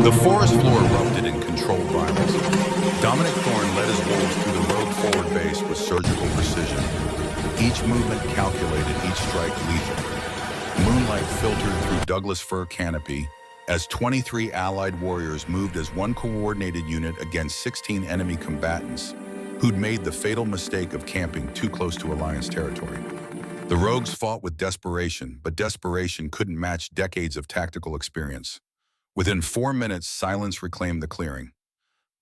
The forest floor erupted in controlled violence. Dominic Thorne led his wolves through the rogue forward base with surgical precision. Each movement calculated, each strike lethal. Moonlight filtered through Douglas fir canopy as 23 allied warriors moved as one coordinated unit against 16 enemy combatants who'd made the fatal mistake of camping too close to Alliance territory. The rogues fought with desperation, but desperation couldn't match decades of tactical experience. Within 4 minutes, silence reclaimed the clearing.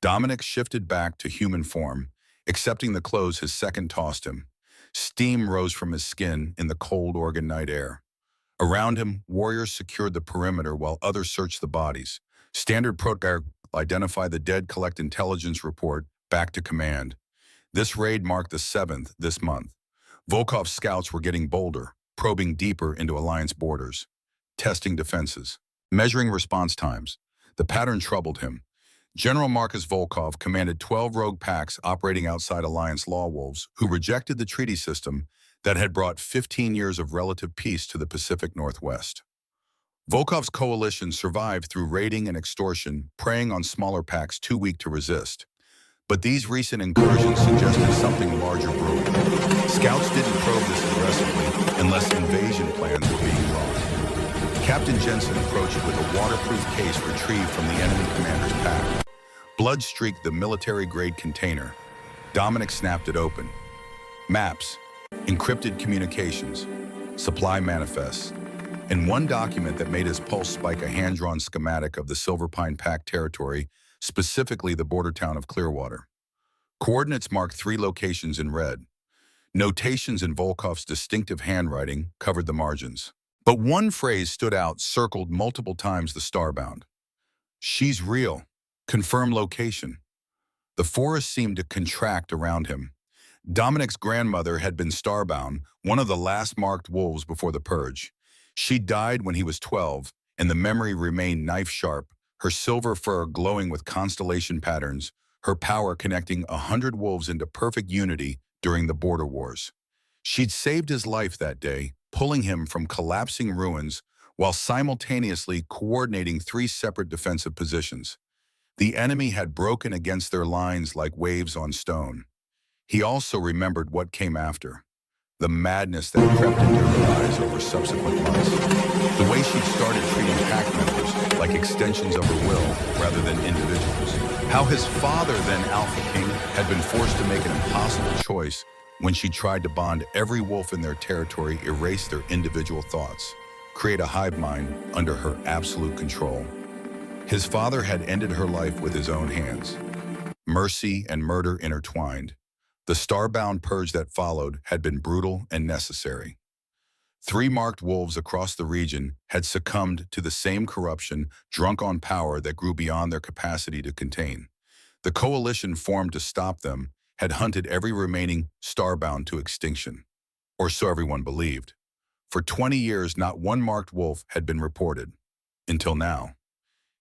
Dominic shifted back to human form, accepting the clothes his second tossed him. Steam rose from his skin in the cold Oregon night air. Around him, warriors secured the perimeter while others searched the bodies. Standard protocol identify the dead, collect intelligence report, back to command. This raid marked the 7th this month. Volkov's scouts were getting bolder, probing deeper into Alliance borders, testing defenses, measuring response times. The pattern troubled him. General Marcus Volkov commanded 12 rogue packs operating outside Alliance law wolves who rejected the treaty system that had brought 15 years of relative peace to the Pacific Northwest. Volkov's coalition survived through raiding and extortion, preying on smaller packs too weak to resist. But these recent incursions suggested something larger brewing. Scouts didn't probe this aggressively unless invasion plans were being drawn. Captain Jensen approached with a waterproof case retrieved from the enemy commander's pack. Blood streaked the military-grade container. Dominic snapped it open. Maps, encrypted communications, supply manifests, and one document that made his pulse spike, a hand-drawn schematic of the Silver Pine Pack territory, specifically the border town of Clearwater. Coordinates marked 3 locations in red. Notations in Volkov's distinctive handwriting covered the margins. But one phrase stood out, circled multiple times the starbound. "She's real. Confirm location." The forest seemed to contract around him. Dominic's grandmother had been starbound, one of the last marked wolves before the purge. She died when he was 12, and the memory remained knife-sharp, her silver fur glowing with constellation patterns, her power connecting 100 wolves into perfect unity during the border wars. She'd saved his life that day, pulling him from collapsing ruins while simultaneously coordinating 3 separate defensive positions. The enemy had broken against their lines like waves on stone. He also remembered what came after, the madness that crept into her eyes over subsequent months, the way she'd started treating pack members like extensions of her will rather than individuals, how his father, then AlphaKing, had been forced to make an impossible choice when she tried to bond every wolf in their territory, erase their individual thoughts, create a hive mind under her absolute control. His father had ended her life with his own hands. Mercy and murder intertwined. The starbound purge that followed had been brutal and necessary. 3 marked wolves across the region had succumbed to the same corruption, drunk on power that grew beyond their capacity to contain. The coalition formed to stop them had hunted every remaining starbound to extinction, or so everyone believed. For 20 years, not one marked wolf had been reported, until now.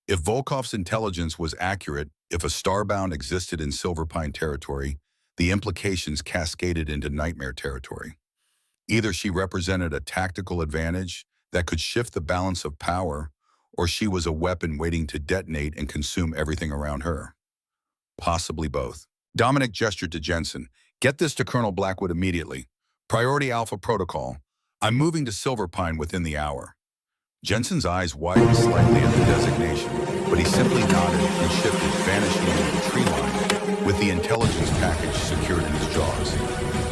If Volkov's intelligence was accurate, if a starbound existed in Silver Pine territory, the implications cascaded into nightmare territory. Either she represented a tactical advantage that could shift the balance of power, or she was a weapon waiting to detonate and consume everything around her. Possibly both. Dominic gestured to Jensen. "Get this to Colonel Blackwood immediately. Priority Alpha Protocol. I'm moving to Silver Pine within the hour." Jensen's eyes widened slightly at the designation, but he simply nodded and shifted, vanishing into the tree line, with the intelligence package secured in his jaws.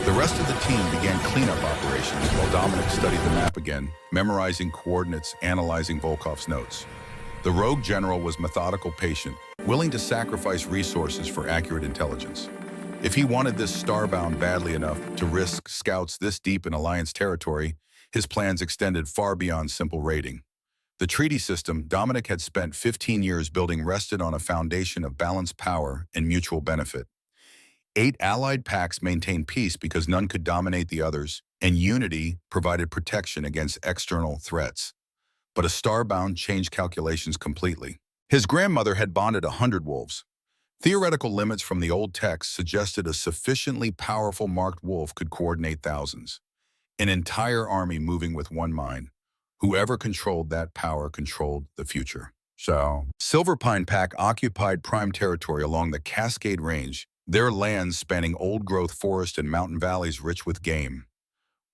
The rest of the team began cleanup operations while Dominic studied the map again, memorizing coordinates, analyzing Volkov's notes. The rogue general was methodical, patient, willing to sacrifice resources for accurate intelligence. If he wanted this starbound badly enough to risk scouts this deep in Alliance territory, his plans extended far beyond simple raiding. The treaty system Dominic had spent 15 years building rested on a foundation of balanced power and mutual benefit. 8 allied packs maintained peace because none could dominate the others, and unity provided protection against external threats. But a starbound changed calculations completely. His grandmother had bonded 100 wolves. Theoretical limits from the old text suggested a sufficiently powerful marked wolf could coordinate thousands. An entire army moving with one mind. Whoever controlled that power controlled the future. So, Silver Pine Pack occupied prime territory along the Cascade Range, their lands spanning old-growth forest and mountain valleys rich with game.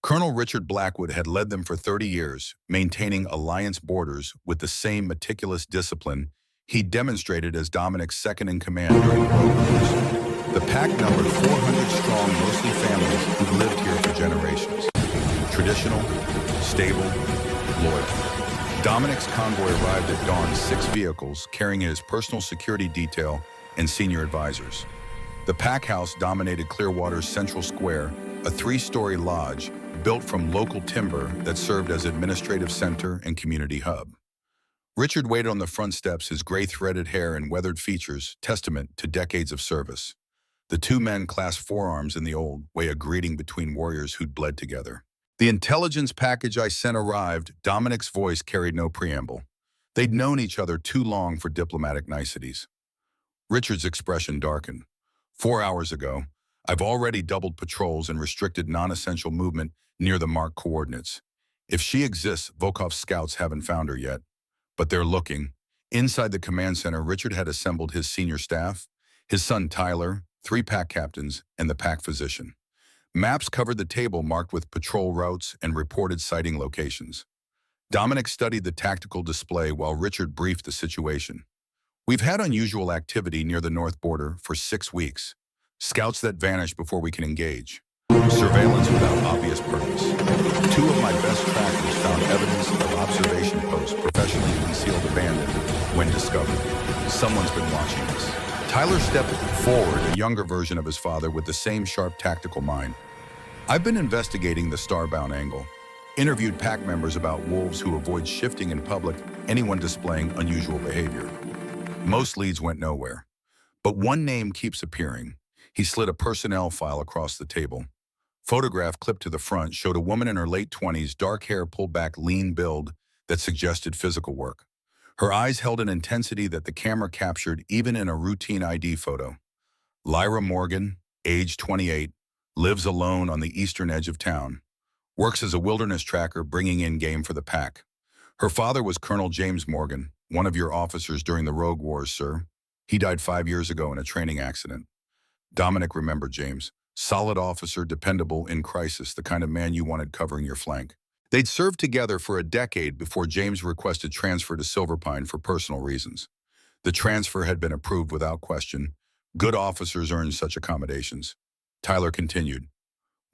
Colonel Richard Blackwood had led them for 30 years, maintaining alliance borders with the same meticulous discipline he demonstrated as Dominic's second-in-command during the Road Wars. The pack numbered 400 strong, mostly families who lived here for generations. Traditional, stable, loyal. Dominic's convoy arrived at dawn 6 vehicles, carrying his personal security detail and senior advisors. The pack house dominated Clearwater's central square, a 3-story lodge built from local timber that served as administrative center and community hub. Richard waited on the front steps, his gray-threaded hair and weathered features testament to decades of service. The two men clasped forearms in the old way, a greeting between warriors who'd bled together. The intelligence package I sent arrived. Dominic's voice carried no preamble. They'd known each other too long for diplomatic niceties. Richard's expression darkened. 4 hours ago, I've already doubled patrols and restricted non-essential movement near the marked coordinates. If she exists, Volkov's scouts haven't found her yet. But they're looking. Inside the command center, Richard had assembled his senior staff, his son Tyler, 3 pack captains, and the pack physician. Maps covered the table marked with patrol routes and reported sighting locations. Dominic studied the tactical display while Richard briefed the situation. We've had unusual activity near the north border for 6 weeks. Scouts that vanish before we can engage. Surveillance without obvious purpose. 2 of my best trackers found evidence of observation posts professionally concealed abandoned when discovered. Someone's been watching us. Tyler stepped forward, a younger version of his father with the same sharp tactical mind. I've been investigating the starbound angle. Interviewed pack members about wolves who avoid shifting in public, anyone displaying unusual behavior. Most leads went nowhere. But one name keeps appearing. He slid a personnel file across the table. Photograph clipped to the front showed a woman in her late 20s, dark hair pulled back, lean build that suggested physical work. Her eyes held an intensity that the camera captured even in a routine ID photo. Lyra Morgan, age 28, lives alone on the eastern edge of town. Works as a wilderness tracker, bringing in game for the pack. Her father was Colonel James Morgan, one of your officers during the Rogue Wars, sir. He died 5 years ago in a training accident. Dominic remembered James. Solid officer, dependable in crisis, the kind of man you wanted covering your flank. They'd served together for a decade before James requested transfer to Silver Pine for personal reasons. The transfer had been approved without question. Good officers earn such accommodations. Tyler continued.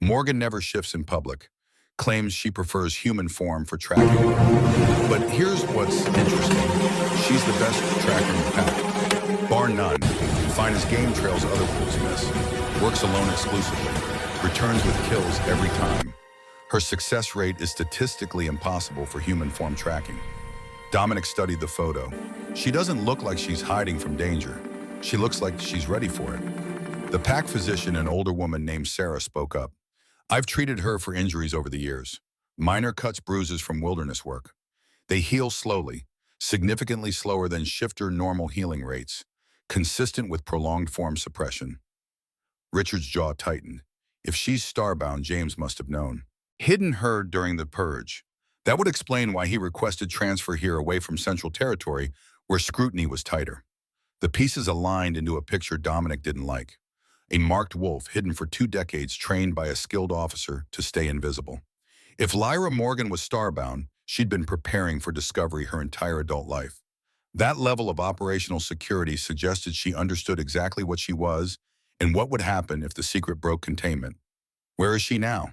Morgan never shifts in public. Claims she prefers human form for tracking. But here's what's interesting. She's the best tracker in the pack. Bar none. Fine as game trails other wolves miss. Works alone exclusively. Returns with kills every time. Her success rate is statistically impossible for human form tracking. Dominic studied the photo. She doesn't look like she's hiding from danger. She looks like she's ready for it. The pack physician, an older woman named Sarah, spoke up. I've treated her for injuries over the years. Minor cuts, bruises from wilderness work. They heal slowly, significantly slower than shifter normal healing rates, consistent with prolonged form suppression. Richard's jaw tightened. If she's starbound, James must have known. Hidden her during the purge. That would explain why he requested transfer here away from Central Territory, where scrutiny was tighter. The pieces aligned into a picture Dominic didn't like. A marked wolf hidden for 2 decades, trained by a skilled officer to stay invisible. If Lyra Morgan was starbound, she'd been preparing for discovery her entire adult life. That level of operational security suggested she understood exactly what she was and what would happen if the secret broke containment. Where is she now?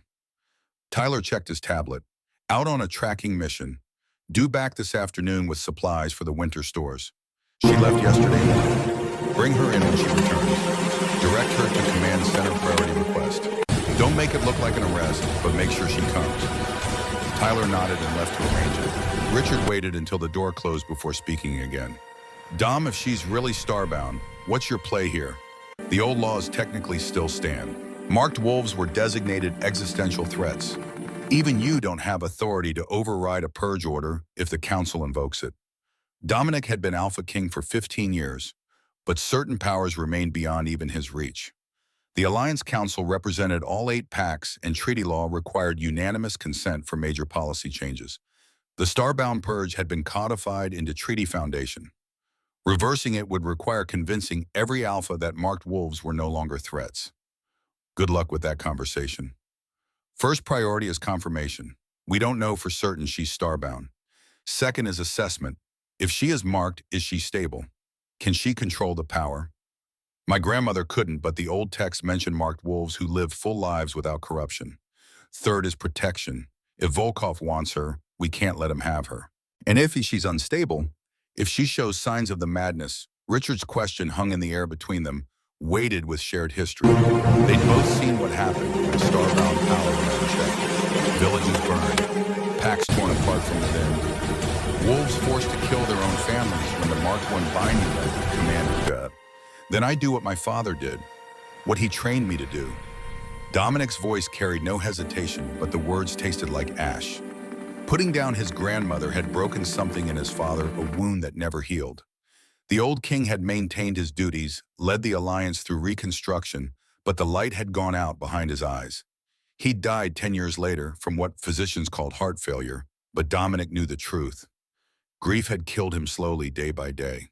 Tyler checked his tablet. Out on a tracking mission. Due back this afternoon with supplies for the winter stores. She left yesterday morning. Bring her in when she returns. Direct her to command center priority request. Don't make it look like an arrest, but make sure she comes. Tyler nodded and left to arrange it. Richard waited until the door closed before speaking again. Dom, if she's really starbound, what's your play here? The old laws technically still stand. Marked wolves were designated existential threats. Even you don't have authority to override a purge order if the council invokes it. Dominic had been AlphaKing for 15 years, but certain powers remained beyond even his reach. The Alliance Council represented all 8 packs, and treaty law required unanimous consent for major policy changes. The Starbound Purge had been codified into treaty foundation. Reversing it would require convincing every alpha that marked wolves were no longer threats. Good luck with that conversation. First priority is confirmation. We don't know for certain she's starbound. Second is assessment. If she is marked, is she stable? Can she control the power? My grandmother couldn't, but the old text mentioned marked wolves who live full lives without corruption. Third is protection. If Volkov wants her, we can't let him have her. And if she's unstable, if she shows signs of the madness, Richard's question hung in the air between them, weighted with shared history. They'd both seen what happened when starbound power was unchecked. Villages burned, packs torn apart from within, wolves forced to kill their own families when the Mark I binding letter commanded God. Then I do what my father did, what he trained me to do. Dominic's voice carried no hesitation, but the words tasted like ash. Putting down his grandmother had broken something in his father, a wound that never healed. The old king had maintained his duties, led the alliance through reconstruction, but the light had gone out behind his eyes. He died 10 years later from what physicians called heart failure, but Dominic knew the truth. Grief had killed him slowly day by day.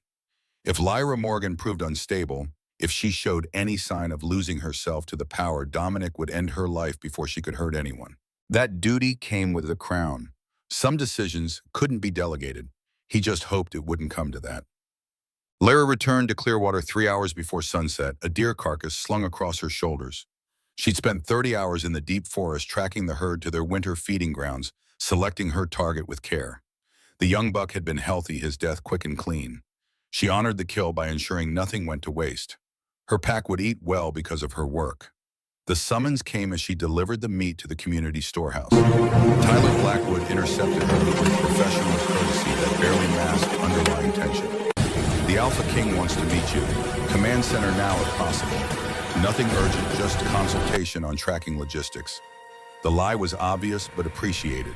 If Lyra Morgan proved unstable, if she showed any sign of losing herself to the power, Dominic would end her life before she could hurt anyone. That duty came with the crown. Some decisions couldn't be delegated. He just hoped it wouldn't come to that. Lyra returned to Clearwater 3 hours before sunset, a deer carcass slung across her shoulders. She'd spent 30 hours in the deep forest tracking the herd to their winter feeding grounds, selecting her target with care. The young buck had been healthy, his death quick and clean. She honored the kill by ensuring nothing went to waste. Her pack would eat well because of her work. The summons came as she delivered the meat to the community storehouse. Tyler Blackwood intercepted her with professional courtesy that barely masked underlying tension. The AlphaKing wants to meet you. Command center now if possible. Nothing urgent, just consultation on tracking logistics. The lie was obvious but appreciated.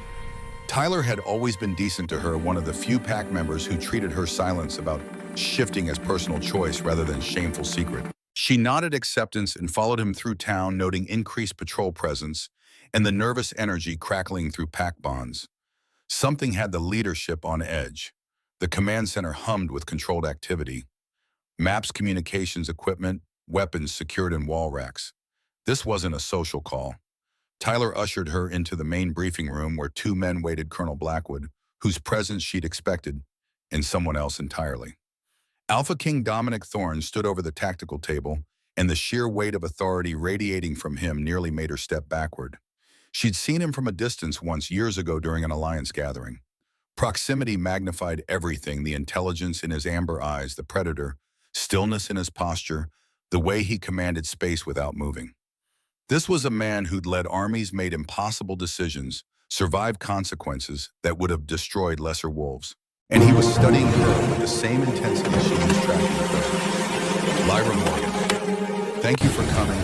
Tyler had always been decent to her, one of the few pack members who treated her silence about shifting as personal choice rather than shameful secret. She nodded acceptance and followed him through town, noting increased patrol presence and the nervous energy crackling through pack bonds. Something had the leadership on edge. The command center hummed with controlled activity. Maps, communications equipment, weapons secured in wall racks. This wasn't a social call. Tyler ushered her into the main briefing room where two men waited: Colonel Blackwood, whose presence she'd expected, and someone else entirely. AlphaKing Dominic Thorne stood over the tactical table, and the sheer weight of authority radiating from him nearly made her step backward. She'd seen him from a distance once years ago during an alliance gathering. Proximity magnified everything: the intelligence in his amber eyes, the predator, stillness in his posture, the way he commanded space without moving. This was a man who'd led armies, made impossible decisions, survived consequences that would have destroyed lesser wolves. And he was studying her with the same intensity she was tracking her. Lyra Morgan, thank you for coming.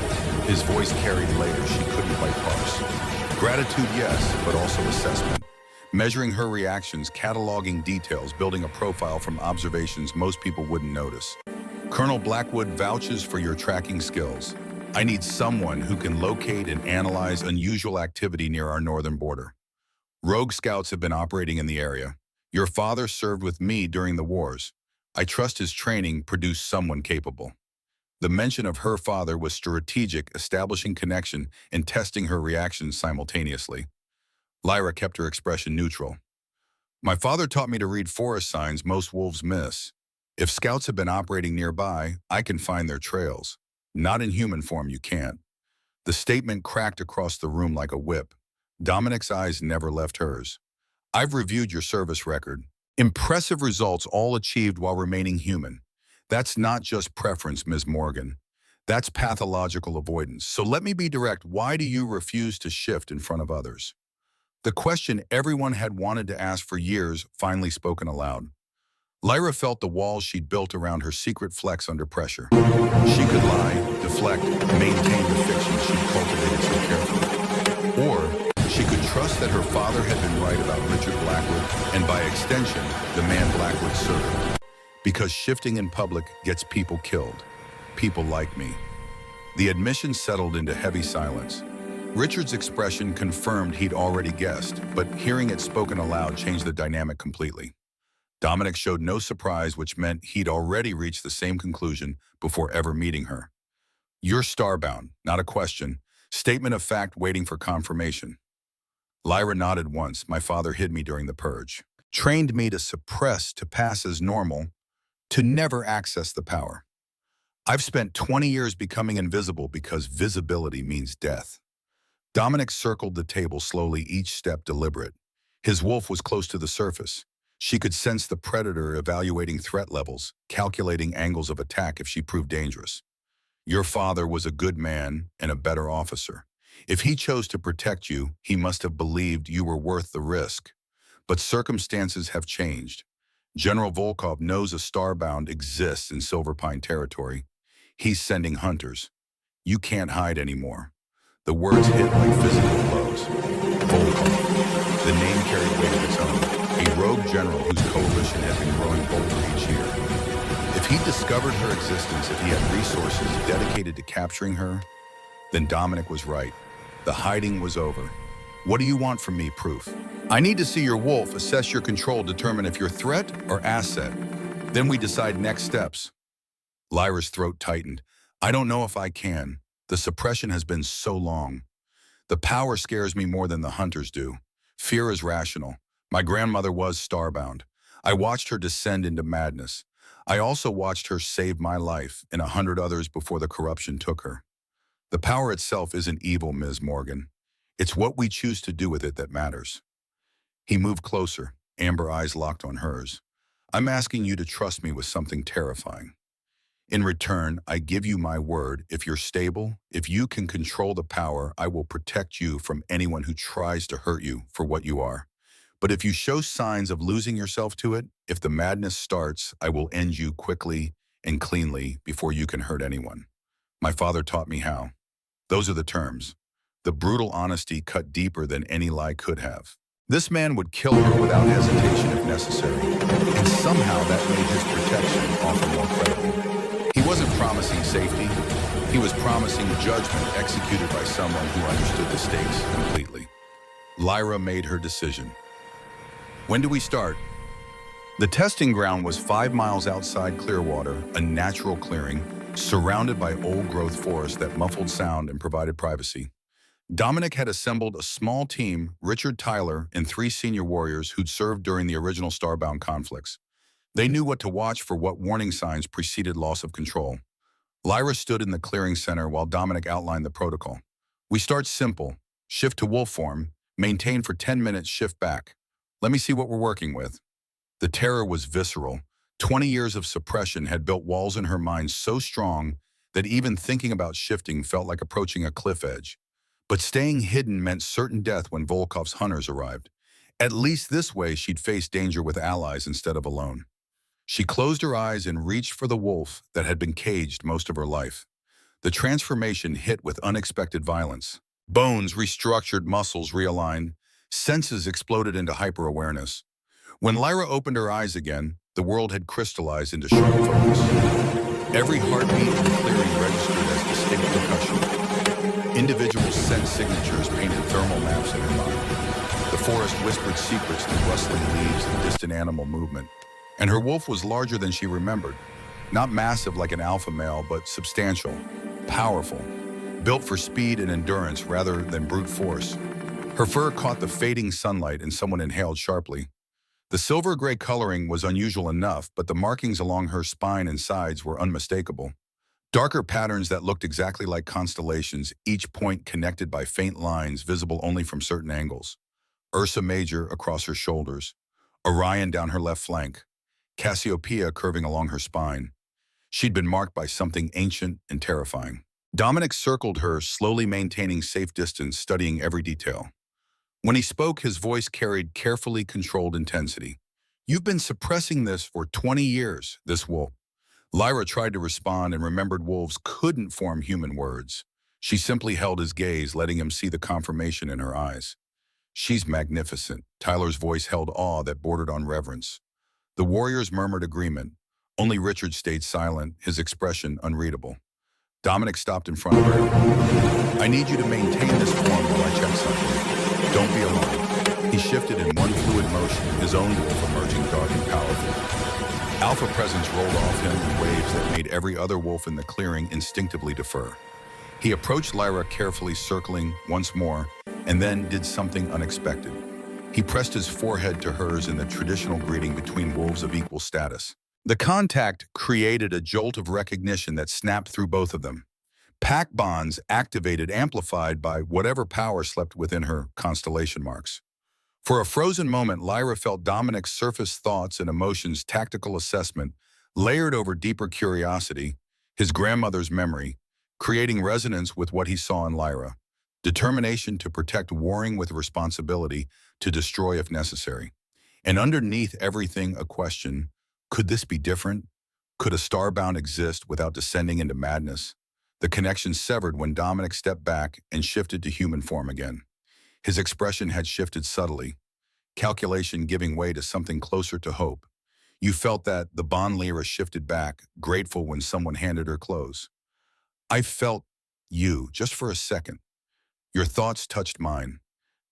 His voice carried later she couldn't quite parse. Gratitude, yes, but also assessment. Measuring her reactions, cataloging details, building a profile from observations most people wouldn't notice. Colonel Blackwood vouches for your tracking skills. I need someone who can locate and analyze unusual activity near our northern border. Rogue scouts have been operating in the area. Your father served with me during the wars. I trust his training produced someone capable. The mention of her father was strategic, establishing connection and testing her reactions simultaneously. Lyra kept her expression neutral. My father taught me to read forest signs most wolves miss. If scouts have been operating nearby, I can find their trails. Not in human form, you can't. The statement cracked across the room like a whip. Dominic's eyes never left hers. I've reviewed your service record. Impressive results, all achieved while remaining human. That's not just preference, Ms. Morgan. That's pathological avoidance. So let me be direct. Why do you refuse to shift in front of others? The question everyone had wanted to ask for years finally spoken aloud. Lyra felt the walls she'd built around her secret flex under pressure. She could lie, deflect, maintain the fiction she'd cultivated so carefully. Or she could trust that her father had been right about Richard Blackwood, and by extension, the man Blackwood served. Because shifting in public gets people killed. People like me. The admission settled into heavy silence. Richard's expression confirmed he'd already guessed, but hearing it spoken aloud changed the dynamic completely. Dominic showed no surprise, which meant he'd already reached the same conclusion before ever meeting her. You're starbound, not a question. Statement of fact waiting for confirmation. Lyra nodded once. My father hid me during the purge. Trained me to suppress, to pass as normal, to never access the power. I've spent 20 years becoming invisible because visibility means death. Dominic circled the table slowly, each step deliberate. His wolf was close to the surface. She could sense the predator evaluating threat levels, calculating angles of attack if she proved dangerous. Your father was a good man and a better officer. If he chose to protect you, he must have believed you were worth the risk. But circumstances have changed. General Volkov knows a starbound exists in Silver Pine territory. He's sending hunters. You can't hide anymore. The words hit like physical blows. Volkov. The name carried weight of its own. A rogue general whose coalition had been growing bolder each year. If he discovered her existence, if he had resources dedicated to capturing her, then Dominic was right. The hiding was over. What do you want from me? Proof. I need to see your wolf, assess your control, determine if you're threat or asset. Then we decide next steps. Lyra's throat tightened. I don't know if I can. The suppression has been so long. The power scares me more than the hunters do. Fear is rational. My grandmother was starbound. I watched her descend into madness. I also watched her save my life and 100 others before the corruption took her. The power itself isn't evil, Ms. Morgan. It's what we choose to do with it that matters. He moved closer, amber eyes locked on hers. I'm asking you to trust me with something terrifying. In return, I give you my word, if you're stable, if you can control the power, I will protect you from anyone who tries to hurt you for what you are. But if you show signs of losing yourself to it, if the madness starts, I will end you quickly and cleanly before you can hurt anyone. My father taught me how. Those are the terms. The brutal honesty cut deeper than any lie could have. This man would kill her without hesitation if necessary, and somehow that made his protection often more credible. He wasn't promising safety. He was promising judgment executed by someone who understood the stakes completely. Lyra made her decision. When do we start? The testing ground was 5 miles outside Clearwater, a natural clearing, surrounded by old-growth forest that muffled sound and provided privacy. Dominic had assembled a small team, Richard, Tyler, and 3 senior warriors who'd served during the original Starbound conflicts. They knew what to watch for, what warning signs preceded loss of control. Lyra stood in the clearing center while Dominic outlined the protocol. We start simple. Shift to wolf form. Maintain for 10 minutes, shift back. Let me see what we're working with. The terror was visceral. 20 years of suppression had built walls in her mind so strong that even thinking about shifting felt like approaching a cliff edge. But staying hidden meant certain death when Volkov's hunters arrived. At least this way she'd face danger with allies instead of alone. She closed her eyes and reached for the wolf that had been caged most of her life. The transformation hit with unexpected violence. Bones restructured, muscles realigned, senses exploded into hyper-awareness. When Lyra opened her eyes again, the world had crystallized into sharp focus. Every heartbeat in the clearing registered as distinct percussion. Individual scent signatures painted thermal maps in her mind. The forest whispered secrets through rustling leaves and distant animal movement. And her wolf was larger than she remembered. Not massive like an alpha male, but substantial, powerful, built for speed and endurance rather than brute force. Her fur caught the fading sunlight and someone inhaled sharply. The silver-gray coloring was unusual enough, but the markings along her spine and sides were unmistakable. Darker patterns that looked exactly like constellations, each point connected by faint lines visible only from certain angles. Ursa Major across her shoulders, Orion down her left flank, Cassiopeia curving along her spine. She'd been marked by something ancient and terrifying. Dominic circled her, slowly maintaining safe distance, studying every detail. When he spoke, his voice carried carefully controlled intensity. You've been suppressing this for 20 years, this wolf. Lyra tried to respond and remembered wolves couldn't form human words. She simply held his gaze, letting him see the confirmation in her eyes. She's magnificent. Tyler's voice held awe that bordered on reverence. The warriors murmured agreement. Only Richard stayed silent, his expression unreadable. Dominic stopped in front of her. I need you to maintain this form I check something. Don't be alarmed. He shifted in one fluid motion, his own wolf emerging dark and powerful. Alpha presence rolled off him in waves that made every other wolf in the clearing instinctively defer. He approached Lyra, carefully circling once more, and then did something unexpected. He pressed his forehead to hers in the traditional greeting between wolves of equal status. The contact created a jolt of recognition that snapped through both of them. Pack bonds activated, amplified by whatever power slept within her constellation marks. For a frozen moment, Lyra felt Dominic's surface thoughts and emotions, tactical assessment, layered over deeper curiosity, his grandmother's memory, creating resonance with what he saw in Lyra. Determination to protect, warring with responsibility to destroy if necessary. And underneath everything, a question: could this be different? Could a starbound exist without descending into madness? The connection severed when Dominic stepped back and shifted to human form again. His expression had shifted subtly, calculation giving way to something closer to hope. You felt that the bond Lyra shifted back, grateful when someone handed her clothes. I felt you, just for a second. Your thoughts touched mine.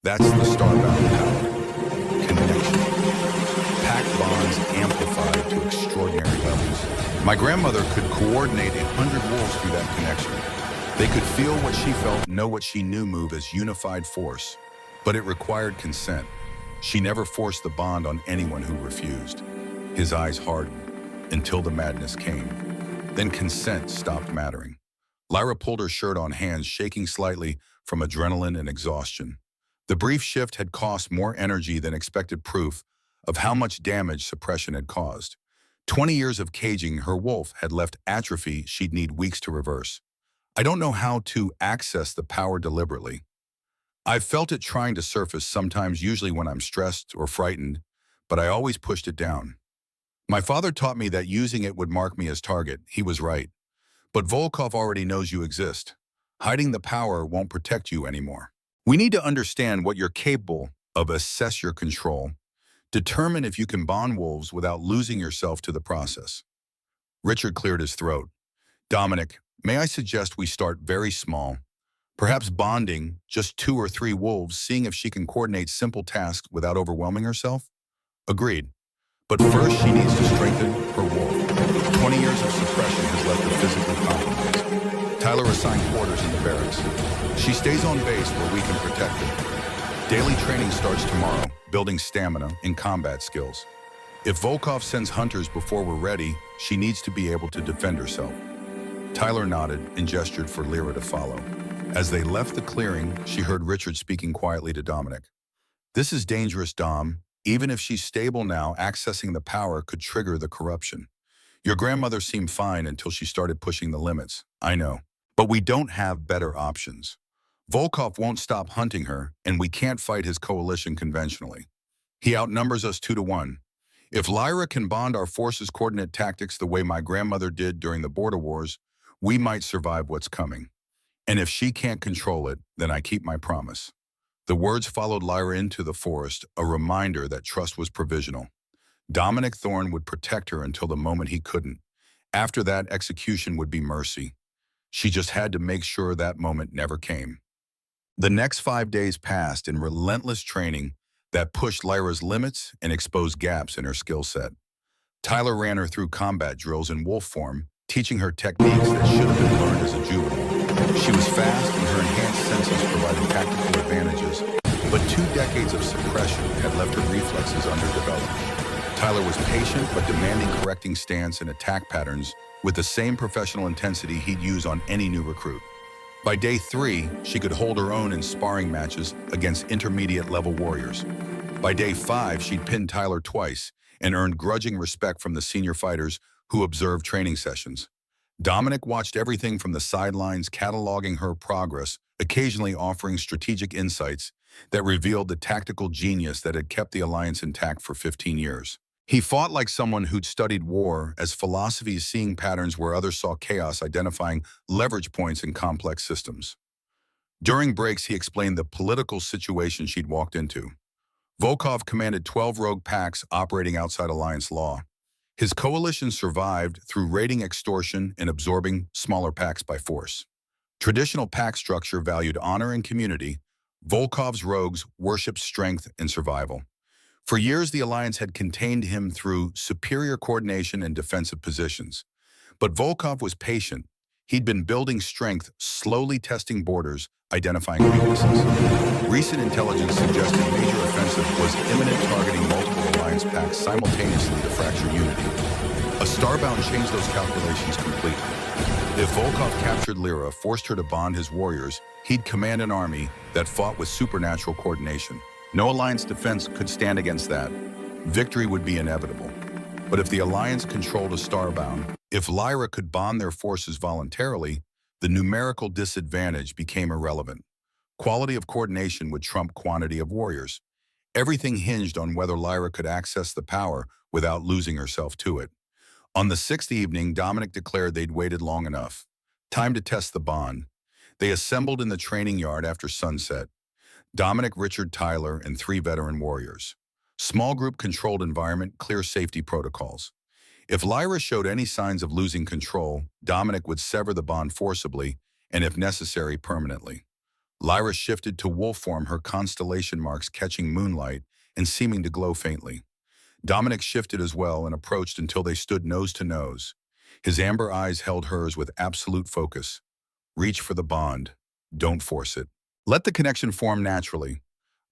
That's the starbound power. Connection. Pack bonds amplified to extraordinary levels. My grandmother could coordinate 100 wolves through that connection. They could feel what she felt, know what she knew, move as unified force. But it required consent. She never forced the bond on anyone who refused. His eyes hardened until the madness came. Then consent stopped mattering. Lyra pulled her shirt on, hands shaking slightly from adrenaline and exhaustion. The brief shift had cost more energy than expected, proof of how much damage suppression had caused. 20 years of caging her wolf had left atrophy she'd need weeks to reverse. I don't know how to access the power deliberately. I've felt it trying to surface sometimes, usually when I'm stressed or frightened, but I always pushed it down. My father taught me that using it would mark me as target. He was right. But Volkov already knows you exist. Hiding the power won't protect you anymore. We need to understand what you're capable of, assess your control, determine if you can bond wolves without losing yourself to the process. Richard cleared his throat. Dominic, may I suggest we start very small, perhaps bonding just 2 or 3 wolves, seeing if she can coordinate simple tasks without overwhelming herself? Agreed. But first, she needs to strengthen her wolf. 20 years of suppression has left her physically compromised. Tyler assigned quarters in the barracks. She stays on base where we can protect her. Daily training starts tomorrow, building stamina and combat skills. If Volkov sends hunters before we're ready, she needs to be able to defend herself. Tyler nodded and gestured for Lyra to follow. As they left the clearing, she heard Richard speaking quietly to Dominic. This is dangerous, Dom. Even if she's stable now, accessing the power could trigger the corruption. Your grandmother seemed fine until she started pushing the limits. I know. But we don't have better options. Volkov won't stop hunting her, and we can't fight his coalition conventionally. He outnumbers us 2 to 1. If Lyra can bond our forces, coordinate tactics the way my grandmother did during the border wars, we might survive what's coming. And if she can't control it, then I keep my promise. The words followed Lyra into the forest, a reminder that trust was provisional. Dominic Thorne would protect her until the moment he couldn't. After that, execution would be mercy. She just had to make sure that moment never came. The next 5 days passed in relentless training that pushed Lyra's limits and exposed gaps in her skill set. Tyler ran her through combat drills in wolf form, teaching her techniques that should have been learned as a juvenile. She was fast and her enhanced senses provided tactical advantages, but 2 decades of suppression had left her reflexes underdeveloped. Tyler was patient but demanding, correcting stance and attack patterns with the same professional intensity he'd use on any new recruit. By day 3, she could hold her own in sparring matches against intermediate-level warriors. By day 5, she'd pinned Tyler twice and earned grudging respect from the senior fighters who observed training sessions. Dominic watched everything from the sidelines, cataloging her progress, occasionally offering strategic insights that revealed the tactical genius that had kept the alliance intact for 15 years. He fought like someone who'd studied war, as philosophies, seeing patterns where others saw chaos, identifying leverage points in complex systems. During breaks, he explained the political situation she'd walked into. Volkov commanded 12 rogue packs operating outside alliance law. His coalition survived through raiding, extortion, and absorbing smaller packs by force. Traditional pack structure valued honor and community, Volkov's rogues worshipped strength and survival. For years, the Alliance had contained him through superior coordination and defensive positions. But Volkov was patient. He'd been building strength, slowly testing borders, identifying weaknesses. Recent intelligence suggested major offensive was imminent, targeting multiple Alliance packs simultaneously to fracture unity. A Starbound changed those calculations completely. If Volkov captured Lyra, forced her to bond his warriors, he'd command an army that fought with supernatural coordination. No Alliance defense could stand against that. Victory would be inevitable. But if the Alliance controlled a Starbound, if Lyra could bond their forces voluntarily, the numerical disadvantage became irrelevant. Quality of coordination would trump quantity of warriors. Everything hinged on whether Lyra could access the power without losing herself to it. On the sixth evening, Dominic declared they'd waited long enough. Time to test the bond. They assembled in the training yard after sunset. Dominic, Richard, Tyler, and 3 veteran warriors. Small group controlled environment, clear safety protocols. If Lyra showed any signs of losing control, Dominic would sever the bond forcibly and, if necessary, permanently. Lyra shifted to wolf form, her constellation marks catching moonlight and seeming to glow faintly. Dominic shifted as well and approached until they stood nose to nose. His amber eyes held hers with absolute focus. Reach for the bond. Don't force it. Let the connection form naturally.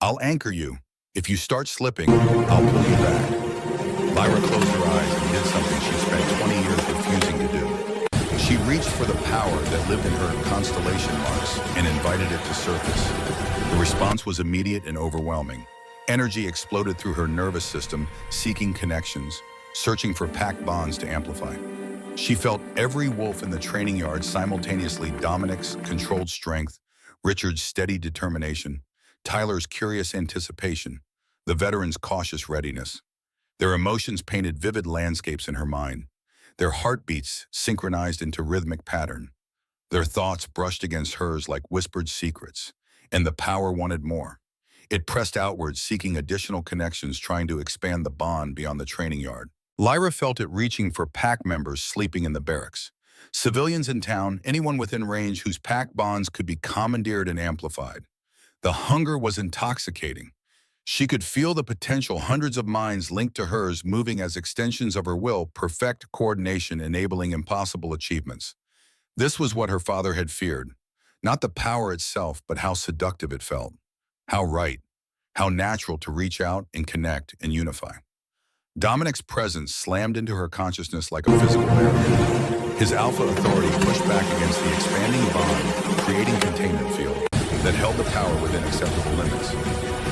I'll anchor you. If you start slipping, I'll pull you back. Lyra closed her eyes and did something she spent 20 years refusing to do. She reached for the power that lived in her constellation marks and invited it to surface. The response was immediate and overwhelming. Energy exploded through her nervous system, seeking connections, searching for packed bonds to amplify. She felt every wolf in the training yard simultaneously: Dominic's controlled strength, Richard's steady determination, Tyler's curious anticipation, the veteran's cautious readiness. Their emotions painted vivid landscapes in her mind. Their heartbeats synchronized into rhythmic pattern. Their thoughts brushed against hers like whispered secrets, and the power wanted more. It pressed outwards, seeking additional connections, trying to expand the bond beyond the training yard. Lyra felt it reaching for pack members sleeping in the barracks. Civilians in town, anyone within range whose pack bonds could be commandeered and amplified. The hunger was intoxicating. She could feel the potential, hundreds of minds linked to hers, moving as extensions of her will, perfect coordination, enabling impossible achievements. This was what her father had feared. Not the power itself, but how seductive it felt. How right, how natural to reach out and connect and unify. Dominic's presence slammed into her consciousness like a physical barrier. His alpha authority pushed back against the expanding bond, creating containment field that held the power within acceptable limits.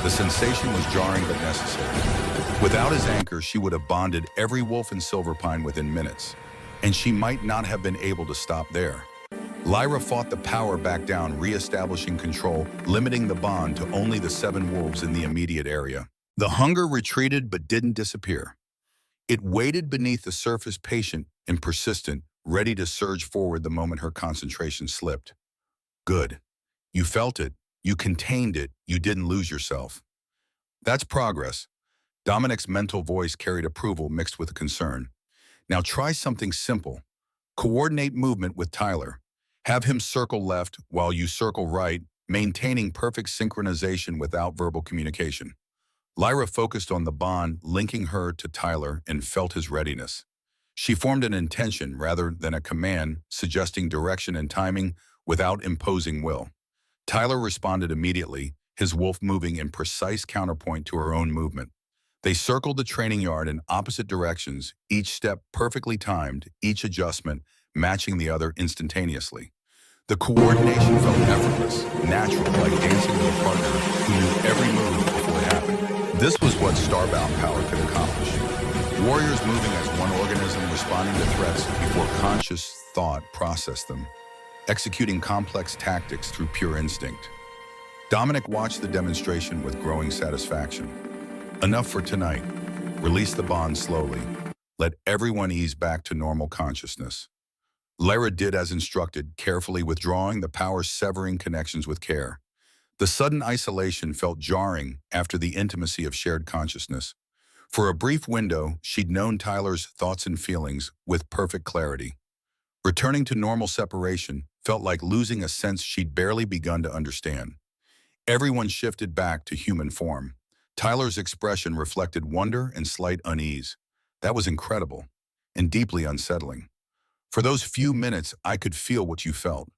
The sensation was jarring but necessary. Without his anchor, she would have bonded every wolf in Silverpine within minutes, and she might not have been able to stop there. Lyra fought the power back down, re-establishing control, limiting the bond to only the 7 wolves in the immediate area. The hunger retreated but didn't disappear. It waited beneath the surface, patient and persistent, ready to surge forward the moment her concentration slipped. Good. You felt it. You contained it. You didn't lose yourself. That's progress. Dominic's mental voice carried approval mixed with concern. Now try something simple. Coordinate movement with Tyler. Have him circle left while you circle right, maintaining perfect synchronization without verbal communication. Lyra focused on the bond linking her to Tyler and felt his readiness. She formed an intention rather than a command, suggesting direction and timing without imposing will. Tyler responded immediately, his wolf moving in precise counterpoint to her own movement. They circled the training yard in opposite directions, each step perfectly timed, each adjustment matching the other instantaneously. The coordination felt effortless, natural, like dancing with a partner who knew every move before it happened. This was what Starbound power could accomplish. Warriors moving as one organism, responding to threats before conscious thought processed them, executing complex tactics through pure instinct. Dominic watched the demonstration with growing satisfaction. Enough for tonight. Release the bond slowly. Let everyone ease back to normal consciousness. Lyra did as instructed, carefully withdrawing the power, severing connections with care. The sudden isolation felt jarring after the intimacy of shared consciousness. For a brief window, she'd known Tyler's thoughts and feelings with perfect clarity. Returning to normal separation felt like losing a sense she'd barely begun to understand. Everyone shifted back to human form. Tyler's expression reflected wonder and slight unease. That was incredible and deeply unsettling. For those few minutes, I could feel what you felt,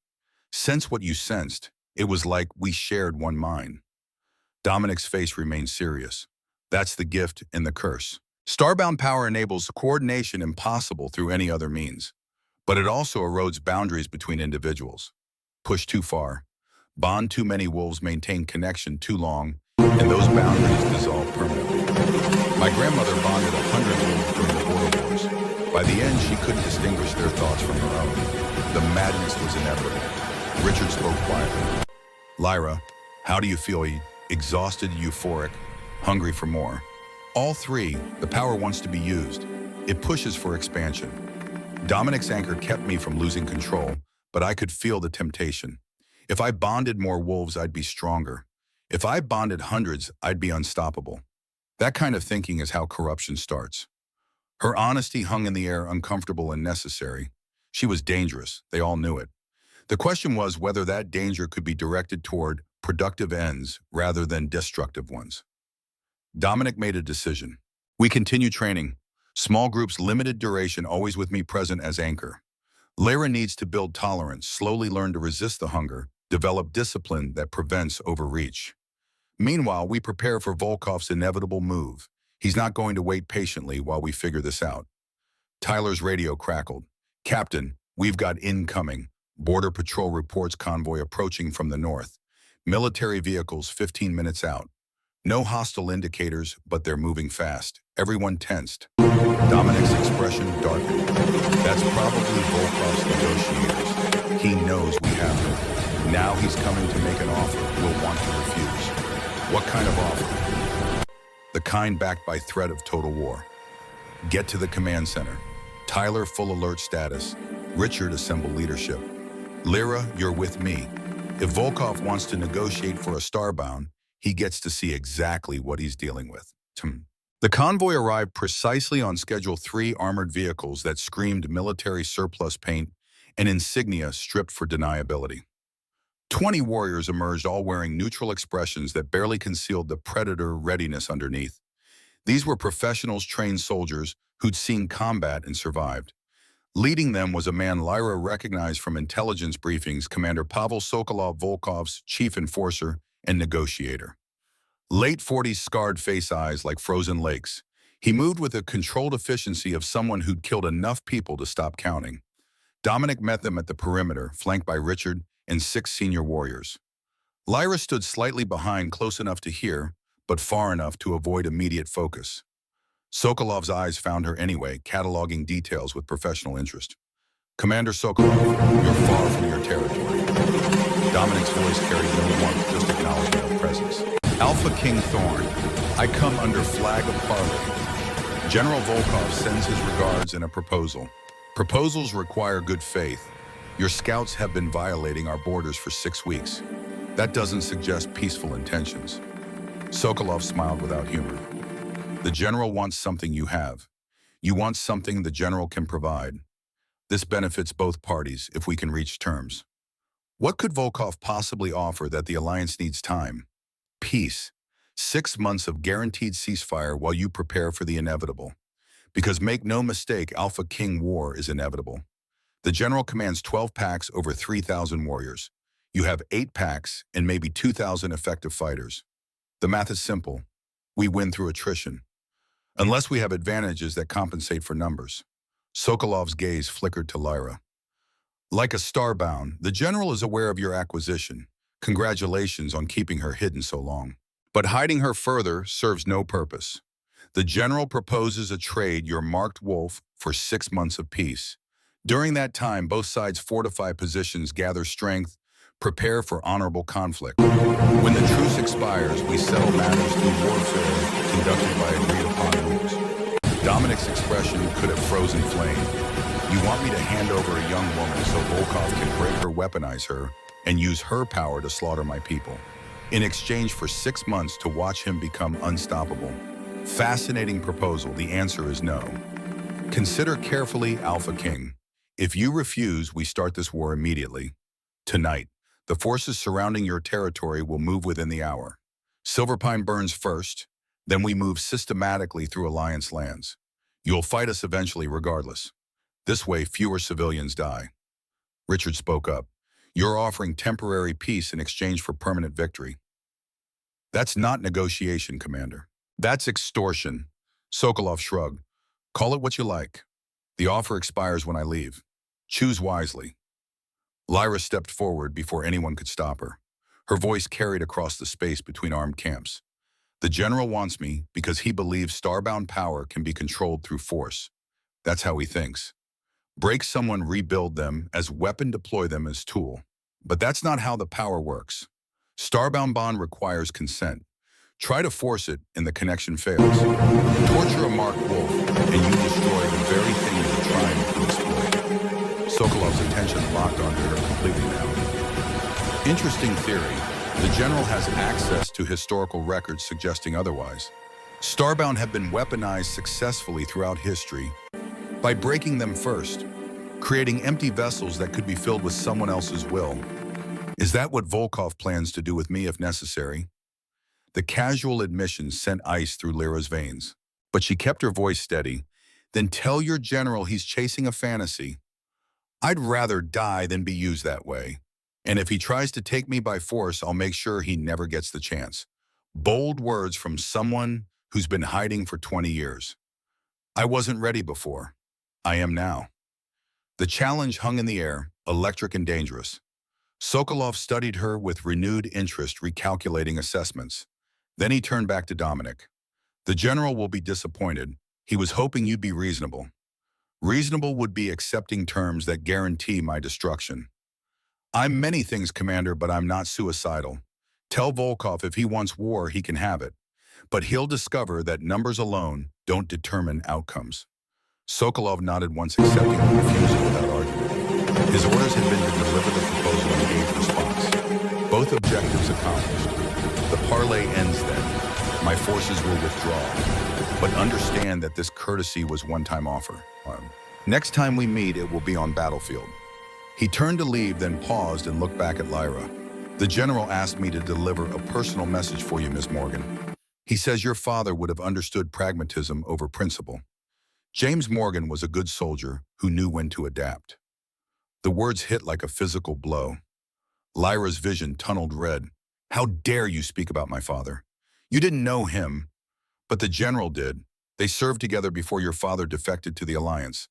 sense what you sensed. It was like we shared one mind. Dominic's face remained serious. That's the gift and the curse. Starbound power enables coordination impossible through any other means, but it also erodes boundaries between individuals. Push too far, bond too many wolves, maintain connection too long, and those boundaries dissolve permanently. My grandmother bonded 100 wolves during the border wars. By the end, she couldn't distinguish their thoughts from her own. The madness was inevitable. Richard spoke quietly. Lyra, how do you feel? Exhausted, euphoric, hungry for more. All three, the power wants to be used. It pushes for expansion. Dominic's anchor kept me from losing control, but I could feel the temptation. If I bonded more wolves, I'd be stronger. If I bonded hundreds, I'd be unstoppable. That kind of thinking is how corruption starts. Her honesty hung in the air, uncomfortable and necessary. She was dangerous. They all knew it. The question was whether that danger could be directed toward productive ends rather than destructive ones. Dominic made a decision. We continue training. Small groups, limited duration, always with me present as anchor. Lyra needs to build tolerance, slowly learn to resist the hunger, develop discipline that prevents overreach. Meanwhile, we prepare for Volkov's inevitable move. He's not going to wait patiently while we figure this out. Tyler's radio crackled. Captain, we've got incoming. Border Patrol reports convoy approaching from the north. Military vehicles 15 minutes out. No hostile indicators, but they're moving fast. Everyone tensed. Dominic's expression darkened. That's probably Volkov's negotiators. He knows we have her. Now he's coming to make an offer we'll want to refuse. What kind of offer? The kind backed by threat of total war. Get to the command center. Tyler, full alert status. Richard, assemble leadership. Lyra, you're with me. If Volkov wants to negotiate for a starbound, he gets to see exactly what he's dealing with. The convoy arrived precisely on schedule, 3 armored vehicles that screamed military surplus paint and insignia stripped for deniability. 20 warriors emerged, all wearing neutral expressions that barely concealed the predator readiness underneath. These were professionals, trained soldiers who'd seen combat and survived. Leading them was a man Lyra recognized from intelligence briefings, Commander Pavel Sokolov, Volkov's chief enforcer and negotiator. Late 40s, scarred face, eyes like frozen lakes. He moved with the controlled efficiency of someone who'd killed enough people to stop counting. Dominic met them at the perimeter, flanked by Richard and 6 senior warriors. Lyra stood slightly behind, close enough to hear, but far enough to avoid immediate focus. Sokolov's eyes found her anyway, cataloging details with professional interest. Commander Sokolov, you're far from your territory. Dominic's voice carried no warmth, just acknowledgement of presence. AlphaKing Thorn, I come under flag of parley. General Volkov sends his regards and a proposal. Proposals require good faith. Your scouts have been violating our borders for 6 weeks. That doesn't suggest peaceful intentions. Sokolov smiled without humor. The general wants something you have. You want something the general can provide. This benefits both parties if we can reach terms. What could Volkov possibly offer that the alliance needs? Time. Peace. 6 months of guaranteed ceasefire while you prepare for the inevitable. Because make no mistake, AlphaKing war is inevitable. The general commands 12 packs over 3,000 warriors. You have 8 packs and maybe 2,000 effective fighters. The math is simple. We win through attrition. Unless we have advantages that compensate for numbers. Sokolov's gaze flickered to Lyra. Like a starbound, the general is aware of your acquisition. Congratulations on keeping her hidden so long. But hiding her further serves no purpose. The general proposes a trade, your marked wolf, for 6 months of peace. During that time, both sides fortify positions, gather strength, prepare for honorable conflict. When the truce expires, we settle matters through warfare conducted by agreed-upon rules. Dominic's expression could have frozen flame. You want me to hand over a young woman so Volkov can break her, weaponize her, and use her power to slaughter my people, in exchange for 6 months to watch him become unstoppable? Fascinating proposal. The answer is no. Consider carefully, AlphaKing. If you refuse, we start this war immediately. Tonight. The forces surrounding your territory will move within the hour. Silverpine burns first, then we move systematically through Alliance lands. You'll fight us eventually regardless. This way, fewer civilians die. Richard spoke up. You're offering temporary peace in exchange for permanent victory. That's not negotiation, Commander. That's extortion. Sokolov shrugged. Call it what you like. The offer expires when I leave. Choose wisely. Lyra stepped forward before anyone could stop her. Her voice carried across the space between armed camps. The general wants me because he believes starbound power can be controlled through force. That's how he thinks. Break someone, rebuild them, as weapon, deploy them as tool. But that's not how the power works. Starbound bond requires consent. Try to force it and the connection fails. Torture a Mark Wolf and you destroy the very thing you're trying to exploit. Sokolov's attention locked onto her completely now. Interesting theory. The general has access to historical records suggesting otherwise. Starbound have been weaponized successfully throughout history by breaking them first, creating empty vessels that could be filled with someone else's will. Is that what Volkov plans to do with me if necessary? The casual admission sent ice through Lyra's veins, but she kept her voice steady. Then tell your general he's chasing a fantasy. I'd rather die than be used that way. And if he tries to take me by force, I'll make sure he never gets the chance. Bold words from someone who's been hiding for 20 years. I wasn't ready before. I am now. The challenge hung in the air, electric and dangerous. Sokolov studied her with renewed interest, recalculating assessments. Then he turned back to Dominic. The general will be disappointed. He was hoping you'd be reasonable. Reasonable would be accepting terms that guarantee my destruction. I'm many things, Commander, but I'm not suicidal. Tell Volkov if he wants war, he can have it. But he'll discover that numbers alone don't determine outcomes. Sokolov nodded once, accepting the refusal without argument. His orders had been to deliver the proposal and engage response. Both objectives accomplished. The parley ends then. My forces will withdraw. But understand that this courtesy was one-time offer. Next time we meet, it will be on battlefield. He turned to leave, then paused and looked back at Lyra. The general asked me to deliver a personal message for you, Miss Morgan. He says your father would have understood pragmatism over principle. James Morgan was a good soldier who knew when to adapt. The words hit like a physical blow. Lyra's vision tunneled red. How dare you speak about my father? You didn't know him, but the general did. They served together before your father defected to the Alliance.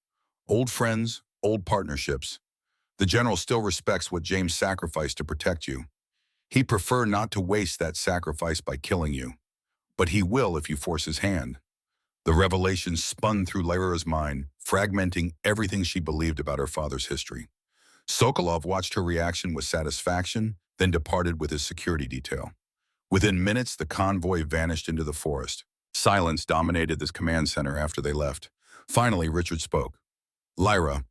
Old friends, old partnerships. The general still respects what James sacrificed to protect you. He'd prefer not to waste that sacrifice by killing you. But he will if you force his hand. The revelation spun through Lyra's mind, fragmenting everything she believed about her father's history. Sokolov watched her reaction with satisfaction, then departed with his security detail. Within minutes, the convoy vanished into the forest. Silence dominated this command center after they left. Finally, Richard spoke. Lyra,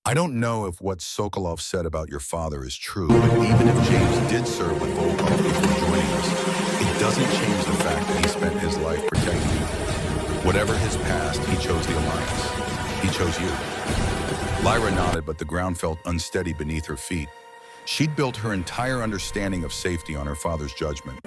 I don't know if what Sokolov said about your father is true, but even if James did serve with Volkov before joining us, it doesn't change the fact that he spent his life protecting you. Whatever his past, he chose the Alliance. He chose you. Lyra nodded, but the ground felt unsteady beneath her feet. She'd built her entire understanding of safety on her father's judgment.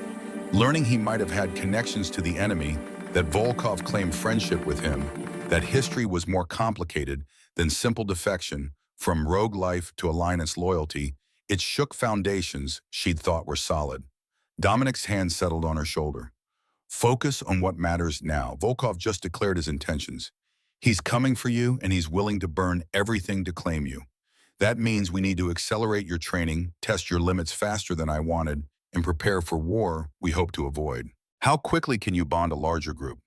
Learning he might have had connections to the enemy, that Volkov claimed friendship with him, that history was more complicated than simple defection, from rogue life to Alliance loyalty, it shook foundations she'd thought were solid. Dominic's hand settled on her shoulder. Focus on what matters now. Volkov just declared his intentions. He's coming for you, and he's willing to burn everything to claim you. That means we need to accelerate your training, test your limits faster than I wanted, and prepare for war we hope to avoid. How quickly can you bond a larger group?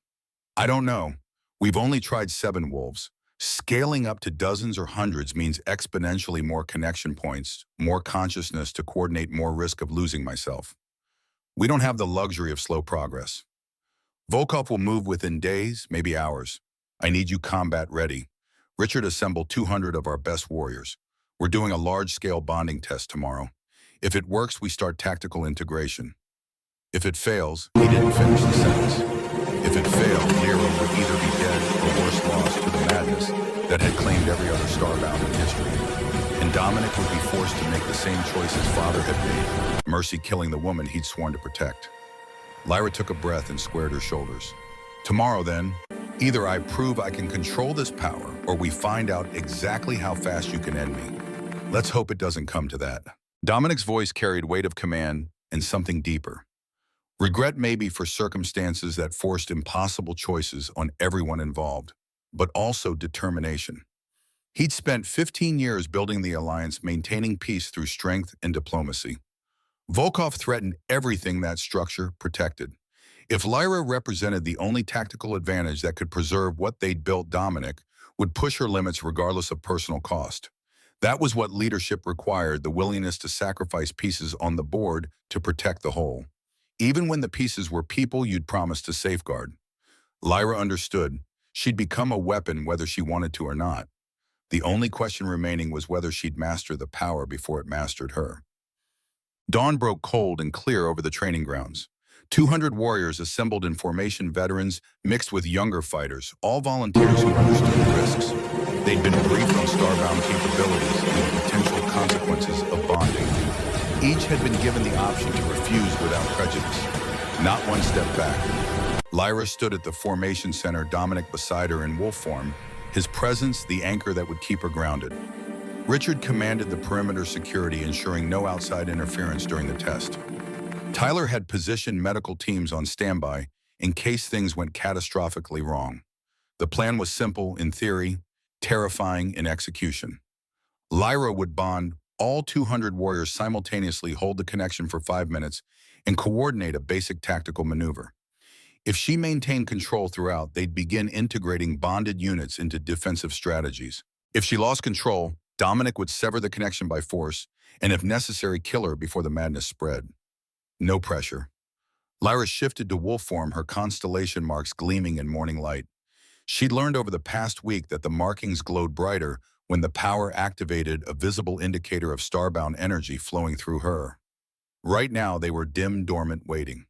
I don't know. We've only tried 7 wolves. Scaling up to dozens or hundreds means exponentially more connection points, more consciousness to coordinate, more risk of losing myself. We don't have the luxury of slow progress. Volkov will move within days, maybe hours. I need you combat ready. Richard assembled 200 of our best warriors. We're doing a large-scale bonding test tomorrow. If it works, we start tactical integration. If it fails, he didn't finish the sentence. If it failed, Lyra would either be dead or worse, lost to the madness that had claimed every other starbound in history. And and Dominic would be forced to make the same choice his father had made, Mercy killing the woman he'd sworn to protect. Lyra took a breath and squared her shoulders. Tomorrow, then, either I prove I can control this power, or we find out exactly how fast you can end me. Let's hope it doesn't come to that. Dominic's voice carried weight of command and something deeper. Regret maybe for circumstances that forced impossible choices on everyone involved, but also determination. He'd spent 15 years building the alliance, maintaining peace through strength and diplomacy. Volkov threatened everything that structure protected. If Lyra represented the only tactical advantage that could preserve what they'd built, Dominic would push her limits regardless of personal cost. That was what leadership required, the willingness to sacrifice pieces on the board to protect the whole, even when the pieces were people you'd promised to safeguard. Lyra understood. She'd become a weapon whether she wanted to or not. The only question remaining was whether she'd master the power before it mastered her. Dawn broke cold and clear over the training grounds. 200 warriors assembled in formation, veterans mixed with younger fighters, all volunteers who understood the risks. They'd been briefed on starbound capabilities and the potential consequences of bonding. Each had been given the option to refuse without prejudice. Not one step back. Lyra stood at the formation center, Dominic beside her in wolf form, his presence the anchor that would keep her grounded. Richard commanded the perimeter security, ensuring no outside interference during the test. Tyler had positioned medical teams on standby in case things went catastrophically wrong. The plan was simple in theory, terrifying in execution. Lyra would bond all 200 warriors simultaneously, hold the connection for 5 minutes, and coordinate a basic tactical maneuver. If she maintained control throughout, they'd begin integrating bonded units into defensive strategies. If she lost control, Dominic would sever the connection by force, and if necessary, kill her before the madness spread. No pressure. Lyra shifted to wolf form, her constellation marks gleaming in morning light. She'd learned over the past week that the markings glowed brighter when the power activated, a visible indicator of starbound energy flowing through her. Right now, they were dim, dormant, waiting.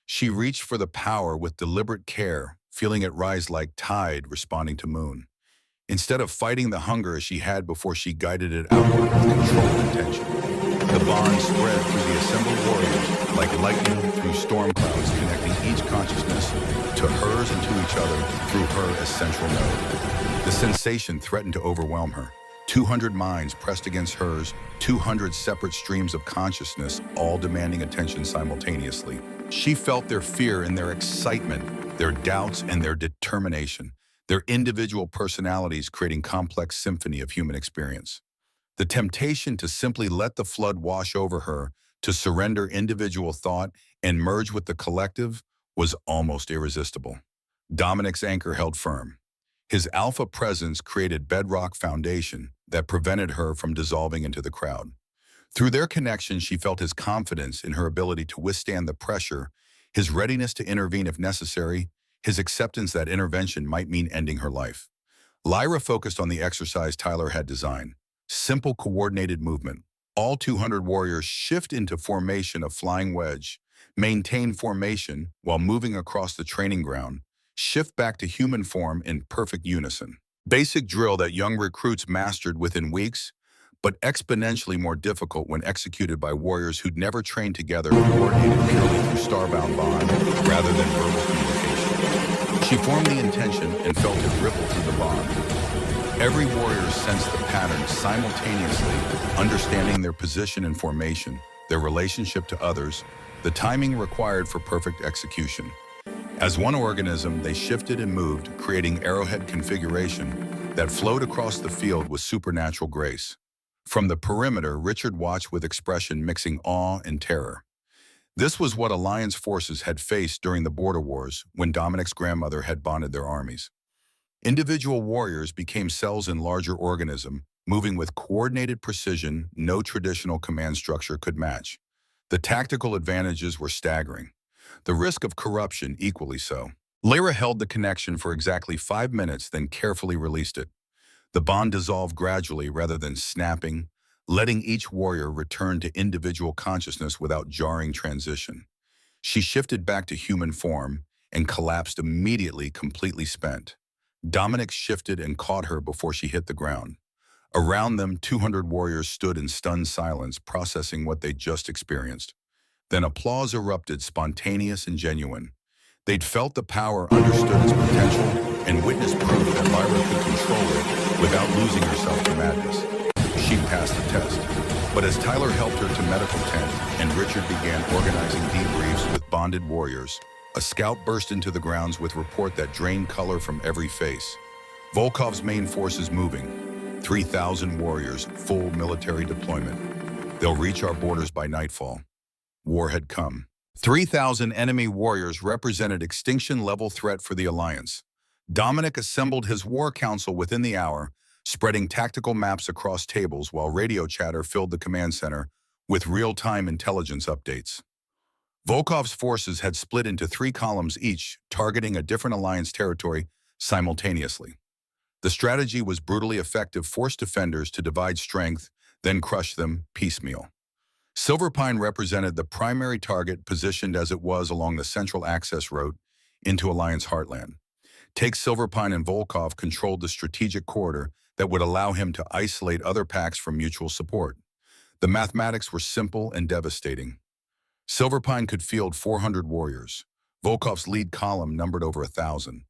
She reached for the power with deliberate care, feeling it rise like tide responding to moon. Instead of fighting the hunger as she had before, she guided it outward with controlled intention. The bond spread through the assembled warriors like lightning through storm clouds, connecting each consciousness to hers and to each other through her as central node. The sensation threatened to overwhelm her. 200 minds pressed against hers, 200 separate streams of consciousness, all demanding attention simultaneously. She felt their fear and their excitement, their doubts and their determination, their individual personalities creating complex symphony of human experience. The temptation to simply let the flood wash over her, to surrender individual thought and merge with the collective, was almost irresistible. Dominic's anchor held firm. His alpha presence created bedrock foundation that prevented her from dissolving into the crowd. Through their connection, she felt his confidence in her ability to withstand the pressure, his readiness to intervene if necessary, his acceptance that intervention might mean ending her life. Lyra focused on the exercise Tyler had designed. Simple, coordinated movement. All 200 warriors shift into formation, a flying wedge, maintain formation while moving across the training ground, shift back to human form in perfect unison. Basic drill that young recruits mastered within weeks, but exponentially more difficult when executed by warriors who'd never trained together, coordinated purely through starbound bond rather than verbal communication. She formed the intention and felt it ripple through the bond. Every warrior sensed the pattern simultaneously, understanding their position and formation, their relationship to others, the timing required for perfect execution. As one organism, they shifted and moved, creating arrowhead configuration that flowed across the field with supernatural grace. From the perimeter, Richard watched with expression mixing awe and terror. This was what Alliance forces had faced during the border wars when Dominic's grandmother had bonded their armies. Individual warriors became cells in larger organism, moving with coordinated precision no traditional command structure could match. The tactical advantages were staggering. The risk of corruption equally so. Lyra held the connection for exactly 5 minutes, then carefully released it. The bond dissolved gradually rather than snapping, letting each warrior return to individual consciousness without jarring transition. She shifted back to human form and collapsed immediately, completely spent. Dominic shifted and caught her before she hit the ground. Around them, 200 warriors stood in stunned silence, processing what they'd just experienced. Then applause erupted, spontaneous and genuine. They'd felt the power, understood its potential, and witnessed proof that Lyra could control it without losing herself to madness. She passed the test. But as Tyler helped her to medical tent and Richard began organizing debriefs with bonded warriors, a scout burst into the grounds with report that drained color from every face. Volkov's main force is moving. 3,000 warriors, full military deployment. They'll reach our borders by nightfall. War had come. 3,000 enemy warriors represented extinction-level threat for the Alliance. Dominic assembled his war council within the hour, spreading tactical maps across tables while radio chatter filled the command center with real-time intelligence updates. Volkov's forces had split into 3 columns each, targeting a different Alliance territory simultaneously. The strategy was brutally effective: force defenders to divide strength, then crush them piecemeal. Silverpine represented the primary target, positioned as it was along the central access road into Alliance heartland. Silverpine and Volkov controlled the strategic corridor that would allow him to isolate other packs from mutual support. The mathematics were simple and devastating. Silverpine could field 400 warriors. Volkov's lead column numbered over 1,000.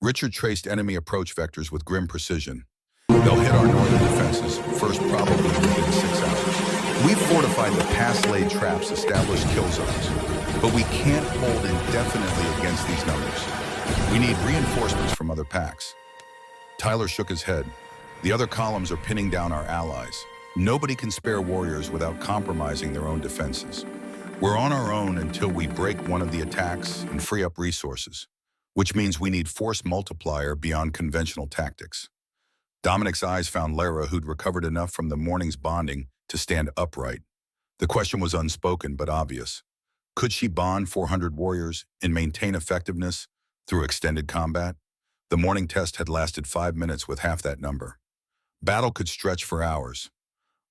Richard traced enemy approach vectors with grim precision. They'll hit our northern defenses, first probably within 6 hours. We've fortified the pass-laid traps, established kill zones, but we can't hold indefinitely against these numbers. We need reinforcements from other packs. Tyler shook his head. The other columns are pinning down our allies. Nobody can spare warriors without compromising their own defenses. We're on our own until we break one of the attacks and free up resources, which means we need force multiplier beyond conventional tactics. Dominic's eyes found Lara, who'd recovered enough from the morning's bonding to stand upright. The question was unspoken but obvious. Could she bond 400 warriors and maintain effectiveness through extended combat? The morning test had lasted 5 minutes with half that number. Battle could stretch for hours.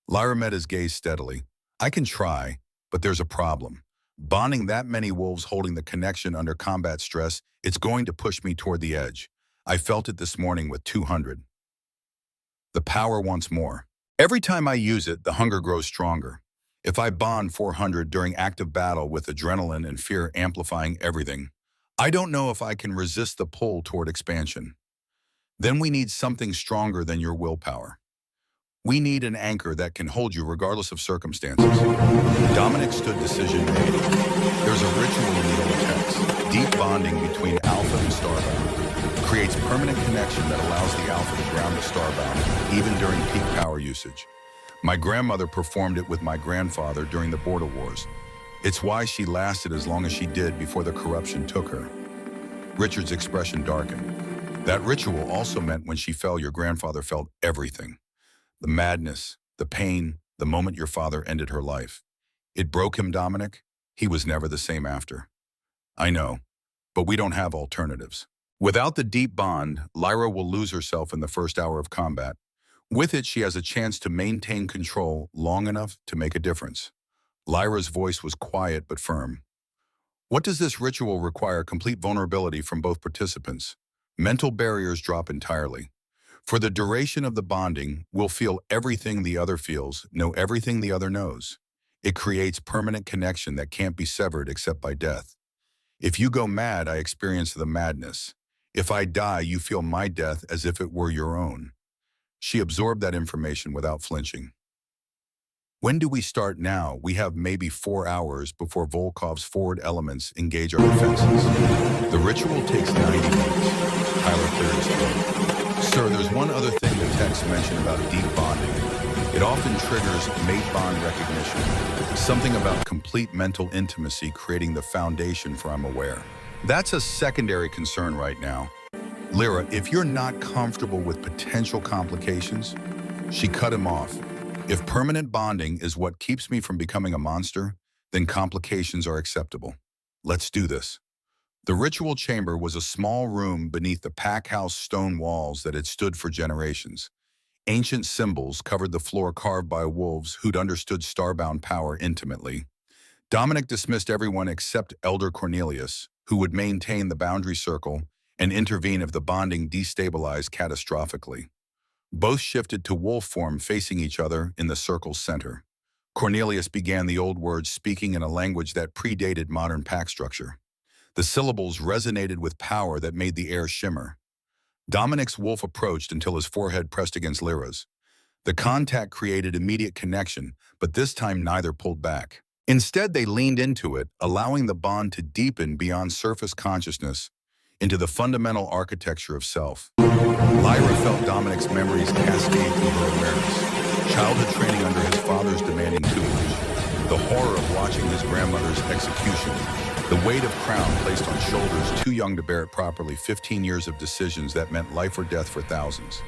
Lyra met his gaze steadily. I can try, but there's a problem. Bonding that many wolves holding the connection under combat stress, it's going to push me toward the edge. I felt it this morning with 200. The power wants more. Every time I use it, the hunger grows stronger. If I bond 400 during active battle with adrenaline and fear amplifying everything, I don't know if I can resist the pull toward expansion. Then we need something stronger than your willpower. We need an anchor that can hold you regardless of circumstances. Dominic stood, decision made. There's a ritual in the old text. Deep bonding between Alpha and Starbound creates permanent connection that allows the Alpha to ground the Starbound, even during peak power usage. My grandmother performed it with my grandfather during the border wars. It's why she lasted as long as she did before the corruption took her. Richard's expression darkened. That ritual also meant when she fell, your grandfather felt everything. The madness, the pain, the moment your father ended her life. It broke him, Dominic. He was never the same after. I know, but we don't have alternatives. Without the deep bond, Lyra will lose herself in the first hour of combat. With it, she has a chance to maintain control long enough to make a difference. Lyra's voice was quiet but firm. What does this ritual require? Complete vulnerability from both participants. Mental barriers drop entirely. For the duration of the bonding, we'll feel everything the other feels, know everything the other knows. It creates permanent connection that can't be severed except by death. If you go mad, I experience the madness. If I die, you feel my death as if it were your own. She absorbed that information without flinching. When do we start? Now? We have maybe 4 hours before Volkov's forward elements engage our defenses. The ritual takes 90 minutes. Tyler cleared his throat. Sir, there's one other thing the text mentioned about deep bonding. It often triggers mate bond recognition. Something about complete mental intimacy creating the foundation for I'm aware. That's a secondary concern right now. Lyra, if you're not comfortable with potential complications, she cut him off. If permanent bonding is what keeps me from becoming a monster, then complications are acceptable. Let's do this. The ritual chamber was a small room beneath the pack house stone walls that had stood for generations. Ancient symbols covered the floor carved by wolves who'd understood starbound power intimately. Dominic dismissed everyone except Elder Cornelius, who would maintain the boundary circle and intervene if the bonding destabilized catastrophically. Both shifted to wolf form, facing each other in the circle's center. Cornelius began the old words, speaking in a language that predated modern pack structure. The syllables resonated with power that made the air shimmer. Dominic's wolf approached until his forehead pressed against Lyra's. The contact created immediate connection, but this time neither pulled back. Instead, they leaned into it, allowing the bond to deepen beyond surface consciousness into the fundamental architecture of self. Lyra felt Dominic's memories cascade through her awareness. Childhood training under his father's demanding tutelage, the horror of watching his grandmother's execution, the weight of crown placed on shoulders too young to bear it properly, 15 years of decisions that meant life or death for thousands.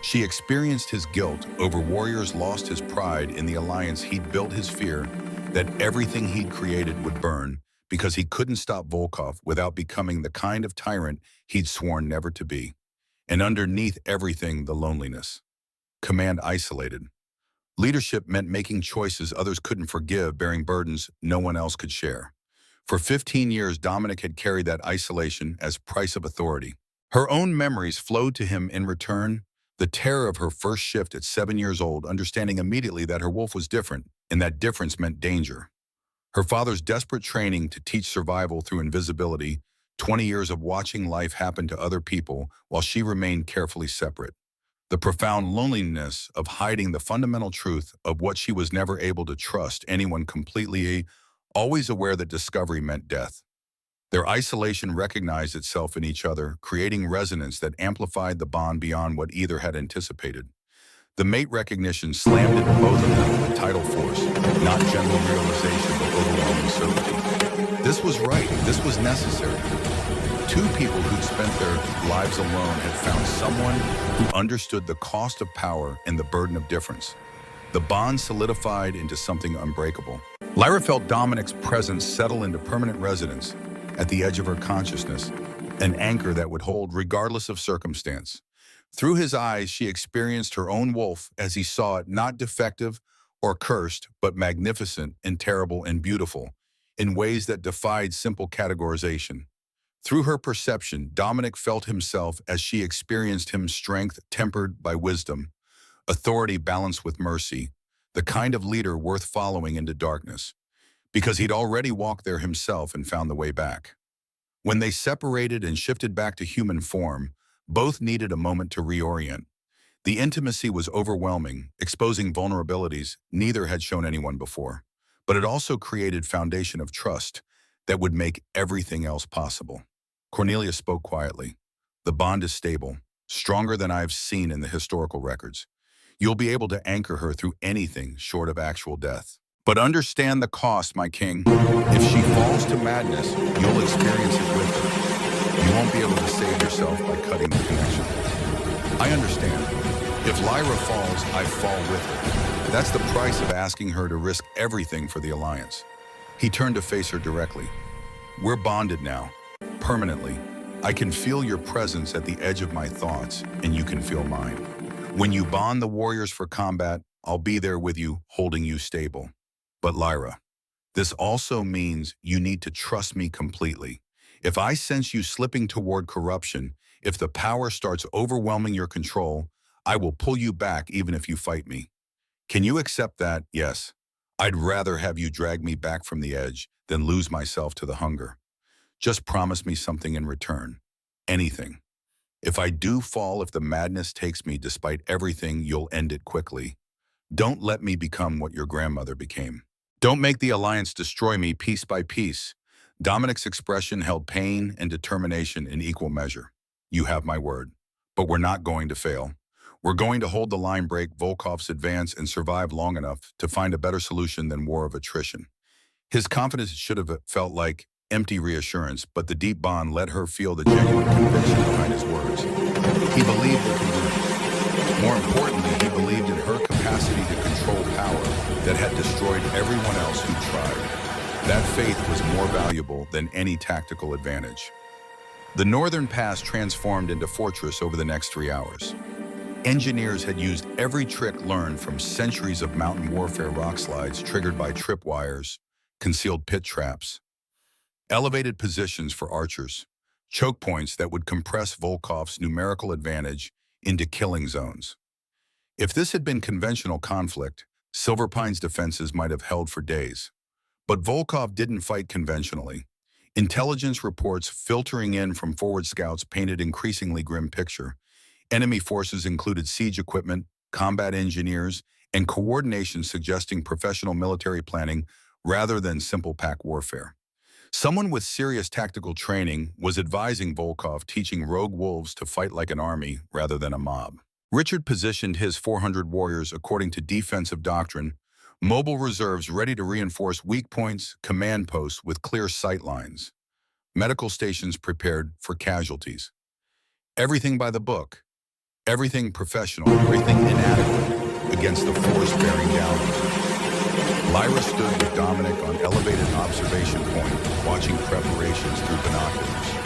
She experienced his guilt over warriors, lost his pride in the alliance he'd built, his fear that everything he'd created would burn because he couldn't stop Volkov without becoming the kind of tyrant he'd sworn never to be. And underneath everything, the loneliness. Command isolated. Leadership meant making choices others couldn't forgive, bearing burdens no one else could share. For 15 years, Dominic had carried that isolation as price of authority. Her own memories flowed to him in return. The terror of her first shift at 7 years old, understanding immediately that her wolf was different, and that difference meant danger. Her father's desperate training to teach survival through invisibility, 20 years of watching life happen to other people while she remained carefully separate. The profound loneliness of hiding the fundamental truth of what she was never able to trust anyone completely, always aware that discovery meant death. Their isolation recognized itself in each other, creating resonance that amplified the bond beyond what either had anticipated. The mate recognition slammed into both of them with tidal force, not general realization but overwhelming certainty. This was right, this was necessary. Two people who'd spent their lives alone had found someone who understood the cost of power and the burden of difference. The bond solidified into something unbreakable. Lyra felt Dominic's presence settle into permanent residence at the edge of her consciousness, an anchor that would hold regardless of circumstance. Through his eyes, she experienced her own wolf as he saw it, not defective or cursed, but magnificent and terrible and beautiful, in ways that defied simple categorization. Through her perception, Dominic felt himself as she experienced him, strength tempered by wisdom, authority balanced with mercy, the kind of leader worth following into darkness, because he'd already walked there himself and found the way back. When they separated and shifted back to human form, both needed a moment to reorient. The intimacy was overwhelming, exposing vulnerabilities neither had shown anyone before, but it also created foundation of trust that would make everything else possible. Cornelia spoke quietly. The bond is stable, stronger than I've seen in the historical records. You'll be able to anchor her through anything short of actual death. But understand the cost, my king. If she falls to madness, you'll experience it with her. You won't be able to save yourself by cutting the connection. I understand. If Lyra falls, I fall with her. That's the price of asking her to risk everything for the alliance. He turned to face her directly. We're bonded now, permanently. I can feel your presence at the edge of my thoughts, and you can feel mine. When you bond the warriors for combat, I'll be there with you, holding you stable. But Lyra, this also means you need to trust me completely. If I sense you slipping toward corruption, if the power starts overwhelming your control, I will pull you back even if you fight me. Can you accept that? Yes. I'd rather have you drag me back from the edge than lose myself to the hunger. Just promise me something in return. Anything. If I do fall, if the madness takes me despite everything, you'll end it quickly. Don't let me become what your grandmother became. Don't make the alliance destroy me piece by piece. Dominic's expression held pain and determination in equal measure. You have my word. But we're not going to fail. We're going to hold the line, break Volkov's advance, and survive long enough to find a better solution than war of attrition. His confidence should have felt like empty reassurance, but the deep bond let her feel the genuine conviction behind his words. He believed they could do it. More importantly, he believed in her capacity to control power that had destroyed everyone else who tried. That faith was more valuable than any tactical advantage. The northern pass transformed into fortress over the next 3 hours. Engineers had used every trick learned from centuries of mountain warfare, rock slides triggered by tripwires, concealed pit traps, elevated positions for archers, choke points that would compress Volkov's numerical advantage into killing zones. If this had been conventional conflict, Silverpine's defenses might have held for days. But Volkov didn't fight conventionally. Intelligence reports filtering in from forward scouts painted increasingly grim picture. Enemy forces included siege equipment, combat engineers, and coordination suggesting professional military planning rather than simple pack warfare. Someone with serious tactical training was advising Volkov, teaching rogue wolves to fight like an army rather than a mob. Richard positioned his 400 warriors according to defensive doctrine, mobile reserves ready to reinforce weak points, command posts with clear sight lines, medical stations prepared for casualties. Everything by the book, everything professional, everything inadequate against the force bearing down. Lyra stood with Dominic on elevated observation point, watching preparations through binoculars.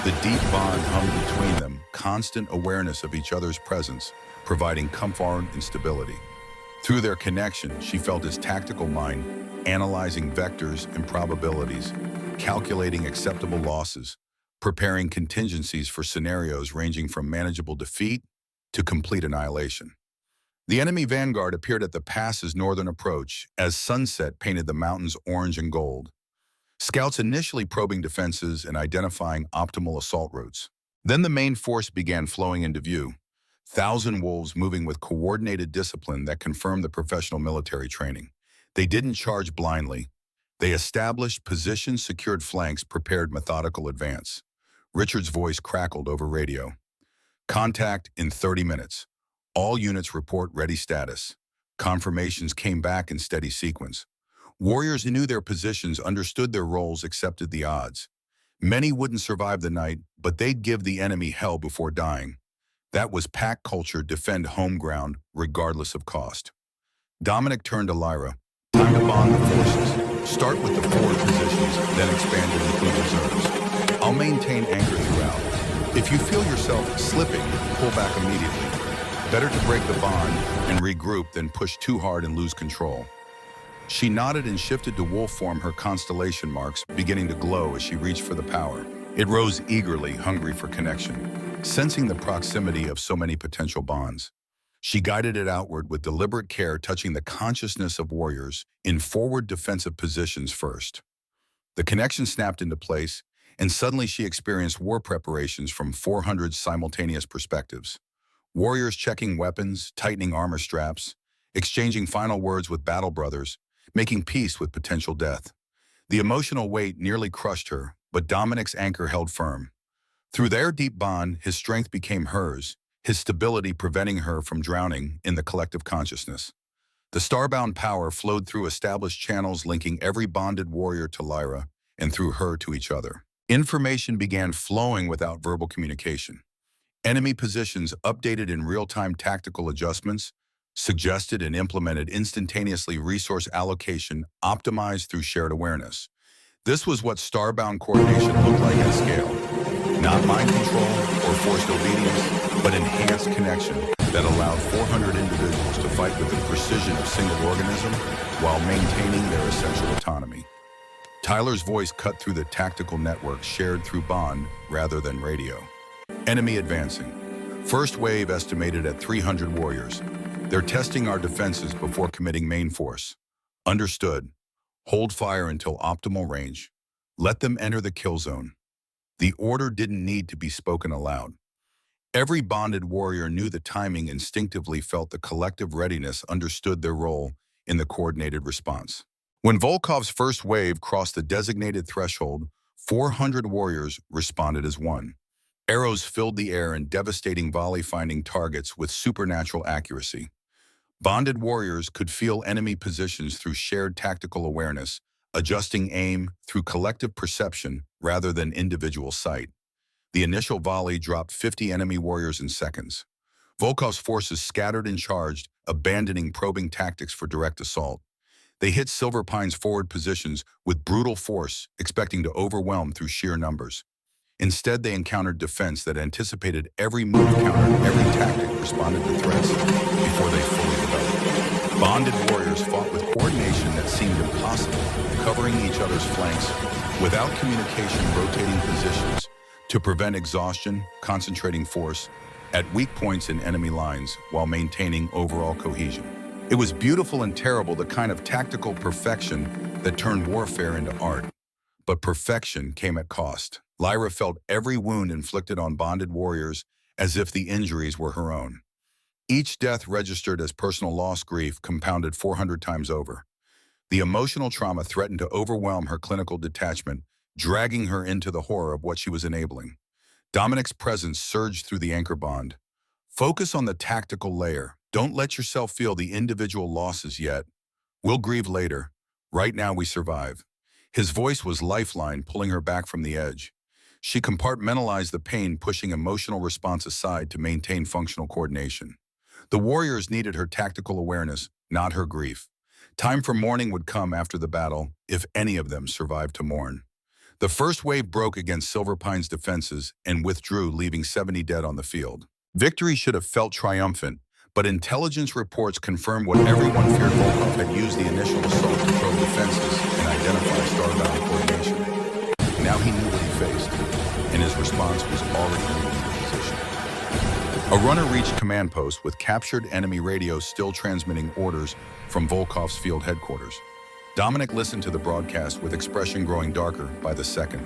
The deep bond hummed between them, constant awareness of each other's presence, providing comfort and stability. Through their connection, she felt his tactical mind, analyzing vectors and probabilities, calculating acceptable losses, preparing contingencies for scenarios ranging from manageable defeat to complete annihilation. The enemy vanguard appeared at the pass's northern approach as sunset painted the mountains orange and gold. Scouts initially probing defenses and identifying optimal assault routes. Then the main force began flowing into view, 1,000 wolves moving with coordinated discipline that confirmed the professional military training. They didn't charge blindly. They established positions, secured flanks, prepared methodical advance. Richard's voice crackled over radio. Contact in 30 minutes. All units report ready status. Confirmations came back in steady sequence. Warriors who knew their positions, understood their roles, accepted the odds. Many wouldn't survive the night, but they'd give the enemy hell before dying. That was pack culture, defend home ground, regardless of cost. Dominic turned to Lyra. Time to bond the forces. Start with the forward positions, then expand to include reserves. I'll maintain anchor throughout. If you feel yourself slipping, pull back immediately. Better to break the bond and regroup than push too hard and lose control. She nodded and shifted to wolf form, her constellation marks beginning to glow as she reached for the power. It rose eagerly, hungry for connection, sensing the proximity of so many potential bonds. She guided it outward with deliberate care, touching the consciousness of warriors in forward defensive positions first. The connection snapped into place, and suddenly she experienced war preparations from 400 simultaneous perspectives. Warriors checking weapons, tightening armor straps, exchanging final words with battle brothers, making peace with potential death. The emotional weight nearly crushed her, but Dominic's anchor held firm. Through their deep bond, his strength became hers, his stability preventing her from drowning in the collective consciousness. The starbound power flowed through established channels, linking every bonded warrior to Lyra and through her to each other. Information began flowing without verbal communication. Enemy positions updated in real-time, tactical adjustments suggested and implemented instantaneously, resource allocation optimized through shared awareness. This was what starbound coordination looked like at scale. Not mind control or forced obedience, but enhanced connection that allowed 400 individuals to fight with the precision of single organism while maintaining their essential autonomy. Tyler's voice cut through the tactical network shared through bond rather than radio. Enemy advancing. First wave estimated at 300 warriors. They're testing our defenses before committing main force. Understood. Hold fire until optimal range. Let them enter the kill zone. The order didn't need to be spoken aloud. Every bonded warrior knew the timing, instinctively felt the collective readiness, understood their role in the coordinated response. When Volkov's first wave crossed the designated threshold, 400 warriors responded as one. Arrows filled the air in devastating volley, finding targets with supernatural accuracy. Bonded warriors could feel enemy positions through shared tactical awareness, adjusting aim through collective perception rather than individual sight. The initial volley dropped 50 enemy warriors in seconds. Volkov's forces scattered and charged, abandoning probing tactics for direct assault. They hit Silverpine's forward positions with brutal force, expecting to overwhelm through sheer numbers. Instead, they encountered defense that anticipated every move, countered every tactic, responded to threats before they fully developed. Bonded warriors fought with coordination that seemed impossible, covering each other's flanks, without communication, rotating positions to prevent exhaustion, concentrating force, at weak points in enemy lines while maintaining overall cohesion. It was beautiful and terrible, the kind of tactical perfection that turned warfare into art. But perfection came at cost. Lyra felt every wound inflicted on bonded warriors as if the injuries were her own. Each death registered as personal loss, grief compounded 400 times over. The emotional trauma threatened to overwhelm her clinical detachment, dragging her into the horror of what she was enabling. Dominic's presence surged through the anchor bond. Focus on the tactical layer. Don't let yourself feel the individual losses yet. We'll grieve later. Right now we survive. His voice was lifeline, pulling her back from the edge. She compartmentalized the pain, pushing emotional response aside to maintain functional coordination. The warriors needed her tactical awareness, not her grief. Time for mourning would come after the battle, if any of them survived to mourn. The first wave broke against Silver Pine's defenses and withdrew, leaving 70 dead on the field. Victory should have felt triumphant, but intelligence reports confirmed what everyone feared. Volkov had used the initial assault to probe defenses and identify starbound coordination. Now he knew what he faced, and his response was already moving into position. A runner reached command post with captured enemy radios still transmitting orders from Volkov's field headquarters. Dominic listened to the broadcast with expression growing darker by the second.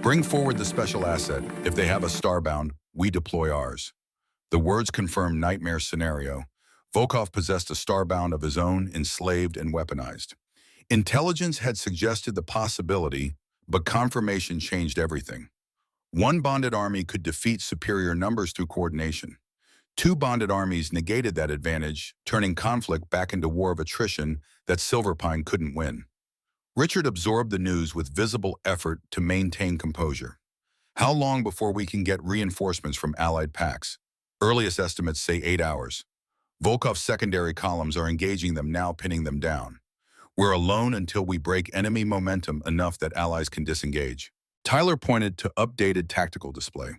Bring forward the special asset. If they have a starbound, we deploy ours. The words confirmed nightmare scenario. Volkov possessed a starbound of his own, enslaved and weaponized. Intelligence had suggested the possibility, but confirmation changed everything. One bonded army could defeat superior numbers through coordination. Two bonded armies negated that advantage, turning conflict back into war of attrition that Silver Pine couldn't win. Richard absorbed the news with visible effort to maintain composure. How long before we can get reinforcements from allied packs? Earliest estimates say 8 hours. Volkov's secondary columns are engaging them now, pinning them down. We're alone until we break enemy momentum enough that allies can disengage. Tyler pointed to updated tactical display.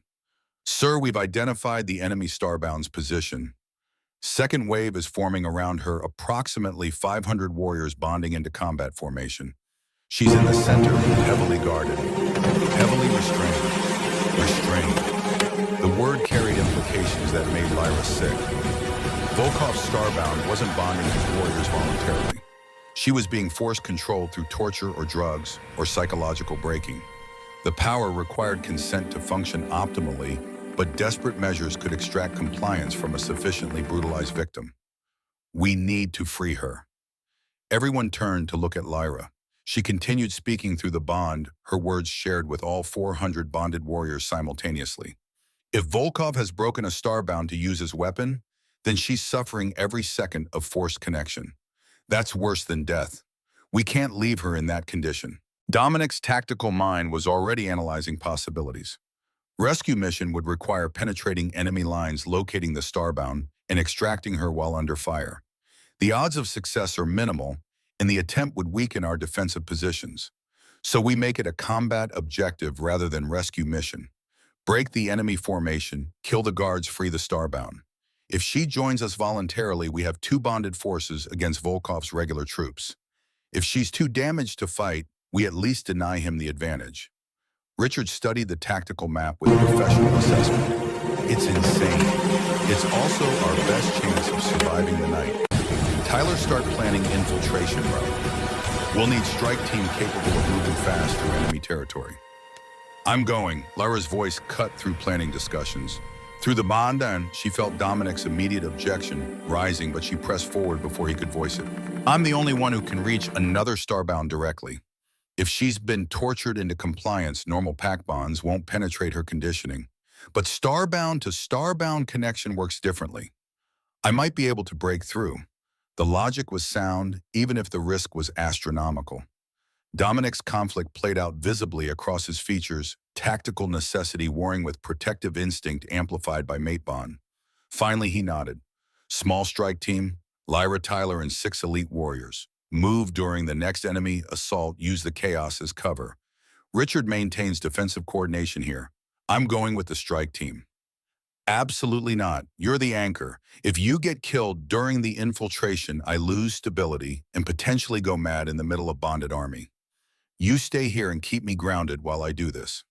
Sir, we've identified the enemy starbound's position. Second wave is forming around her, approximately 500 warriors bonding into combat formation. She's in the center, heavily guarded, heavily restrained. The word carried implications that made Lyra sick. Volkov's starbound wasn't bonding his warriors voluntarily. She was being force controlled through torture or drugs or psychological breaking. The power required consent to function optimally, but desperate measures could extract compliance from a sufficiently brutalized victim. We need to free her. Everyone turned to look at Lyra. She continued speaking through the bond, her words shared with all 400 bonded warriors simultaneously. If Volkov has broken a starbound to use his weapon, then she's suffering every second of forced connection. That's worse than death. We can't leave her in that condition. Dominic's tactical mind was already analyzing possibilities. Rescue mission would require penetrating enemy lines, locating the starbound, and extracting her while under fire. The odds of success are minimal, and the attempt would weaken our defensive positions. So we make it a combat objective rather than rescue mission. Break the enemy formation, kill the guards, free the starbound. If she joins us voluntarily, we have two bonded forces against Volkov's regular troops. If she's too damaged to fight, we at least deny him the advantage. Richard studied the tactical map with professional assessment. It's insane. It's also our best chance of surviving the night. Tyler, start planning infiltration route. We'll need strike team capable of moving fast through enemy territory. I'm going. Lyra's voice cut through planning discussions. Through the bond, and she felt Dominic's immediate objection rising, but she pressed forward before he could voice it. I'm the only one who can reach another starbound directly. If she's been tortured into compliance, normal pack bonds won't penetrate her conditioning. But starbound to starbound connection works differently. I might be able to break through. The logic was sound, even if the risk was astronomical. Dominic's conflict played out visibly across his features, tactical necessity warring with protective instinct amplified by mate bond. Finally, he nodded. Small strike team, Lyra, Tyler, and 6 elite warriors. Move during the next enemy assault, use the chaos as cover. Richard maintains defensive coordination here. I'm going with the strike team. Absolutely not. You're the anchor. If you get killed during the infiltration, I lose stability and potentially go mad in the middle of bonded army. You stay here and keep me grounded while I do this.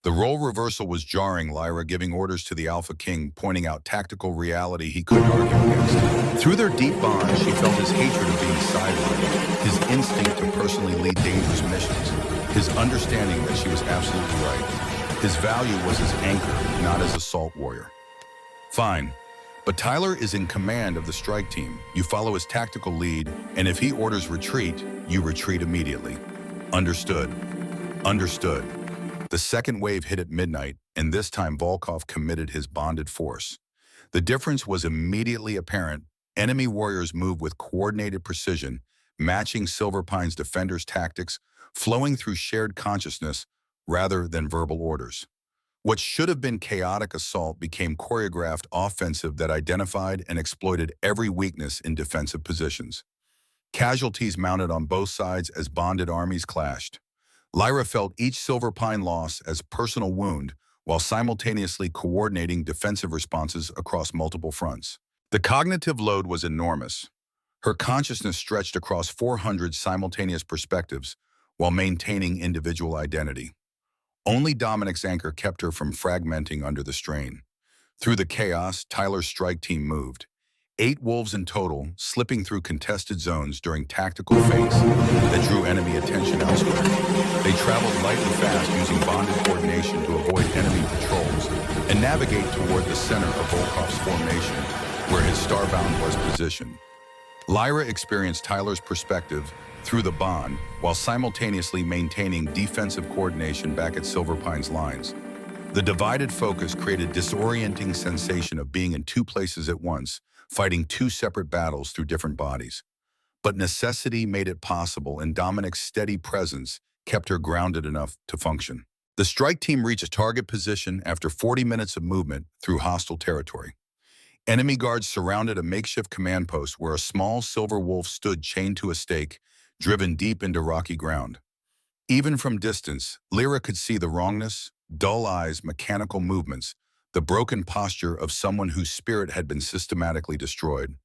The role reversal was jarring, Lyra giving orders to the Alpha King, pointing out tactical reality he couldn't argue against. Through their deep bond, she felt his hatred of being sidelined, his instinct to personally lead dangerous missions, his understanding that she was absolutely right. His value was as anchor, not as assault warrior. Fine, but Tyler is in command of the strike team. You follow his tactical lead, and if he orders retreat, you retreat immediately. Understood. Understood. The second wave hit at midnight, and this time Volkov committed his bonded force. The difference was immediately apparent. Enemy warriors moved with coordinated precision, matching Silverpine's defenders' tactics, flowing through shared consciousness rather than verbal orders. What should have been chaotic assault became choreographed offensive that identified and exploited every weakness in defensive positions. Casualties mounted on both sides as bonded armies clashed. Lyra felt each Silverpine loss as a personal wound while simultaneously coordinating defensive responses across multiple fronts. The cognitive load was enormous. Her consciousness stretched across 400 simultaneous perspectives while maintaining individual identity. Only Dominic's anchor kept her from fragmenting under the strain. Through the chaos, Tyler's strike team moved. 8 wolves in total, slipping through contested zones during tactical feints that drew enemy attention elsewhere. They traveled light and fast using bonded coordination to avoid enemy patrols and navigate toward the center of Volkov's formation, where his starbound was positioned. Lyra experienced Tyler's perspective through the bond while simultaneously maintaining defensive coordination back at Silverpine's lines. The divided focus created a disorienting sensation of being in 2 places at once, fighting 2 separate battles through different bodies. But necessity made it possible, and Dominic's steady presence kept her grounded enough to function. The strike team reached a target position after 40 minutes of movement through hostile territory. Enemy guards surrounded a makeshift command post where a small silver wolf stood chained to a stake, driven deep into rocky ground. Even from distance, Lyra could see the wrongness, dull eyes, mechanical movements, the broken posture of someone whose spirit had been systematically destroyed.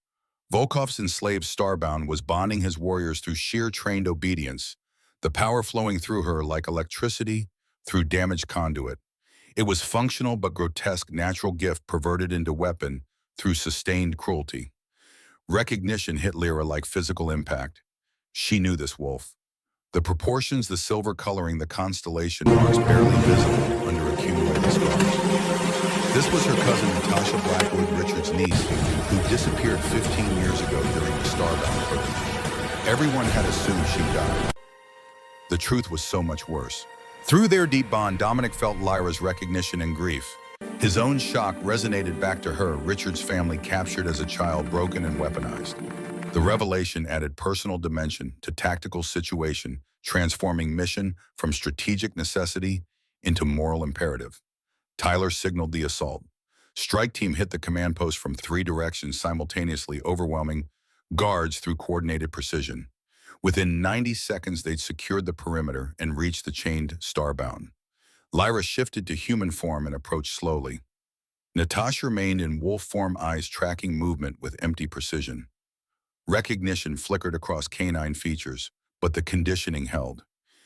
Volkov's enslaved starbound was bonding his warriors through sheer trained obedience, the power flowing through her like electricity through damaged conduit. It was functional but grotesque, natural gift perverted into weapon through sustained cruelty. Recognition hit Lyra like physical impact. She knew this wolf. The proportions, the silver coloring, the constellation marks barely visible under accumulated scars. This was her cousin Natasha Blackwood, Richard's niece, who disappeared 15 years ago during the starbound purge. Everyone had assumed she died. The truth was so much worse. Through their deep bond, Dominic felt Lyra's recognition and grief. His own shock resonated back to her, Richard's family captured as a child, broken and weaponized. The revelation added personal dimension to tactical situation, transforming mission from strategic necessity into moral imperative. Tyler signaled the assault. Strike team hit the command post from 3 directions, simultaneously overwhelming guards through coordinated precision. Within 90 seconds, they'd secured the perimeter and reached the chained starbound. Lyra shifted to human form and approached slowly. Natasha remained in wolf form, eyes tracking movement with empty precision. Recognition flickered across canine features, but the conditioning held.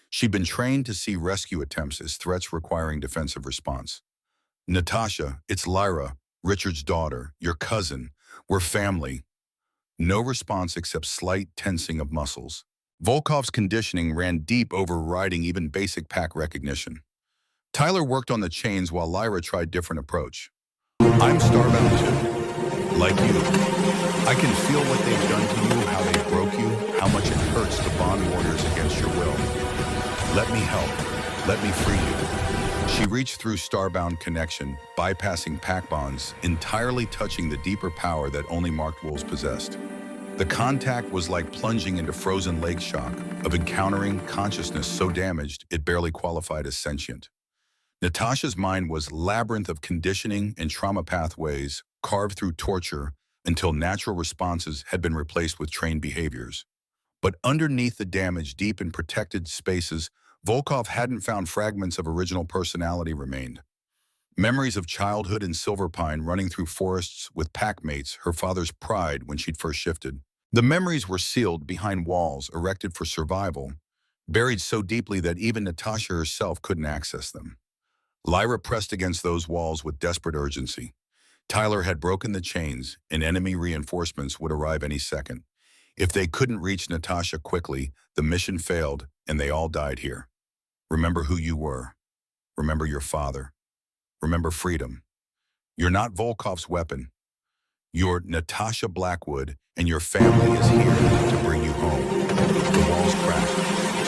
She'd been trained to see rescue attempts as threats requiring defensive response. Natasha, it's Lyra, Richard's daughter, your cousin. We're family. No response except slight tensing of muscles. Volkov's conditioning ran deep, overriding even basic pack recognition. Tyler worked on the chains while Lyra tried different approach. I'm starbound too, like you. I can feel what they've done to you, how they broke you, how much it hurts to bond warriors against your will. Let me help. Let me free you. She reached through starbound connection, bypassing pack bonds, entirely touching the deeper power that only marked wolves possessed. The contact was like plunging into frozen lake shock, of encountering consciousness so damaged it barely qualified as sentient. Natasha's mind was labyrinth of conditioning and trauma pathways carved through torture until natural responses had been replaced with trained behaviors. But underneath the damage, deep in protected spaces, Volkov hadn't found fragments of original personality remained. Memories of childhood in Silverpine, running through forests with packmates, her father's pride when she'd first shifted. The memories were sealed behind walls erected for survival, buried so deeply that even Natasha herself couldn't access them. Lyra pressed against those walls with desperate urgency. Tyler had broken the chains, and enemy reinforcements would arrive any second. If they couldn't reach Natasha quickly, the mission failed, and they all died here. Remember who you were. Remember your father. Remember freedom. You're not Volkov's weapon. You're Natasha Blackwood, and your family is here to bring you home. The walls cracked.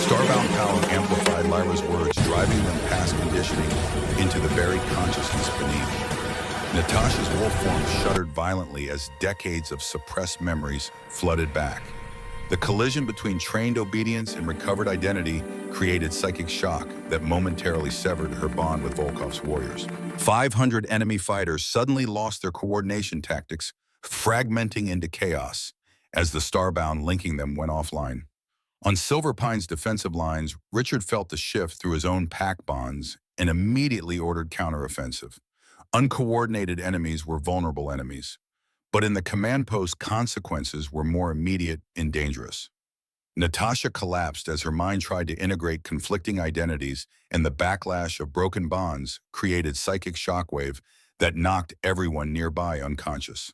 Starbound power amplified Lyra's words, driving them past conditioning into the buried consciousness beneath. Natasha's wolf form shuddered violently as decades of suppressed memories flooded back. The collision between trained obedience and recovered identity created psychic shock that momentarily severed her bond with Volkov's warriors. 500 enemy fighters suddenly lost their coordination tactics, fragmenting into chaos as the starbound linking them went offline. On Silver Pine's defensive lines, Richard felt the shift through his own pack bonds and immediately ordered counteroffensive. Uncoordinated enemies were vulnerable enemies, but in the command post, consequences were more immediate and dangerous. Natasha collapsed as her mind tried to integrate conflicting identities, and the backlash of broken bonds created psychic shockwave that knocked everyone nearby unconscious.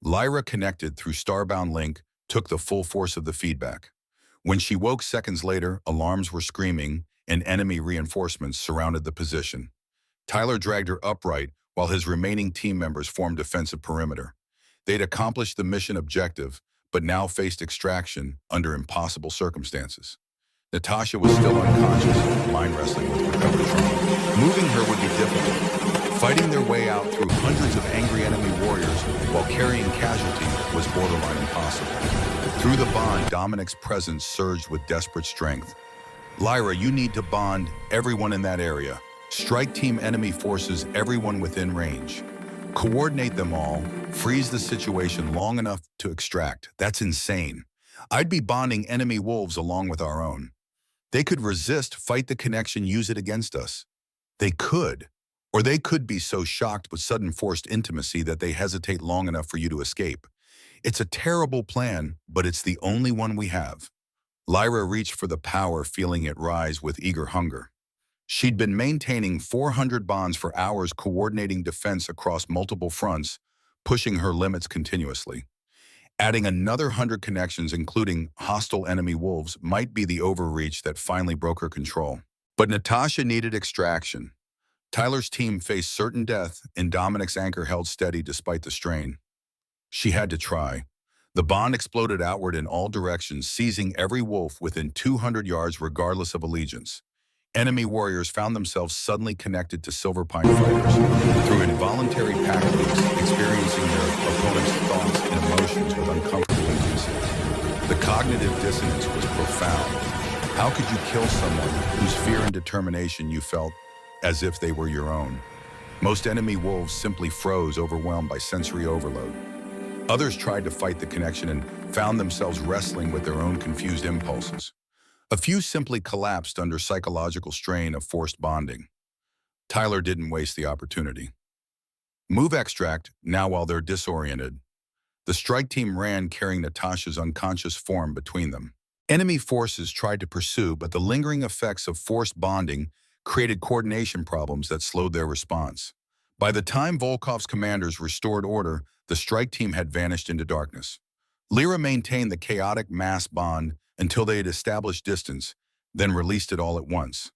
Lyra, connected through Starbound Link, took the full force of the feedback. When she woke seconds later, alarms were screaming and enemy reinforcements surrounded the position. Tyler dragged her upright while his remaining team members formed defensive perimeter. They'd accomplished the mission objective, but now faced extraction under impossible circumstances. Natasha was still unconscious, mind wrestling with recovered trauma. Moving her would be difficult. Fighting their way out through hundreds of angry enemy warriors while carrying casualties was borderline impossible. Through the bond, Dominic's presence surged with desperate strength. Lyra, you need to bond everyone in that area. Strike team enemy forces everyone within range. Coordinate them all, freeze the situation long enough to extract. That's insane. I'd be bonding enemy wolves along with our own. They could resist, fight the connection, use it against us. They could. Or they could be so shocked with sudden forced intimacy that they hesitate long enough for you to escape. It's a terrible plan, but it's the only one we have. Lyra reached for the power, feeling it rise with eager hunger. She'd been maintaining 400 bonds for hours, coordinating defense across multiple fronts, pushing her limits continuously. Adding another 100 connections, including hostile enemy wolves, might be the overreach that finally broke her control. But Natasha needed extraction. Tyler's team faced certain death, and Dominic's anchor held steady despite the strain. She had to try. The bond exploded outward in all directions, seizing every wolf within 200 yards regardless of allegiance. Enemy warriors found themselves suddenly connected to Silver Pine fighters through involuntary pack links, experiencing their opponent's thoughts and emotions with uncomfortable intimacy. The cognitive dissonance was profound. How could you kill someone whose fear and determination you felt as if they were your own? Most enemy wolves simply froze, overwhelmed by sensory overload. Others tried to fight the connection and found themselves wrestling with their own confused impulses. A few simply collapsed under psychological strain of forced bonding. Tyler didn't waste the opportunity. Move extract, now while they're disoriented. The strike team ran, carrying Natasha's unconscious form between them. Enemy forces tried to pursue, but the lingering effects of forced bonding created coordination problems that slowed their response. By the time Volkov's commanders restored order, the strike team had vanished into darkness. Lyra maintained the chaotic mass bond until they had established distance, then released it all at once.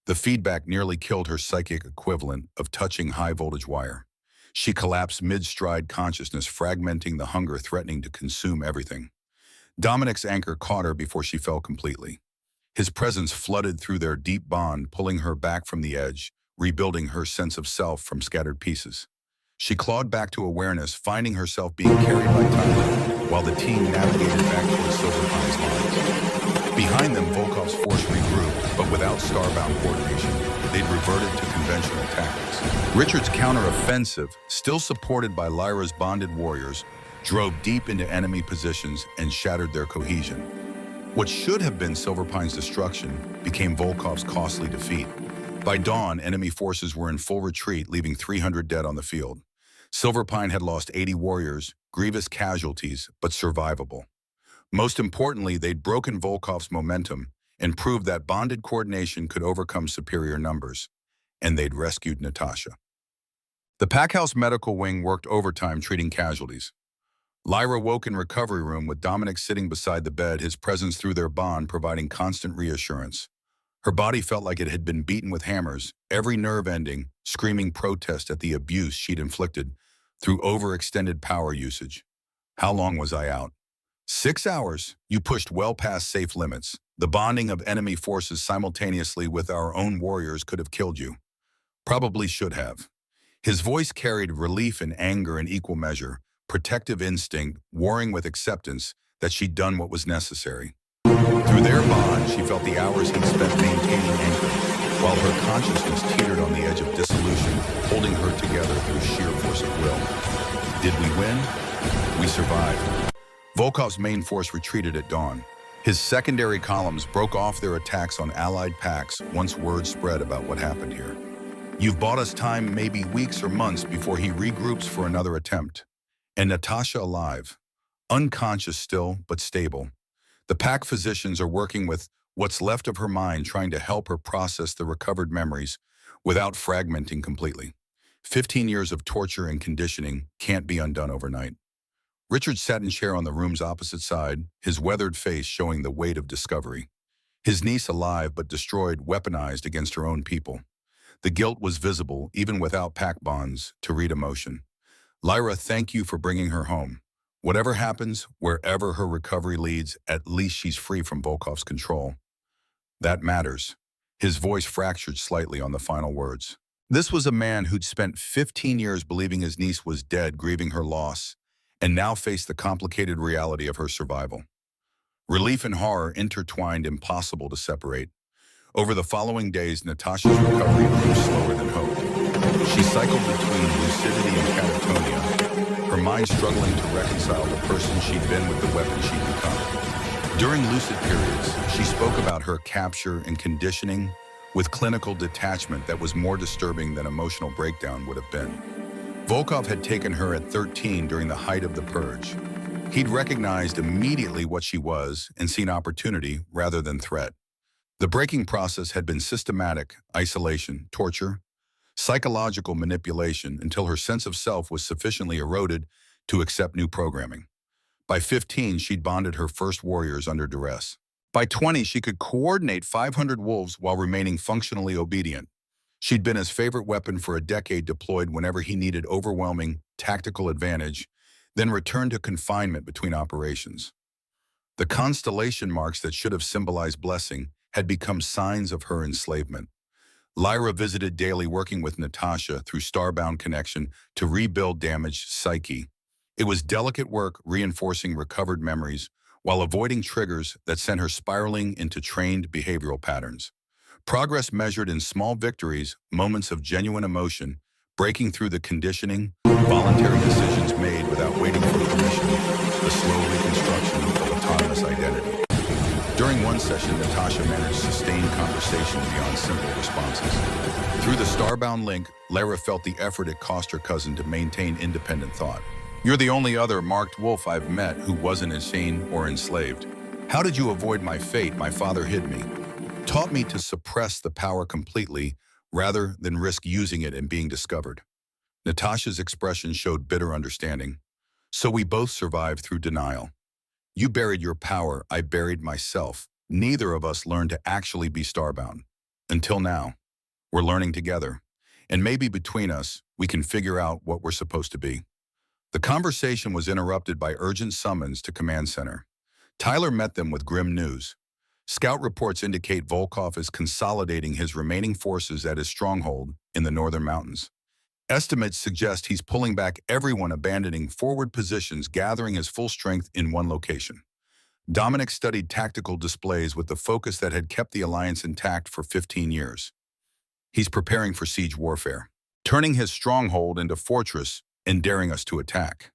The feedback nearly killed her psychic equivalent of touching high-voltage wire. She collapsed mid-stride consciousness, fragmenting the hunger threatening to consume everything. Dominic's anchor caught her before she fell completely. His presence flooded through their deep bond, pulling her back from the edge, rebuilding her sense of self from scattered pieces. She clawed back to awareness, finding herself being carried by Tyler, while the team navigated back towards Silver Pine's lines. Behind them, Volkov's force regrouped, but without starbound coordination, they'd reverted to conventional tactics. Richard's counter-offensive, still supported by Lyra's bonded warriors, drove deep into enemy positions and shattered their cohesion. What should have been Silver Pine's destruction became Volkov's costly defeat. By dawn, enemy forces were in full retreat, leaving 300 dead on the field. Silver Pine had lost 80 warriors, grievous casualties, but survivable. Most importantly, they'd broken Volkov's momentum and proved that bonded coordination could overcome superior numbers. and they'd rescued Natasha. The Packhouse medical wing worked overtime treating casualties. Lyra woke in recovery room with Dominic sitting beside the bed, his presence through their bond providing constant reassurance. Her body felt like it had been beaten with hammers, every nerve ending, screaming protest at the abuse she'd inflicted through overextended power usage. How long was I out? 6 hours. You pushed well past safe limits. The bonding of enemy forces simultaneously with our own warriors could have killed you. Probably should have. His voice carried relief and anger in equal measure, protective instinct warring with acceptance that she'd done what was necessary. Through their bond, she felt the hours he'd spent maintaining anchor, while her consciousness teetered on the edge of dissolution, holding her together through sheer force of will. Did we win? We survived. Volkov's main force retreated at dawn. His secondary columns broke off their attacks on Allied packs once word spread about what happened here. You've bought us time, maybe weeks or months before he regroups for another attempt. And Natasha alive, unconscious still, but stable. The pack physicians are working with what's left of her mind, trying to help her process the recovered memories without fragmenting completely. 15 years of torture and conditioning can't be undone overnight. Richard sat in chair on the room's opposite side, his weathered face showing the weight of discovery. His niece alive but destroyed, weaponized against her own people. The guilt was visible, even without pack bonds, to read emotion. Lyra, thank you for bringing her home. Whatever happens, wherever her recovery leads, at least she's free from Volkov's control. That matters. His voice fractured slightly on the final words. This was a man who'd spent 15 years believing his niece was dead, grieving her loss, and now faced the complicated reality of her survival. Relief and horror intertwined, impossible to separate. Over the following days, Natasha's recovery grew slower than hoped. She cycled between lucidity and catatonia, her mind struggling to reconcile the person she'd been with the weapon she'd become. During lucid periods, she spoke about her capture and conditioning with clinical detachment that was more disturbing than emotional breakdown would have been. Volkov had taken her at 13 during the height of the purge. He'd recognized immediately what she was and seen opportunity rather than threat. The breaking process had been systematic, isolation, torture, psychological manipulation until her sense of self was sufficiently eroded to accept new programming. By 15, she'd bonded her first warriors under duress. By 20, she could coordinate 500 wolves while remaining functionally obedient. She'd been his favorite weapon for a decade, deployed whenever he needed overwhelming tactical advantage, then returned to confinement between operations. The constellation marks that should have symbolized blessing had become signs of her enslavement. Lyra visited daily, working with Natasha through starbound connection to rebuild damaged psyche. It was delicate work, reinforcing recovered memories while avoiding triggers that sent her spiraling into trained behavioral patterns. Progress measured in small victories, moments of genuine emotion, breaking through the conditioning, voluntary decisions made without waiting for permission, the slow reconstruction of autonomous identity. During one session, Natasha managed sustained conversation beyond simple responses. Through the starbound link, Lyra felt the effort it cost her cousin to maintain independent thought. You're the only other marked wolf I've met who wasn't insane or enslaved. How did you avoid my fate? My father hid me. Taught me to suppress the power completely rather than risk using it and being discovered. Natasha's expression showed bitter understanding. So we both survived through denial. You buried your power, I buried myself. Neither of us learned to actually be starbound. Until now. We're learning together. And maybe between us, we can figure out what we're supposed to be. The conversation was interrupted by urgent summons to Command Center. Tyler met them with grim news. Scout reports indicate Volkov is consolidating his remaining forces at his stronghold in the northern mountains. Estimates suggest he's pulling back everyone, abandoning forward positions, gathering his full strength in one location. Dominic studied tactical displays with the focus that had kept the alliance intact for 15 years. He's preparing for siege warfare, turning his stronghold into fortress and daring us to attack.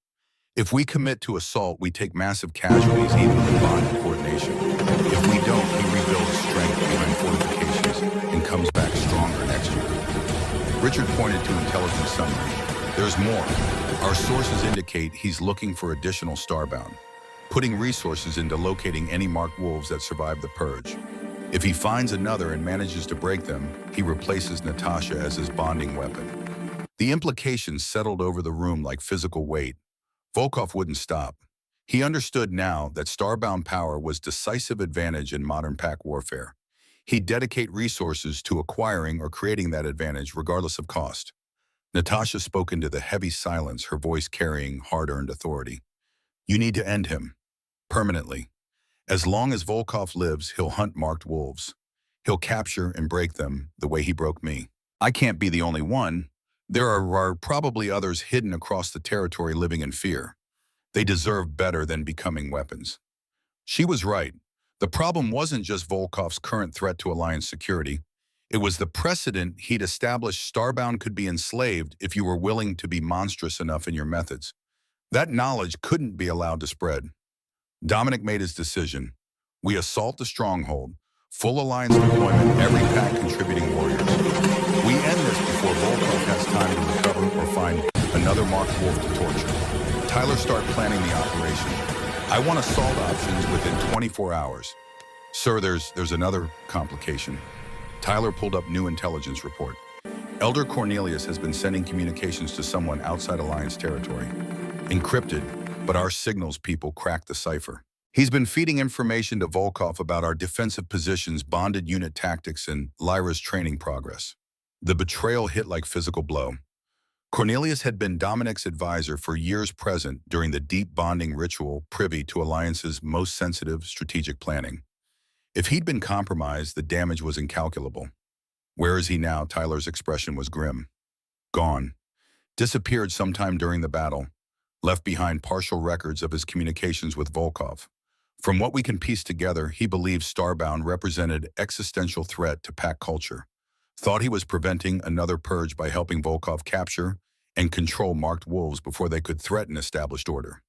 If we commit to assault, we take massive casualties, even with bonded coordination. If we don't, he rebuilds strength behind fortifications and comes back stronger next year. Richard pointed to intelligence summary. There's more. Our sources indicate he's looking for additional starbound, putting resources into locating any marked wolves that survived the purge. If he finds another and manages to break them, he replaces Natasha as his bonding weapon. The implications settled over the room like physical weight. Volkov wouldn't stop. He understood now that starbound power was decisive advantage in modern pack warfare. He'd dedicate resources to acquiring or creating that advantage regardless of cost. Natasha spoke into the heavy silence, her voice carrying hard-earned authority. You need to end him. Permanently. As long as Volkov lives, he'll hunt marked wolves. He'll capture and break them the way he broke me. I can't be the only one. There are probably others hidden across the territory living in fear. They deserve better than becoming weapons. She was right. The problem wasn't just Volkov's current threat to Alliance security. It was the precedent he'd established. Starbound could be enslaved if you were willing to be monstrous enough in your methods. That knowledge couldn't be allowed to spread. Dominic made his decision. We assault the stronghold, full Alliance deployment, every pack contributing warriors. We end this before Volkov has time to recover or find another marked wolf to torture. Tyler, start planning the operation. I want assault options within 24 hours. Sir, there's another complication. Tyler pulled up new intelligence report. Elder Cornelius has been sending communications to someone outside Alliance territory. Encrypted, but our signals people cracked the cipher. He's been feeding information to Volkov about our defensive positions, bonded unit tactics, and Lyra's training progress. The betrayal hit like physical blow. Cornelius had been Dominic's advisor for years present during the deep bonding ritual privy to Alliance's most sensitive strategic planning. If he'd been compromised, the damage was incalculable. Where is he now? Tyler's expression was grim. Gone. Disappeared sometime during the battle. Left behind partial records of his communications with Volkov. From what we can piece together, he believed Starbound represented existential threat to pack culture. Thought he was preventing another purge by helping Volkov capture and control marked wolves before they could threaten established order.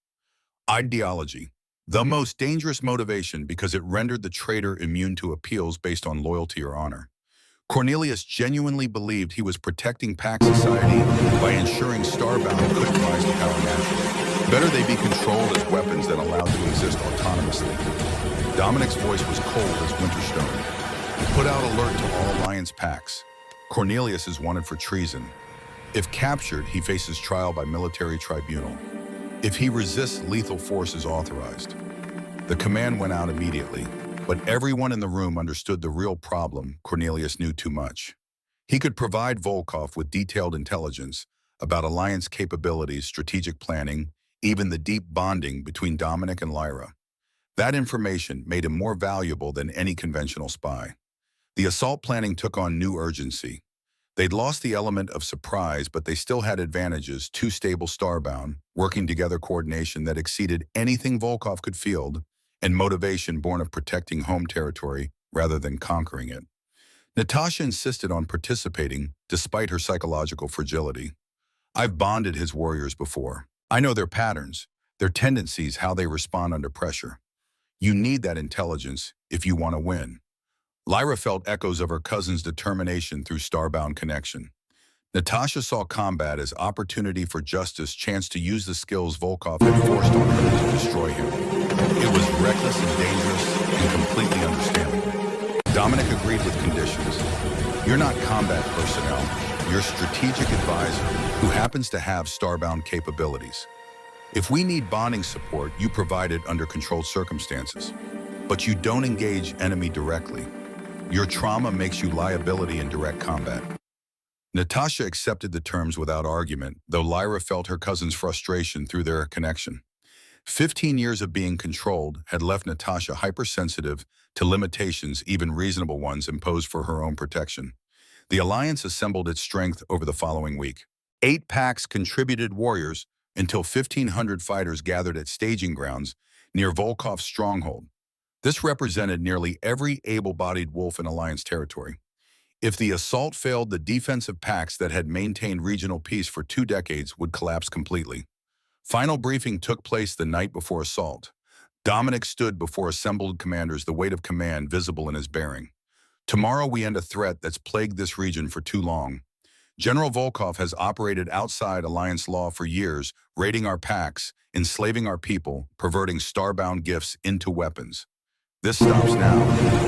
Ideology. The most dangerous motivation because it rendered the traitor immune to appeals based on loyalty or honor. Cornelius genuinely believed he was protecting pack society by ensuring Starbound couldn't rise to power naturally. Better they be controlled as weapons than allowed to exist autonomously. Dominic's voice was cold as winter stone. Put out alert to all Alliance packs. Cornelius is wanted for treason. If captured, he faces trial by military tribunal. If he resists, lethal force is authorized. The command went out immediately, but everyone in the room understood the real problem. Cornelius knew too much. He could provide Volkov with detailed intelligence about Alliance capabilities, strategic planning, even the deep bonding between Dominic and Lyra. That information made him more valuable than any conventional spy. The assault planning took on new urgency. They'd lost the element of surprise, but they still had advantages: two stable Starbound, working together coordination that exceeded anything Volkov could field, and motivation born of protecting home territory rather than conquering it. Natasha insisted on participating despite her psychological fragility. I've bonded his warriors before. I know their patterns, their tendencies, how they respond under pressure. You need that intelligence if you want to win. Lyra felt echoes of her cousin's determination through Starbound connection. Natasha saw combat as opportunity for justice, chance to use the skills Volkov had forced on her to destroy him. It was reckless and dangerous and completely understandable. Dominic agreed with conditions. You're not combat personnel. You're strategic advisor who happens to have Starbound capabilities. If we need bonding support, you provide it under controlled circumstances. But you don't engage enemy directly. Your trauma makes you liability in direct combat. Natasha accepted the terms without argument, though Lyra felt her cousin's frustration through their connection. 15 years of being controlled had left Natasha hypersensitive to limitations, even reasonable ones, imposed for her own protection. The Alliance assembled its strength over the following week. 8 packs contributed warriors until 1,500 fighters gathered at staging grounds near Volkov's stronghold. This represented nearly every able-bodied wolf in Alliance territory. If the assault failed, the defensive packs that had maintained regional peace for 2 decades would collapse completely. Final briefing took place the night before assault. Dominic stood before assembled commanders, the weight of command visible in his bearing. Tomorrow we end a threat that's plagued this region for too long. General Volkov has operated outside Alliance law for years, raiding our packs, enslaving our people, perverting Starbound gifts into weapons. This stops now.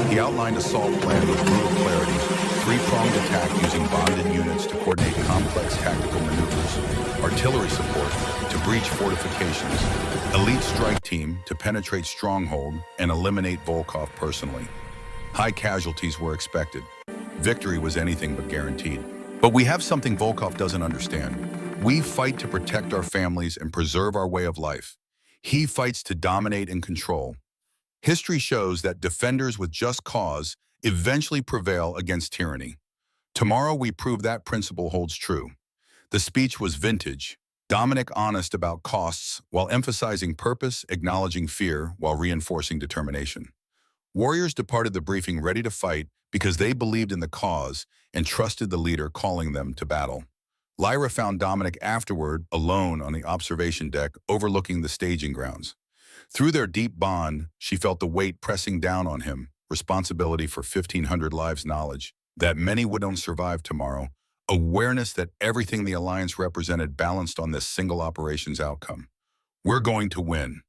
He outlined assault plan with brutal clarity, three-pronged attack using bonded units to coordinate complex tactical maneuvers, artillery support to breach fortifications, elite strike team to penetrate stronghold and eliminate Volkov personally. High casualties were expected. Victory was anything but guaranteed. But we have something Volkov doesn't understand. We fight to protect our families and preserve our way of life. He fights to dominate and control. History shows that defenders with just cause eventually prevail against tyranny. Tomorrow we prove that principle holds true. The speech was vintage, Dominic honest about costs while emphasizing purpose, acknowledging fear while reinforcing determination. Warriors departed the briefing ready to fight because they believed in the cause and trusted the leader calling them to battle. Lyra found Dominic afterward alone on the observation deck overlooking the staging grounds. Through their deep bond, she felt the weight pressing down on him, responsibility for 1,500 lives, knowledge that many wouldn't survive tomorrow, awareness that everything the Alliance represented balanced on this single operation's outcome. We're going to win.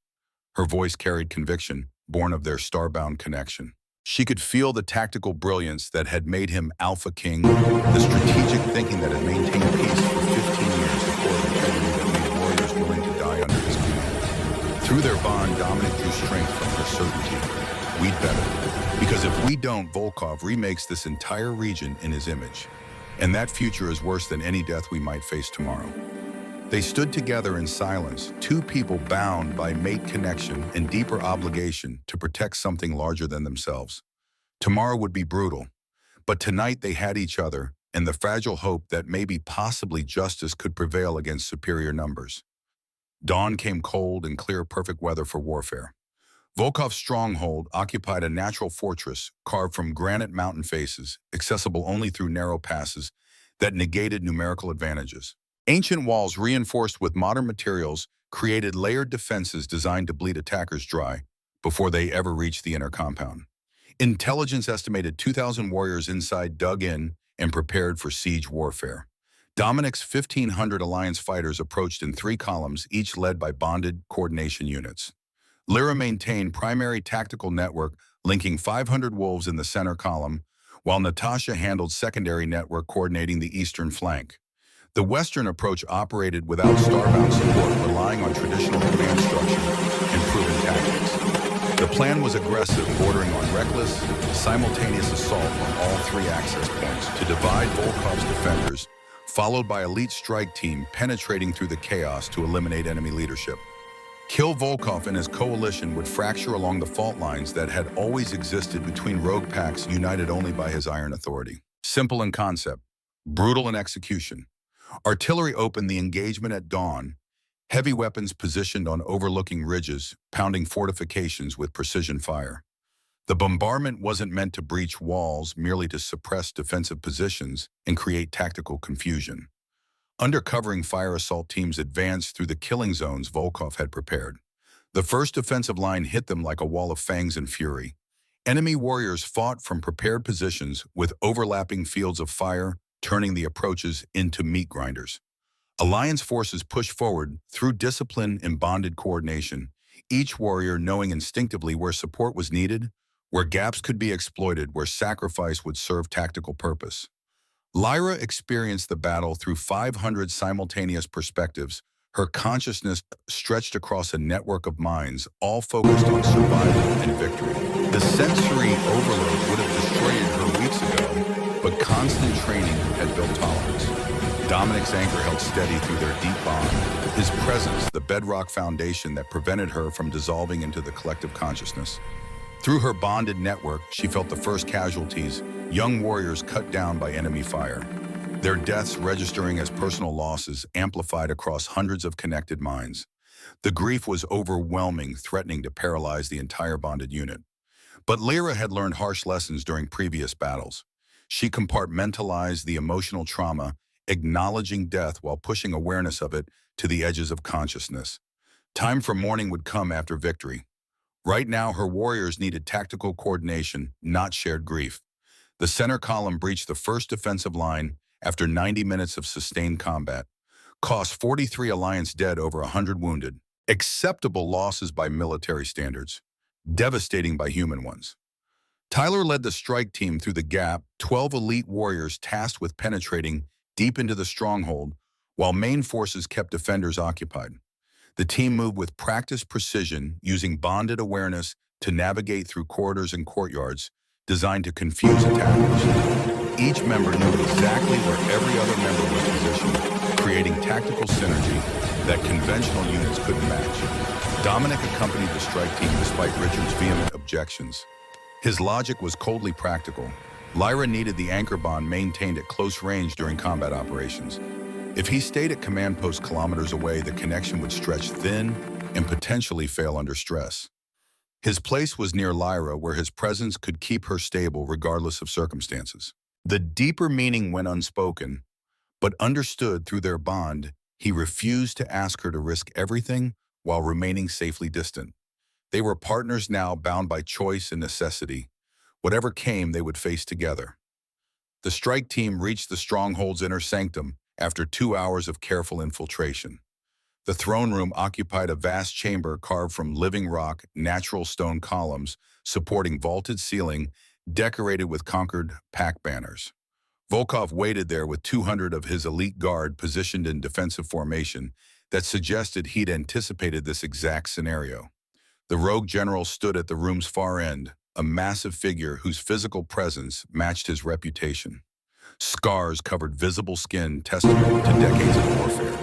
Her voice carried conviction, born of their starbound connection. She could feel the tactical brilliance that had made him AlphaKing, the strategic thinking that had maintained peace for 15 years, the core integrity that made warriors willing to die under his command. Through their bond, Dominic drew strength from her certainty. We'd better. Because if we don't, Volkov remakes this entire region in his image. And that future is worse than any death we might face tomorrow. They stood together in silence, two people bound by mate connection and deeper obligation to protect something larger than themselves. Tomorrow would be brutal, but tonight they had each other and the fragile hope that maybe possibly justice could prevail against superior numbers. Dawn came cold and clear, perfect weather for warfare. Volkov's stronghold occupied a natural fortress carved from granite mountain faces, accessible only through narrow passes that negated numerical advantages. Ancient walls reinforced with modern materials created layered defenses designed to bleed attackers dry before they ever reached the inner compound. Intelligence estimated 2,000 warriors inside dug in and prepared for siege warfare. Dominic's 1,500 Alliance fighters approached in 3 columns, each led by bonded coordination units. Lyra maintained primary tactical network linking 500 wolves in the center column, while Natasha handled secondary network coordinating the eastern flank. The Western approach operated without starbound support, relying on traditional command structure and proven tactics. The plan was aggressive, bordering on reckless, simultaneous assault on all 3 access points to divide Volkov's defenders, followed by elite strike team penetrating through the chaos to eliminate enemy leadership. Kill Volkov and his coalition would fracture along the fault lines that had always existed between rogue packs united only by his iron authority. Simple in concept, brutal in execution. Artillery opened the engagement at dawn, heavy weapons positioned on overlooking ridges, pounding fortifications with precision fire. The bombardment wasn't meant to breach walls, merely to suppress defensive positions and create tactical confusion. Undercovering fire assault teams advanced through the killing zones Volkov had prepared. The first defensive line hit them like a wall of fangs and fury. Enemy warriors fought from prepared positions with overlapping fields of fire, turning the approaches into meat grinders. Alliance forces pushed forward through discipline and bonded coordination, each warrior knowing instinctively where support was needed, where gaps could be exploited, where sacrifice would serve tactical purpose. Lyra experienced the battle through 500 simultaneous perspectives, her consciousness stretched across a network of minds, all focused on survival and victory. The sensory overload would have destroyed her weeks ago, but constant training had built tolerance. Dominic's anchor held steady through their deep bond, his presence the bedrock foundation that prevented her from dissolving into the collective consciousness. Through her bonded network, she felt the first casualties, young warriors cut down by enemy fire. Their deaths registering as personal losses amplified across hundreds of connected minds. The grief was overwhelming, threatening to paralyze the entire bonded unit. But Lyra had learned harsh lessons during previous battles. She compartmentalized the emotional trauma, acknowledging death while pushing awareness of it to the edges of consciousness. Time for mourning would come after victory. Right now, her warriors needed tactical coordination, not shared grief. The center column breached the first defensive line after 90 minutes of sustained combat. Cost 43 Alliance dead, over 100 wounded. Acceptable losses by military standards. devastating by human ones. Tyler led the strike team through the gap, 12 elite warriors tasked with penetrating deep into the stronghold, while main forces kept defenders occupied. The team moved with practiced precision, using bonded awareness to navigate through corridors and courtyards designed to confuse attackers. Each member knew exactly where every other member was positioned, creating tactical synergy that conventional units couldn't match. Dominic accompanied the strike team despite Richard's vehement objections. His logic was coldly practical. Lyra needed the anchor bond maintained at close range during combat operations. If he stayed at command posts kilometers away, the connection would stretch thin and potentially fail under stress. His place was near Lyra, where his presence could keep her stable regardless of circumstances. The deeper meaning went unspoken, but understood through their bond. He refused to ask her to risk everything while remaining safely distant. They were partners now, bound by choice and necessity. Whatever came, they would face together. The strike team reached the stronghold's inner sanctum after 2 hours of careful infiltration. The throne room occupied a vast chamber carved from living rock, natural stone columns supporting vaulted ceiling, decorated with conquered pack banners. Volkov waited there with 200 of his elite guard positioned in defensive formation that suggested he'd anticipated this exact scenario. The rogue general stood at the room's far end, a massive figure whose physical presence matched his reputation. Scars covered visible skin, testament to decades of warfare.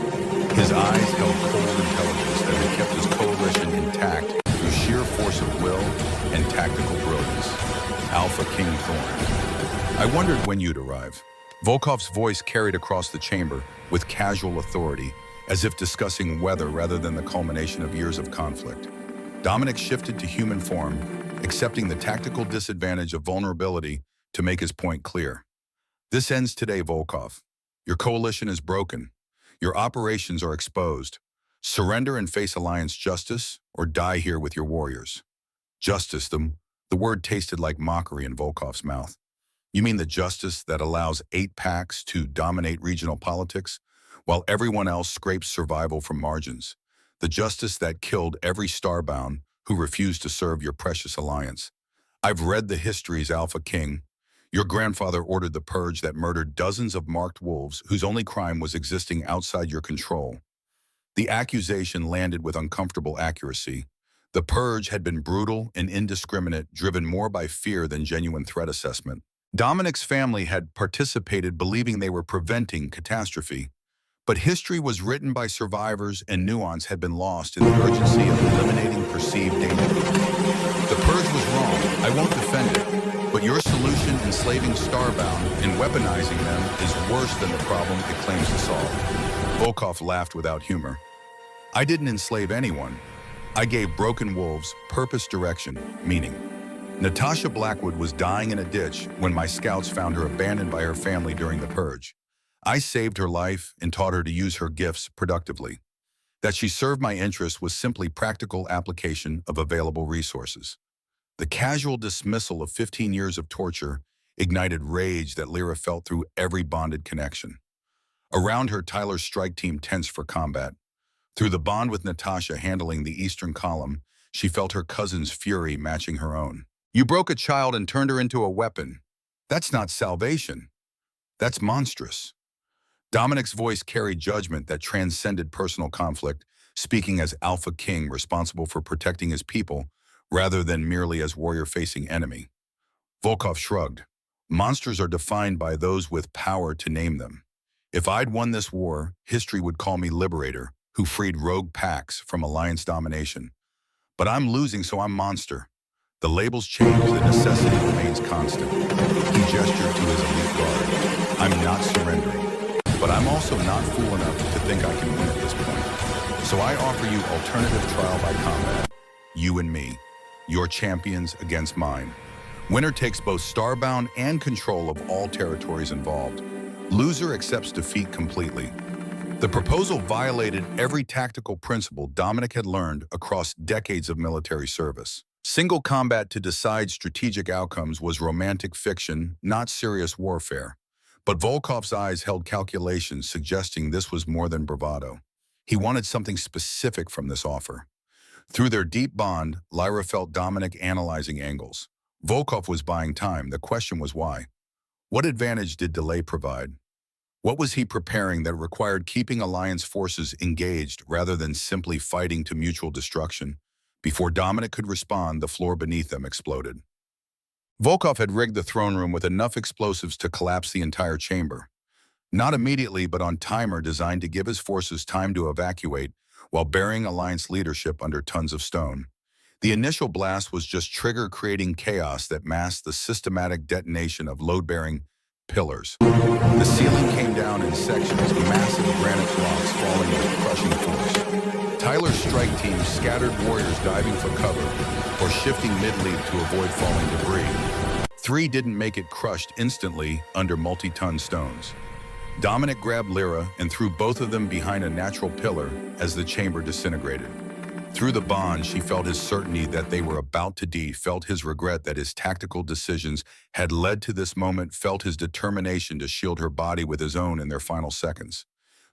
His eyes held cold intelligence that had kept his coalition intact through sheer force of will and tactical brilliance. AlphaKing Thorn. I wondered when you'd arrive. Volkov's voice carried across the chamber with casual authority, as if discussing weather rather than the culmination of years of conflict. Dominic shifted to human form, accepting the tactical disadvantage of vulnerability to make his point clear. This ends today, Volkov. Your coalition is broken. Your operations are exposed. Surrender and face Alliance justice, or die here with your warriors. Justice, the word tasted like mockery in Volkov's mouth. You mean the justice that allows 8 packs to dominate regional politics, while everyone else scrapes survival from margins? The justice that killed every starbound who refused to serve your precious alliance. I've read the histories, AlphaKing. Your grandfather ordered the purge that murdered dozens of marked wolves whose only crime was existing outside your control. The accusation landed with uncomfortable accuracy. The purge had been brutal and indiscriminate, driven more by fear than genuine threat assessment. Dominic's family had participated, believing they were preventing catastrophe. But history was written by survivors, and nuance had been lost in the urgency of eliminating perceived danger. The purge was wrong. I won't defend it. But your solution, enslaving starbound and weaponizing them, is worse than the problem it claims to solve. Volkov laughed without humor. I didn't enslave anyone. I gave broken wolves purpose, direction, meaning. Natasha Blackwood was dying in a ditch when my scouts found her abandoned by her family during the purge. I saved her life and taught her to use her gifts productively. That she served my interests was simply practical application of available resources. The casual dismissal of 15 years of torture ignited rage that Lyra felt through every bonded connection. Around her, Tyler's strike team tensed for combat. Through the bond with Natasha handling the eastern column, she felt her cousin's fury matching her own. You broke a child and turned her into a weapon. That's not salvation. That's monstrous. Dominic's voice carried judgment that transcended personal conflict, speaking as AlphaKing responsible for protecting his people, rather than merely as warrior-facing enemy. Volkov shrugged. Monsters are defined by those with power to name them. If I'd won this war, history would call me liberator, who freed rogue packs from Alliance domination. But I'm losing, so I'm monster. The labels change, the necessity remains constant. He gestured to his elite guard. I'm not surrendering. But I'm also not fool enough to think I can win at this point. So I offer you alternative trial by combat. You and me. Your champions against mine. Winner takes both starbound and control of all territories involved. Loser accepts defeat completely. The proposal violated every tactical principle Dominic had learned across decades of military service. Single combat to decide strategic outcomes was romantic fiction, not serious warfare. But Volkov's eyes held calculations suggesting this was more than bravado. He wanted something specific from this offer. Through their deep bond, Lyra felt Dominic analyzing angles. Volkov was buying time. The question was why. What advantage did delay provide? What was he preparing that required keeping Alliance forces engaged rather than simply fighting to mutual destruction? Before Dominic could respond, the floor beneath them exploded. Volkov had rigged the throne room with enough explosives to collapse the entire chamber. Not immediately, but on timer designed to give his forces time to evacuate while burying Alliance leadership under tons of stone. The initial blast was just trigger creating chaos that masked the systematic detonation of load-bearing pillars. The ceiling came down in sections, massive granite blocks falling with crushing force. Tyler's strike team scattered warriors diving for cover or shifting mid-leap to avoid falling debris. 3 didn't make it, crushed instantly under multi-ton stones. Dominic grabbed Lyra and threw both of them behind a natural pillar as the chamber disintegrated. Through the bond, she felt his certainty that they were about to die, felt his regret that his tactical decisions had led to this moment, felt his determination to shield her body with his own in their final seconds.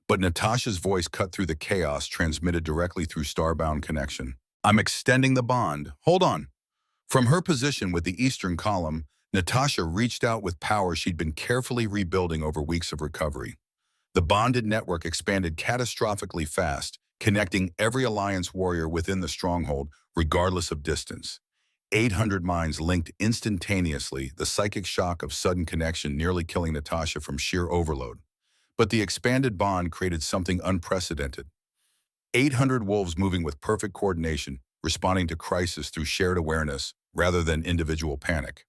But Natasha's voice cut through the chaos, transmitted directly through Starbound connection. "I'm extending the bond. Hold on." From her position with the eastern column, Natasha reached out with power she'd been carefully rebuilding over weeks of recovery. The bonded network expanded catastrophically fast, connecting every Alliance warrior within the stronghold, regardless of distance. 800 minds linked instantaneously, the psychic shock of sudden connection nearly killing Natasha from sheer overload. But the expanded bond created something unprecedented. 800 wolves moving with perfect coordination, responding to crisis through shared awareness rather than individual panic.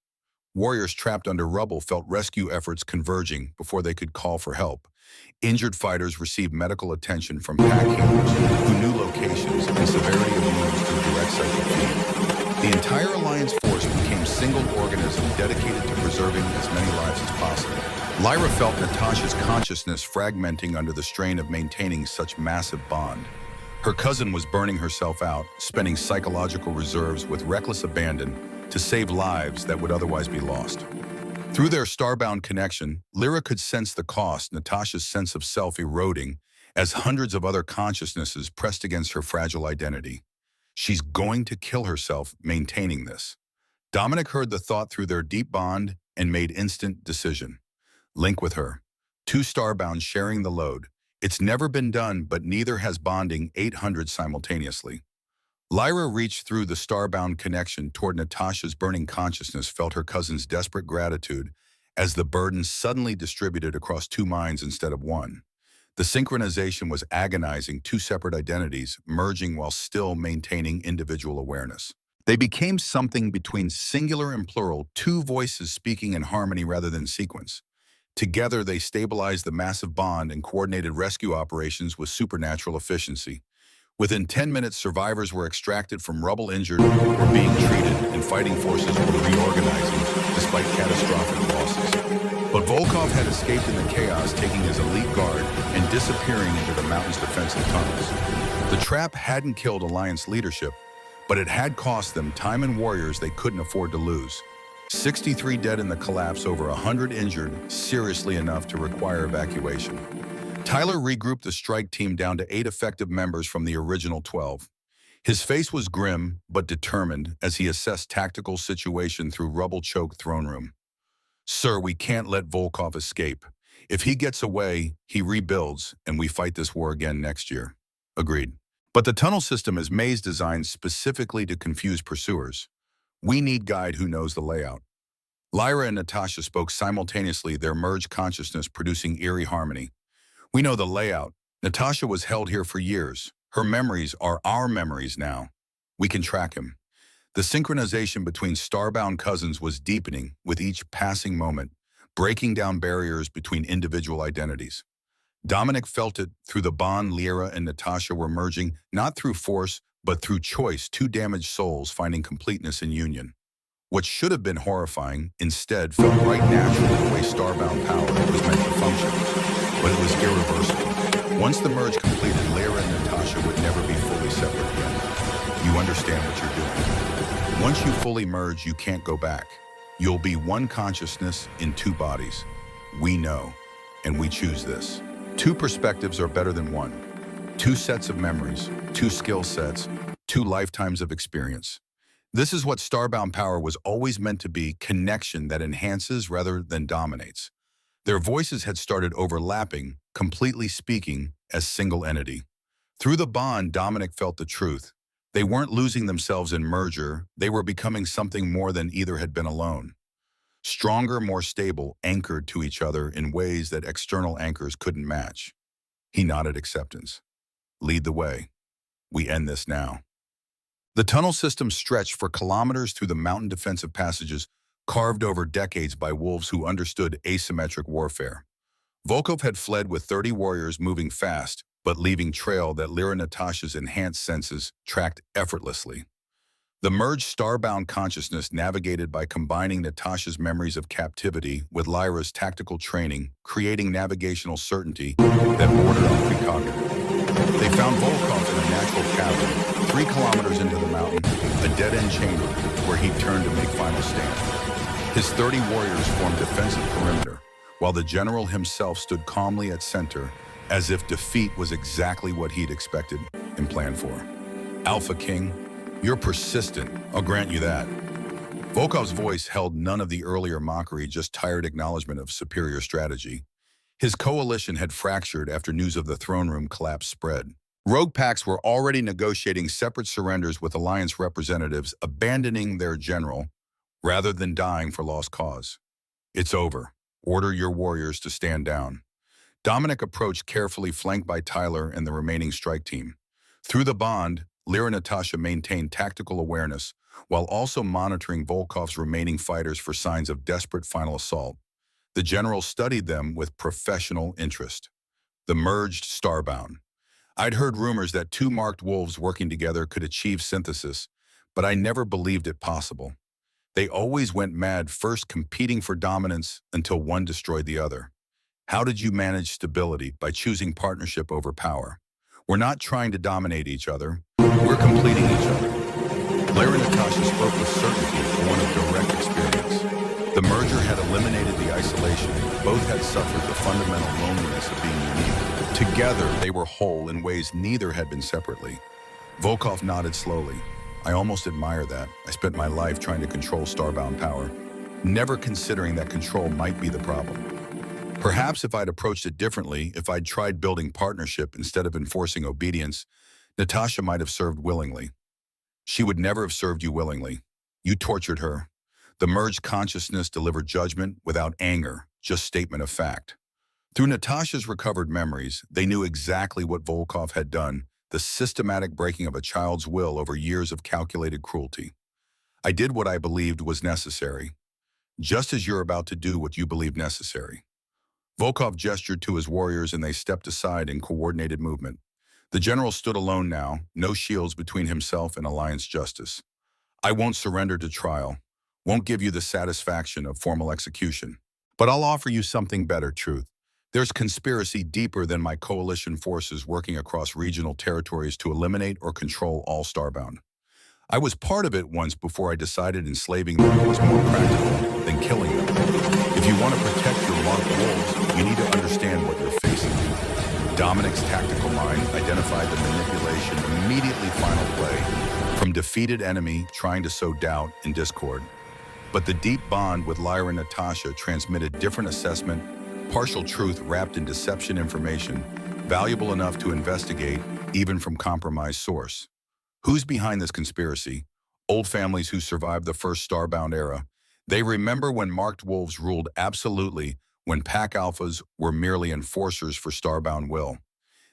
Warriors trapped under rubble felt rescue efforts converging before they could call for help. Injured fighters received medical attention from pack healers who knew locations and severity of wounds through direct psychic feed. The entire Alliance force became a single organism dedicated to preserving as many lives as possible. Lyra felt Natasha's consciousness fragmenting under the strain of maintaining such massive bond. Her cousin was burning herself out, spending psychological reserves with reckless abandon to save lives that would otherwise be lost. Through their starbound connection, Lyra could sense the cost, Natasha's sense of self eroding, as hundreds of other consciousnesses pressed against her fragile identity. She's going to kill herself maintaining this. Dominic heard the thought through their deep bond and made instant decision. Link with her. 2 starbound sharing the load. It's never been done, but neither has bonding 800 simultaneously. Lyra reached through the starbound connection toward Natasha's burning consciousness, felt her cousin's desperate gratitude as the burden suddenly distributed across 2 minds instead of 1. The synchronization was agonizing, 2 separate identities merging while still maintaining individual awareness. They became something between singular and plural, 2 voices speaking in harmony rather than sequence. Together, they stabilized the massive bond and coordinated rescue operations with supernatural efficiency. Within 10 minutes, survivors were extracted from rubble, injured or being treated, and fighting forces were reorganizing despite catastrophic losses. But Volkov had escaped in the chaos, taking his elite guard and disappearing into the mountain's defensive tunnels. The trap hadn't killed Alliance leadership, but it had cost them time and warriors they couldn't afford to lose. 63 dead in the collapse, over 100 injured, seriously enough to require evacuation. Tyler regrouped the strike team down to 8 effective members from the original 12. His face was grim but determined as he assessed tactical situation through rubble-choked throne room. "Sir, we can't let Volkov escape. If he gets away, he rebuilds, and we fight this war again next year." Agreed. But the tunnel system is maze designed specifically to confuse pursuers. We need guide who knows the layout. Lyra and Natasha spoke simultaneously, their merged consciousness producing eerie harmony. "We know the layout. Natasha was held here for years. Her memories are our memories now. We can track him." The synchronization between starbound cousins was deepening with each passing moment, breaking down barriers between individual identities. Dominic felt it through the bond. Lyra and Natasha were merging, not through force, but through choice, 2 damaged souls finding completeness in union. What should have been horrifying, instead, felt right natural the way starbound power was meant to function. But it was irreversible. Once the merge completed, Lyra and Natasha would never be fully separate again. You understand what you're doing. Once you fully merge, you can't go back. You'll be 1 consciousness in 2 bodies. We know, and we choose this. 2 perspectives are better than 1. 2 sets of memories, 2 skill sets, 2 lifetimes of experience. This is what Starbound Power was always meant to be, connection that enhances rather than dominates. Their voices had started overlapping, completely speaking as single entity. Through the bond, Dominic felt the truth. They weren't losing themselves in merger, they were becoming something more than either had been alone. Stronger, more stable, anchored to each other in ways that external anchors couldn't match. He nodded acceptance. Lead the way. We end this now. The tunnel system stretched for kilometers through the mountain defensive passages carved over decades by wolves who understood asymmetric warfare. Volkov had fled with 30 warriors moving fast, but leaving trail that Lyra Natasha's enhanced senses tracked effortlessly. The merged starbound consciousness navigated by combining Natasha's memories of captivity with Lyra's tactical training, creating navigational certainty that bordered on precognitive. They found Volkov in a natural cavern, 3 kilometers into the mountain, a dead-end chamber where he'd turned to make final stand. His 30 warriors formed defensive perimeter, while the general himself stood calmly at center, as if defeat was exactly what he'd expected and planned for. AlphaKing, you're persistent, I'll grant you that. Volkov's voice held none of the earlier mockery, just tired acknowledgement of superior strategy. His coalition had fractured after news of the throne room collapse spread. Rogue packs were already negotiating separate surrenders with Alliance representatives, abandoning their general rather than dying for lost cause. It's over. Order your warriors to stand down. Dominic approached carefully, flanked by Tyler and the remaining strike team. Through the bond, Lyra Natasha maintained tactical awareness while also monitoring Volkov's remaining fighters for signs of desperate final assault. The general studied them with professional interest. The merged starbound. I'd heard rumors that 2 marked wolves working together could achieve synthesis, but I never believed it possible. They always went mad, first competing for dominance until one destroyed the other. How did you manage stability? By choosing partnership over power. We're not trying to dominate each other. We're completing each other. Lyra Natasha spoke with certainty, one of direct experience. The merger had eliminated the isolation. Both had suffered the fundamental loneliness of being unique. Together, they were whole in ways neither had been separately. Volkov nodded slowly. I almost admire that. I spent my life trying to control starbound power, never considering that control might be the problem. Perhaps if I'd approached it differently, if I'd tried building partnership instead of enforcing obedience, Natasha might have served willingly. She would never have served you willingly. You tortured her. The merged consciousness delivered judgment without anger, just statement of fact. Through Natasha's recovered memories, they knew exactly what Volkov had done, the systematic breaking of a child's will over years of calculated cruelty. I did what I believed was necessary, just as you're about to do what you believe necessary. Volkov gestured to his warriors and they stepped aside in coordinated movement. The general stood alone now, no shields between himself and Alliance justice. I won't surrender to trial, won't give you the satisfaction of formal execution. But I'll offer you something better, truth. There's conspiracy deeper than my coalition forces working across regional territories to eliminate or control all starbound. I was part of it once before I decided enslaving them was more practical than killing them. If you want to protect your marked wolves, you need to understand what you're facing. Dominic's tactical mind identified the manipulation immediately final play, from defeated enemy trying to sow doubt and discord. But the deep bond with Lyra and Natasha transmitted different assessment, partial truth wrapped in deception information, valuable enough to investigate, even from compromised source. Who's behind this conspiracy? Old families who survived the first starbound era. They remember when marked wolves ruled absolutely, when pack alphas were merely enforcers for starbound will.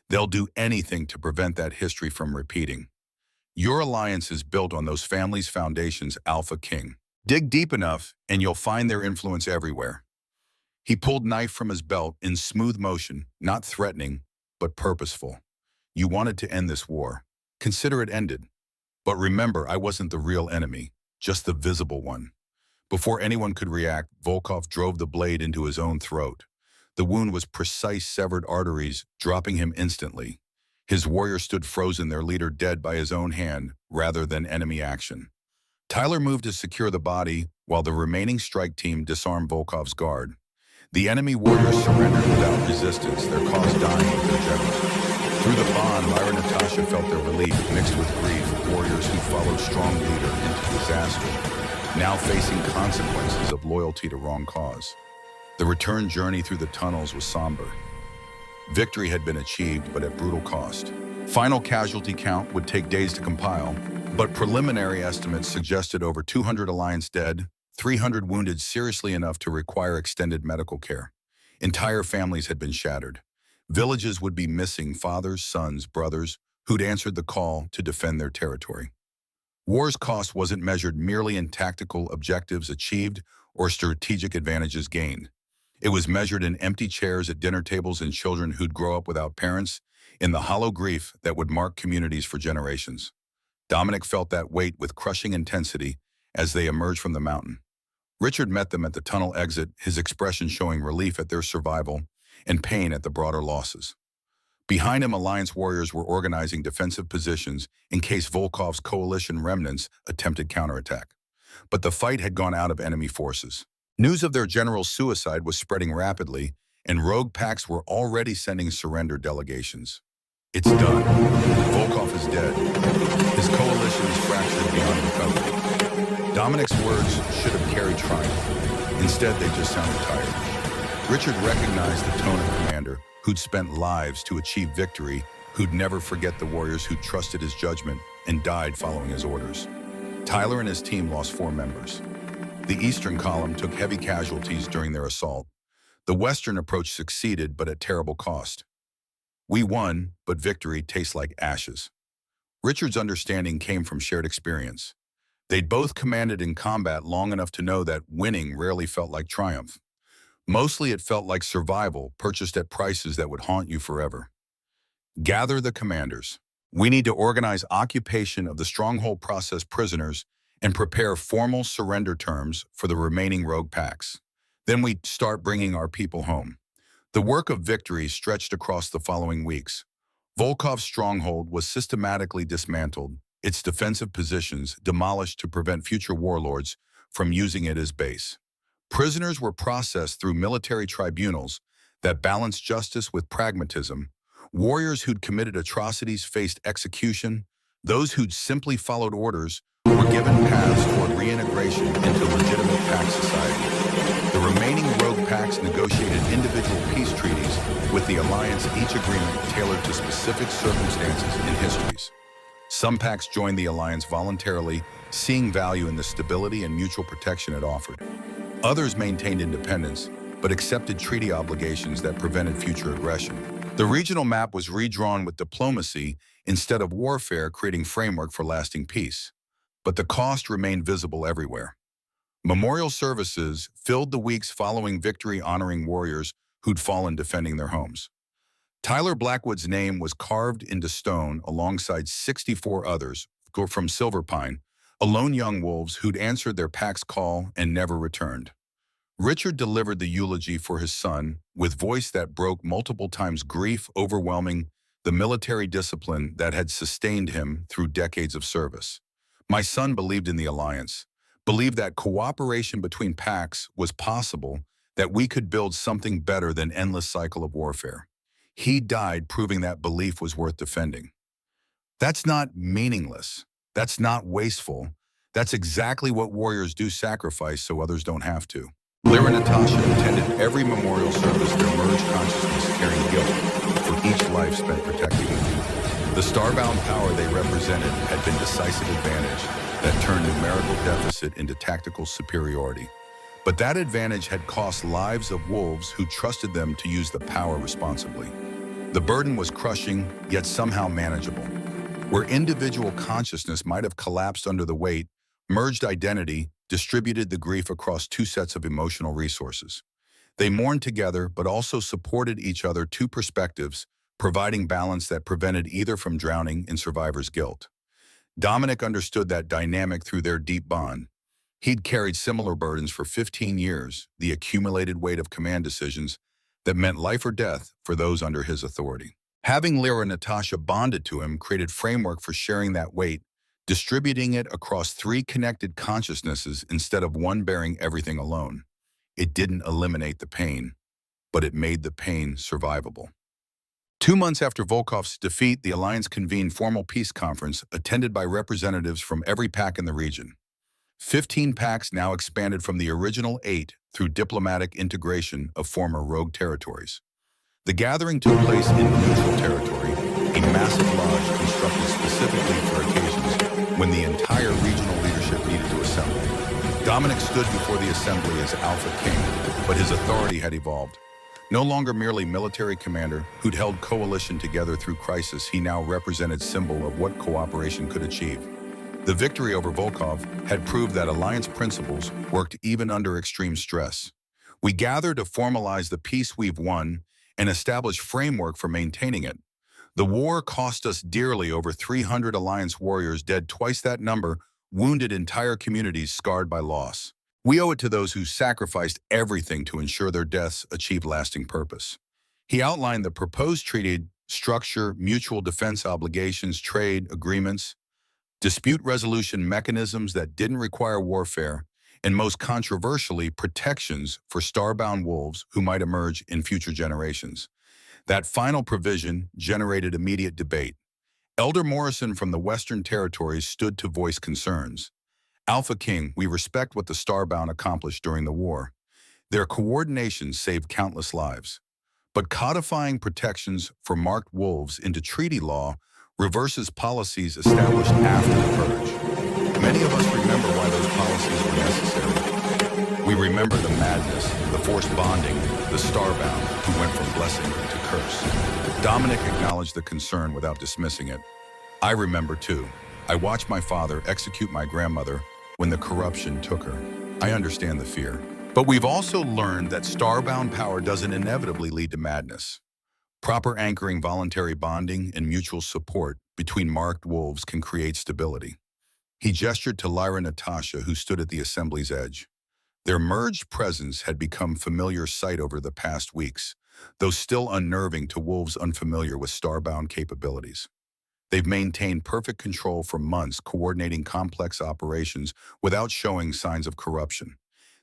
They'll do anything to prevent that history from repeating. Your alliance is built on those families' foundations, AlphaKing. Dig deep enough, and you'll find their influence everywhere. He pulled knife from his belt in smooth motion, not threatening, but purposeful. You wanted to end this war. Consider it ended. But remember, I wasn't the real enemy, just the visible one. Before anyone could react, Volkov drove the blade into his own throat. The wound was precise severed arteries, dropping him instantly. His warrior stood frozen, their leader dead by his own hand, rather than enemy action. Tyler moved to secure the body, while the remaining strike team disarmed Volkov's guard. The enemy warriors surrendered without resistance, their cause dying with their general. Through the bond, Lyra and Natasha felt their relief mixed with grief, warriors who followed strong leader into disaster, now facing consequences of loyalty to wrong cause. The return journey through the tunnels was somber. Victory had been achieved, but at brutal cost. Final casualty count would take days to compile, but preliminary estimates suggested over 200 Alliance dead, 300 wounded seriously enough to require extended medical care. Entire families had been shattered. Villages would be missing fathers, sons, brothers, who'd answered the call to defend their territory. War's cost wasn't measured merely in tactical objectives achieved or strategic advantages gained. It was measured in empty chairs at dinner tables and children who'd grow up without parents, in the hollow grief that would mark communities for generations. Dominic felt that weight with crushing intensity as they emerged from the mountain. Richard met them at the tunnel exit, his expression showing relief at their survival and pain at the broader losses. Behind him, Alliance warriors were organizing defensive positions in case Volkov's coalition remnants attempted counterattack. But the fight had gone out of enemy forces. News of their general's suicide was spreading rapidly, and rogue packs were already sending surrender delegations. It's done. Volkov is dead. His coalition is fractured beyond recovery. Dominic's words should have carried triumph. Instead, they just sounded tired. Richard recognized the tone of commander who'd spent lives to achieve victory, who'd never forget the warriors who trusted his judgment and died following his orders. Tyler and his team lost 4 members. The eastern column took heavy casualties during their assault. The western approach succeeded, but at terrible cost. We won, but victory tastes like ashes. Richard's understanding came from shared experience. They'd both commanded in combat long enough to know that winning rarely felt like triumph. Mostly it felt like survival, purchased at prices that would haunt you forever. Gather the commanders. We need to organize occupation of the stronghold process prisoners and prepare formal surrender terms for the remaining rogue packs. Then we start bringing our people home. The work of victory stretched across the following weeks. Volkov's stronghold was systematically dismantled, its defensive positions demolished to prevent future warlords from using it as base. Prisoners were processed through military tribunals that balanced justice with pragmatism. Warriors who'd committed atrocities faced execution. Those who'd simply followed orders were given paths toward reintegration into legitimate pack society. The remaining rogue packs negotiated individual peace treaties with the Alliance, each agreement tailored to specific circumstances and histories. Some packs joined the Alliance voluntarily, seeing value in the stability and mutual protection it offered. Others maintained independence, but accepted treaty obligations that prevented future aggression. The regional map was redrawn with diplomacy instead of warfare, creating framework for lasting peace. But the cost remained visible everywhere. Memorial services filled the weeks following victory, honoring warriors who'd fallen defending their homes. Tyler Blackwood's name was carved into stone alongside 64 others from Silver Pine, alone young wolves who'd answered their pack's call and never returned. Richard delivered the eulogy for his son with voice that broke multiple times, grief overwhelming the military discipline that had sustained him through decades of service. My son believed in the Alliance, believed that cooperation between packs was possible, that we could build something better than endless cycle of warfare. He died proving that belief was worth defending. That's not meaningless. That's not wasteful. That's exactly what warriors do, sacrifice so others don't have to. Lyra and Natasha attended every memorial service, their merged consciousness carrying guilt for each life spent protecting them. The starbound power they represented had been decisive advantage that turned numerical deficit into tactical superiority. But that advantage had cost lives of wolves who trusted them to use the power responsibly. The burden was crushing, yet somehow manageable. Where individual consciousness might have collapsed under the weight, merged identity distributed the grief across 2 sets of emotional resources. They mourned together, but also supported each other, 2 perspectives, providing balance that prevented either from drowning in survivor's guilt. Dominic understood that dynamic through their deep bond. He'd carried similar burdens for 15 years, the accumulated weight of command decisions that meant life or death for those under his authority. Having Lyra and Natasha bonded to him created framework for sharing that weight, distributing it across 3 connected consciousnesses instead of one bearing everything alone. It didn't eliminate the pain, but it made the pain survivable. 2 months after Volkov's defeat, the alliance convened formal peace conference attended by representatives from every pack in the region. 15 packs now expanded from the original 8 through diplomatic integration of former rogue territories. The gathering took place in neutral territory, a massive lodge constructed specifically for occasions when the entire regional leadership needed to assemble. Dominic stood before the assembly as AlphaKing, but his authority had evolved. No longer merely military commander who'd held coalition together through crisis, he now represented symbol of what cooperation could achieve. The victory over Volkov had proved that alliance principles worked even under extreme stress. We gather to formalize the peace we've won and establish framework for maintaining it. The war cost us dearly, over 300 alliance warriors dead, twice that number, wounded, entire communities scarred by loss. We owe it to those who sacrificed everything to ensure their deaths achieved lasting purpose. He outlined the proposed treaty structure, mutual defense obligations, trade agreements, dispute resolution mechanisms that didn't require warfare, and most controversially, protections for starbound wolves who might emerge in future generations. That final provision generated immediate debate. Elder Morrison from the Western Territories stood to voice concerns. AlphaKing, we respect what the starbound accomplished during the war. Their coordination saved countless lives. But codifying protections for marked wolves into treaty law reverses policies established after the purge. Many of us remember why those policies were necessary. We remember the madness, the forced bonding, the starbound who went from blessing to curse. Dominic acknowledged the concern without dismissing it. I remember too. I watched my father execute my grandmother when the corruption took her. I understand the fear. But we've also learned that starbound power doesn't inevitably lead to madness. Proper anchoring, voluntary bonding, and mutual support between marked wolves can create stability. He gestured to Lyra Natasha, who stood at the assembly's edge. Their merged presence had become familiar sight over the past weeks, though still unnerving to wolves unfamiliar with starbound capabilities. They've maintained perfect control for months, coordinating complex operations without showing signs of corruption.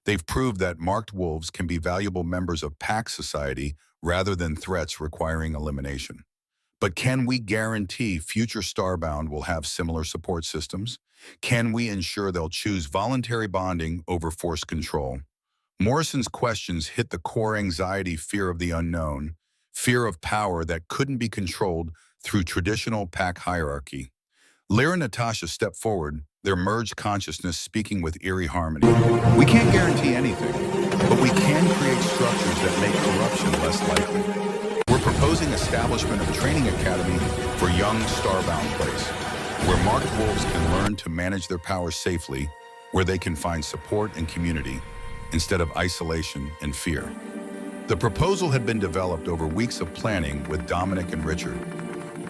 They've proved that marked wolves can be valuable members of pack society rather than threats requiring elimination. But can we guarantee future starbound will have similar support systems? Can we ensure they'll choose voluntary bonding over forced control? Morrison's questions hit the core anxiety, fear of the unknown, fear of power that couldn't be controlled through traditional pack hierarchy. Lyra Natasha stepped forward, their merged consciousness speaking with eerie harmony. We can't guarantee anything, but we can create structures that make corruption less likely. We're proposing establishment of training academy for young starbound place, where marked wolves can learn to manage their power safely, where they can find support and community, instead of isolation and fear. The proposal had been developed over weeks of planning with Dominic and Richard.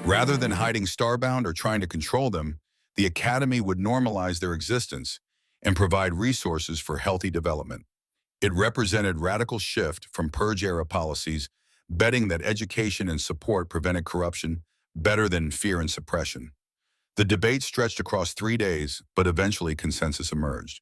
Rather than hiding starbound or trying to control them, the Academy would normalize their existence and provide resources for healthy development. It represented radical shift from purge-era policies, betting that education and support prevented corruption better than fear and suppression. The debate stretched across 3 days, but eventually consensus emerged.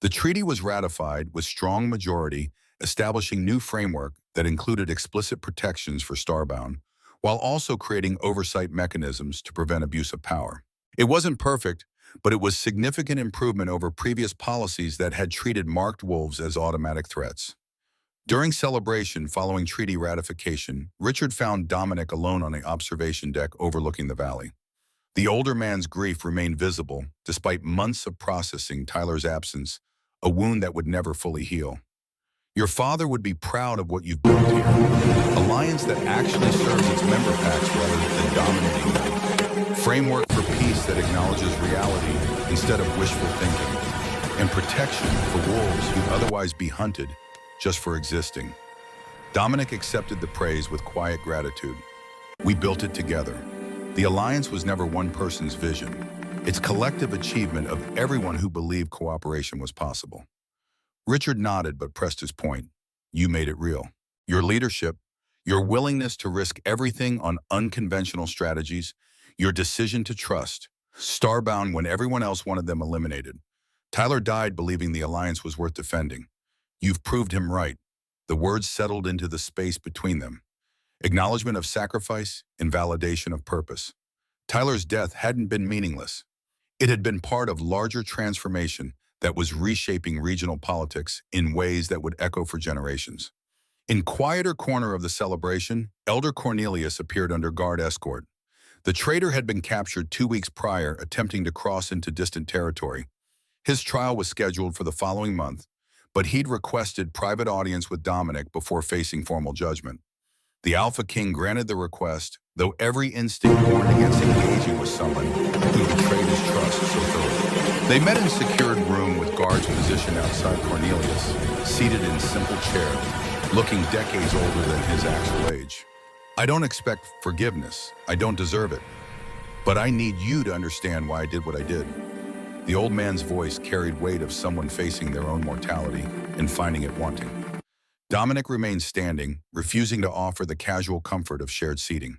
The treaty was ratified with strong majority, establishing new framework that included explicit protections for starbound, while also creating oversight mechanisms to prevent abuse of power. It wasn't perfect, but it was significant improvement over previous policies that had treated marked wolves as automatic threats. During celebration following treaty ratification, Richard found Dominic alone on the observation deck overlooking the valley. The older man's grief remained visible, despite months of processing Tyler's absence, a wound that would never fully heal. Your father would be proud of what you've built here. Alliance that actually serves its member packs rather than dominating them. Framework for peace that acknowledges reality instead of wishful thinking. And protection for wolves who'd otherwise be hunted just for existing. Dominic accepted the praise with quiet gratitude. We built it together. The alliance was never one person's vision. It's collective achievement of everyone who believed cooperation was possible. Richard nodded but pressed his point. You made it real. Your leadership, your willingness to risk everything on unconventional strategies, your decision to trust, starbound when everyone else wanted them eliminated. Tyler died believing the alliance was worth defending. You've proved him right. The words settled into the space between them. Acknowledgement of sacrifice, invalidation of purpose. Tyler's death hadn't been meaningless. It had been part of larger transformation that was reshaping regional politics in ways that would echo for generations. In quieter corner of the celebration, Elder Cornelius appeared under guard escort. The traitor had been captured 2 weeks prior, attempting to cross into distant territory. His trial was scheduled for the following month, but he'd requested private audience with Dominic before facing formal judgment. The AlphaKing granted the request, though every instinct warned against engaging with someone who betrayed his trust so thoroughly. They met in a secured room with guards positioned outside Cornelius, seated in simple chair, looking decades older than his actual age. I don't expect forgiveness. I don't deserve it. But I need you to understand why I did what I did. The old man's voice carried weight of someone facing their own mortality and finding it wanting. Dominic remained standing, refusing to offer the casual comfort of shared seating.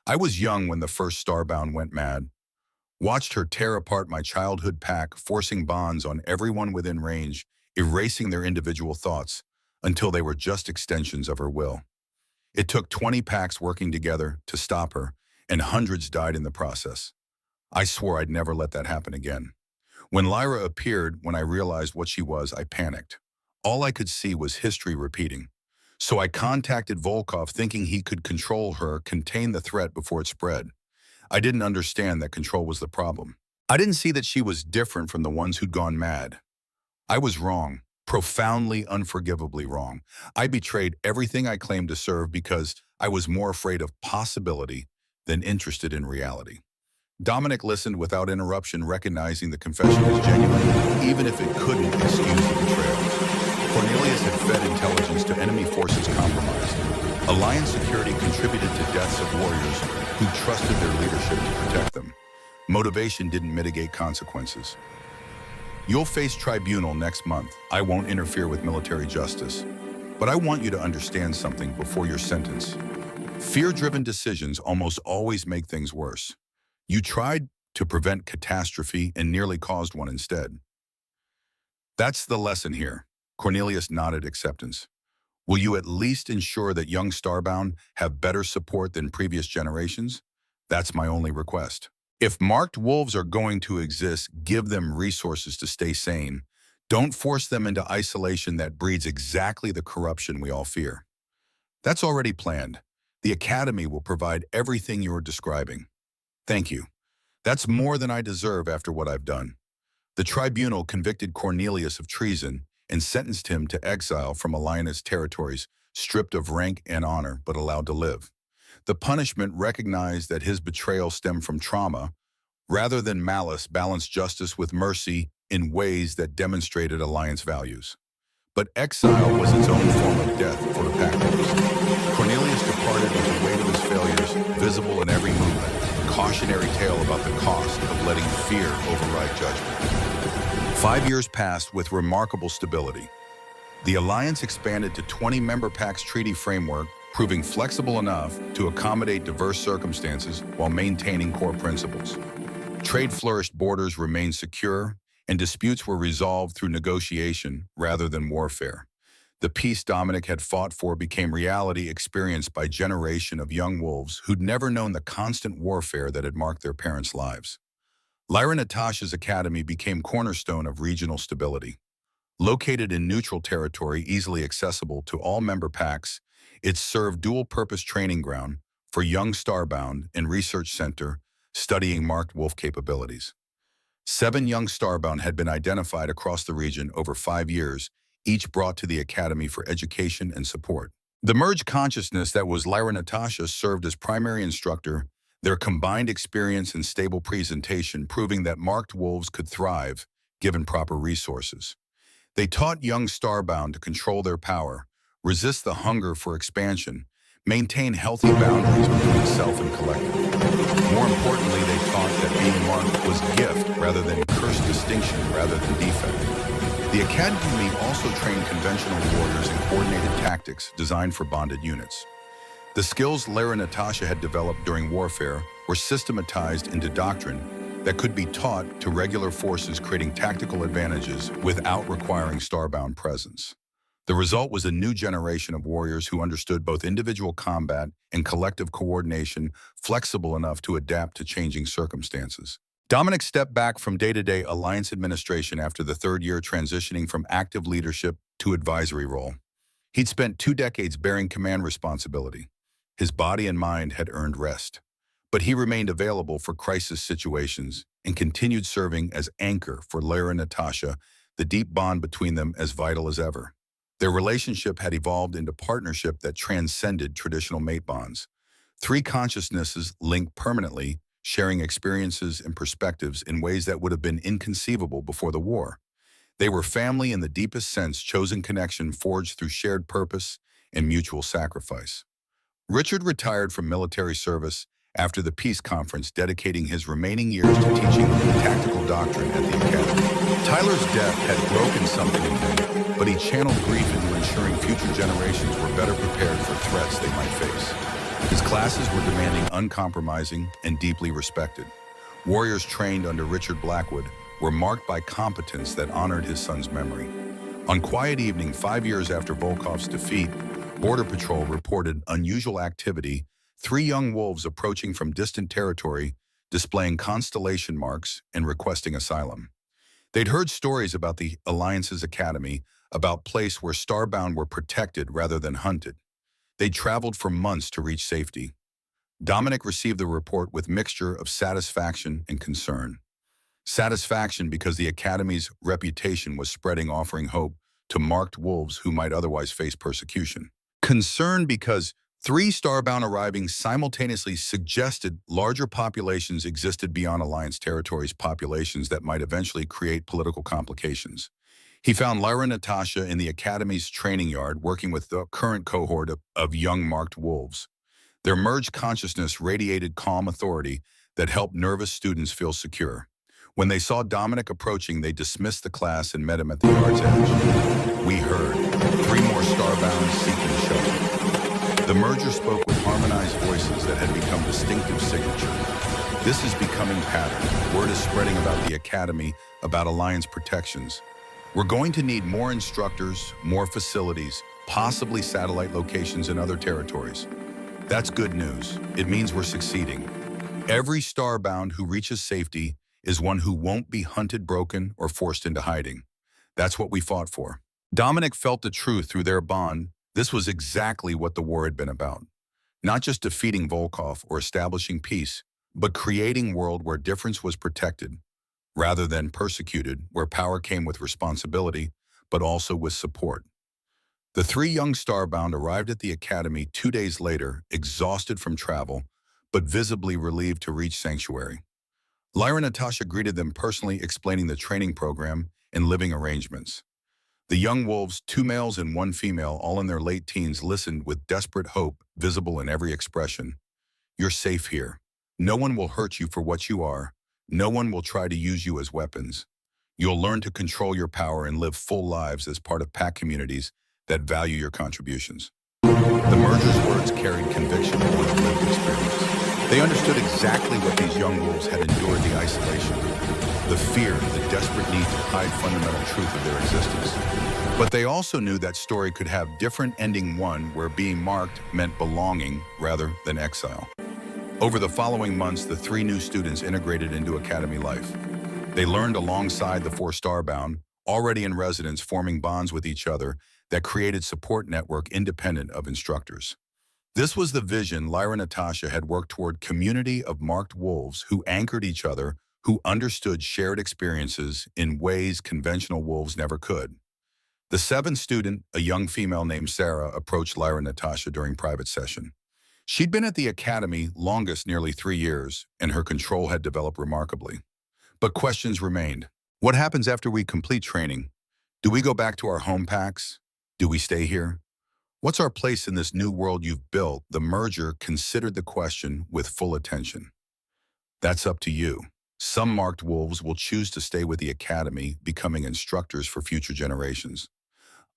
I was young when the first Starbound went mad. Watched her tear apart my childhood pack, forcing bonds on everyone within range, erasing their individual thoughts until they were just extensions of her will. It took 20 packs working together to stop her, and hundreds died in the process. I swore I'd never let that happen again. When Lyra appeared, when I realized what she was, I panicked. All I could see was history repeating. So I contacted Volkov, thinking he could control her, contain the threat before it spread. I didn't understand that control was the problem. I didn't see that she was different from the ones who'd gone mad. I was wrong, profoundly, unforgivably wrong. I betrayed everything I claimed to serve because I was more afraid of possibility than interested in reality. Dominic listened without interruption, recognizing the confession as genuine, even if it couldn't excuse the betrayal. Cornelius had fed intelligence to enemy forces compromised. Alliance security contributed to deaths of warriors who trusted their leadership to protect them. Motivation didn't mitigate consequences. You'll face tribunal next month. I won't interfere with military justice. But I want you to understand something before your sentence. Fear-driven decisions almost always make things worse. You tried to prevent catastrophe and nearly caused one instead. That's the lesson here. Cornelius nodded acceptance. Will you at least ensure that young Starbound have better support than previous generations? That's my only request. If marked wolves are going to exist, give them resources to stay sane. Don't force them into isolation that breeds exactly the corruption we all fear. That's already planned. The Academy will provide everything you're describing. Thank you. That's more than I deserve after what I've done. The tribunal convicted Cornelius of treason and sentenced him to exile from Alliance territories, stripped of rank and honor, but allowed to live. The punishment recognized that his betrayal stemmed from trauma, rather than malice, balanced justice with mercy in ways that demonstrated Alliance values. But exile was its own form of death for the pack members. Cornelius departed with the weight of his failures visible in every movement, a cautionary tale about the cost of letting fear override judgment. 5 years passed with remarkable stability. The Alliance expanded to 20 member packs treaty framework, proving flexible enough to accommodate diverse circumstances while maintaining core principles. Trade flourished, borders remained secure, and disputes were resolved through negotiation rather than warfare. The peace Dominic had fought for became reality experienced by a generation of young wolves who'd never known the constant warfare that had marked their parents' lives. Lyra Natasha's academy became cornerstone of regional stability. Located in neutral territory, easily accessible to all member packs, it served dual-purpose training ground for young Starbound and research center studying marked wolf capabilities. 7 young Starbound had been identified across the region over 5 years, each brought to the academy for education and support. The merged consciousness that was Lyra Natasha served as primary instructor, their combined experience and stable presentation proving that marked wolves could thrive given proper resources. They taught young Starbound to control their power, resist the hunger for expansion, maintain healthy boundaries between self and collective. More importantly, they taught that being marked was gift rather than curse, distinction rather than defect. The academy also trained conventional warriors in coordinated tactics designed for bonded units. The skills Lyra Natasha had developed during warfare were systematized into doctrine that could be taught to regular forces, creating tactical advantages without requiring Starbound presence. The result was a new generation of warriors who understood both individual combat and collective coordination, flexible enough to adapt to changing circumstances. Dominic stepped back from day-to-day alliance administration after the third year, transitioning from active leadership to advisory role. He'd spent 2 decades bearing command responsibility. His body and mind had earned rest, but he remained available for crisis situations and continued serving as anchor for Lyra and Natasha, the deep bond between them as vital as ever. Their relationship had evolved into partnership that transcended traditional mate bonds. 3 consciousnesses linked permanently, sharing experiences and perspectives in ways that would have been inconceivable before the war. They were family in the deepest sense, chosen connection forged through shared purpose and mutual sacrifice. Richard retired from military service after the peace conference, dedicating his remaining years to teaching tactical doctrine at the academy. Tyler's death had broken something in him, but he channeled grief into ensuring future generations were better prepared for threats they might face. His classes were demanding, uncompromising, and deeply respected. Warriors trained under Richard Blackwood were marked by competence that honored his son's memory. On quiet evening 5 years after Volkov's defeat, Border Patrol reported unusual activity, 3 young wolves approaching from distant territory, displaying constellation marks and requesting asylum. They'd heard stories about the Alliance's academy, about place where starbound were protected rather than hunted. They'd traveled for months to reach safety. Dominic received the report with mixture of satisfaction and concern. Satisfaction because the academy's reputation was spreading, offering hope to marked wolves who might otherwise face persecution. Concern because 3 starbound arriving simultaneously suggested larger populations existed beyond Alliance territories, populations that might eventually create political complications. He found Lyra and Natasha in the Academy's training yard, working with the current cohort of young marked wolves. Their merged consciousness radiated calm authority that helped nervous students feel secure. When they saw Dominic approaching, they dismissed the class and met him at the yard's edge. "We heard 3 more starbound seeking shelter." The merger spoke with harmonized voices that had become distinctive signature. "This is becoming pattern. Word is spreading about the Academy, about Alliance protections. We're going to need more instructors, more facilities, possibly satellite locations in other territories." That's good news. It means we're succeeding. Every starbound who reaches safety is one who won't be hunted, broken, or forced into hiding. That's what we fought for. Dominic felt the truth through their bond. This was exactly what the war had been about. Not just defeating Volkov or establishing peace, but creating a world where difference was protected, rather than persecuted, where power came with responsibility, but also with support. The 3 young starbound arrived at the academy 2 days later, exhausted from travel, but visibly relieved to reach sanctuary. Lyra and Natasha greeted them personally, explaining the training program and living arrangements. The young wolves, 2 males and 1 female, all in their late teens, listened with desperate hope visible in every expression. "You're safe here. No one will hurt you for what you are. No one will try to use you as weapons. You'll learn to control your power and live full lives as part of pack communities that value your contributions." The merger's words carried conviction of one's lived experience. They understood exactly what these young wolves had endured: the isolation, the fear, the desperate need to hide fundamental truth of their existence. But they also knew that story could have different ending, one where being marked meant belonging rather than exile. Over the following months, the 3 new students integrated into academy life. They learned alongside the 4 starbound, already in residence, forming bonds with each other that created support network independent of instructors. This was the vision Lyra and Natasha had worked toward: community of marked wolves who anchored each other, who understood shared experiences in ways conventional wolves never could. The 7th student, a young female named Sarah, approached Lyra and Natasha during private session. She'd been at the academy longest, nearly 3 years, and her control had developed remarkably. But questions remained. What happens after we complete training? Do we go back to our home packs? Do we stay here? What's our place in this new world you've built? The merger considered the question with full attention. That's up to you. Some marked wolves will choose to stay with the academy, becoming instructors for future generations.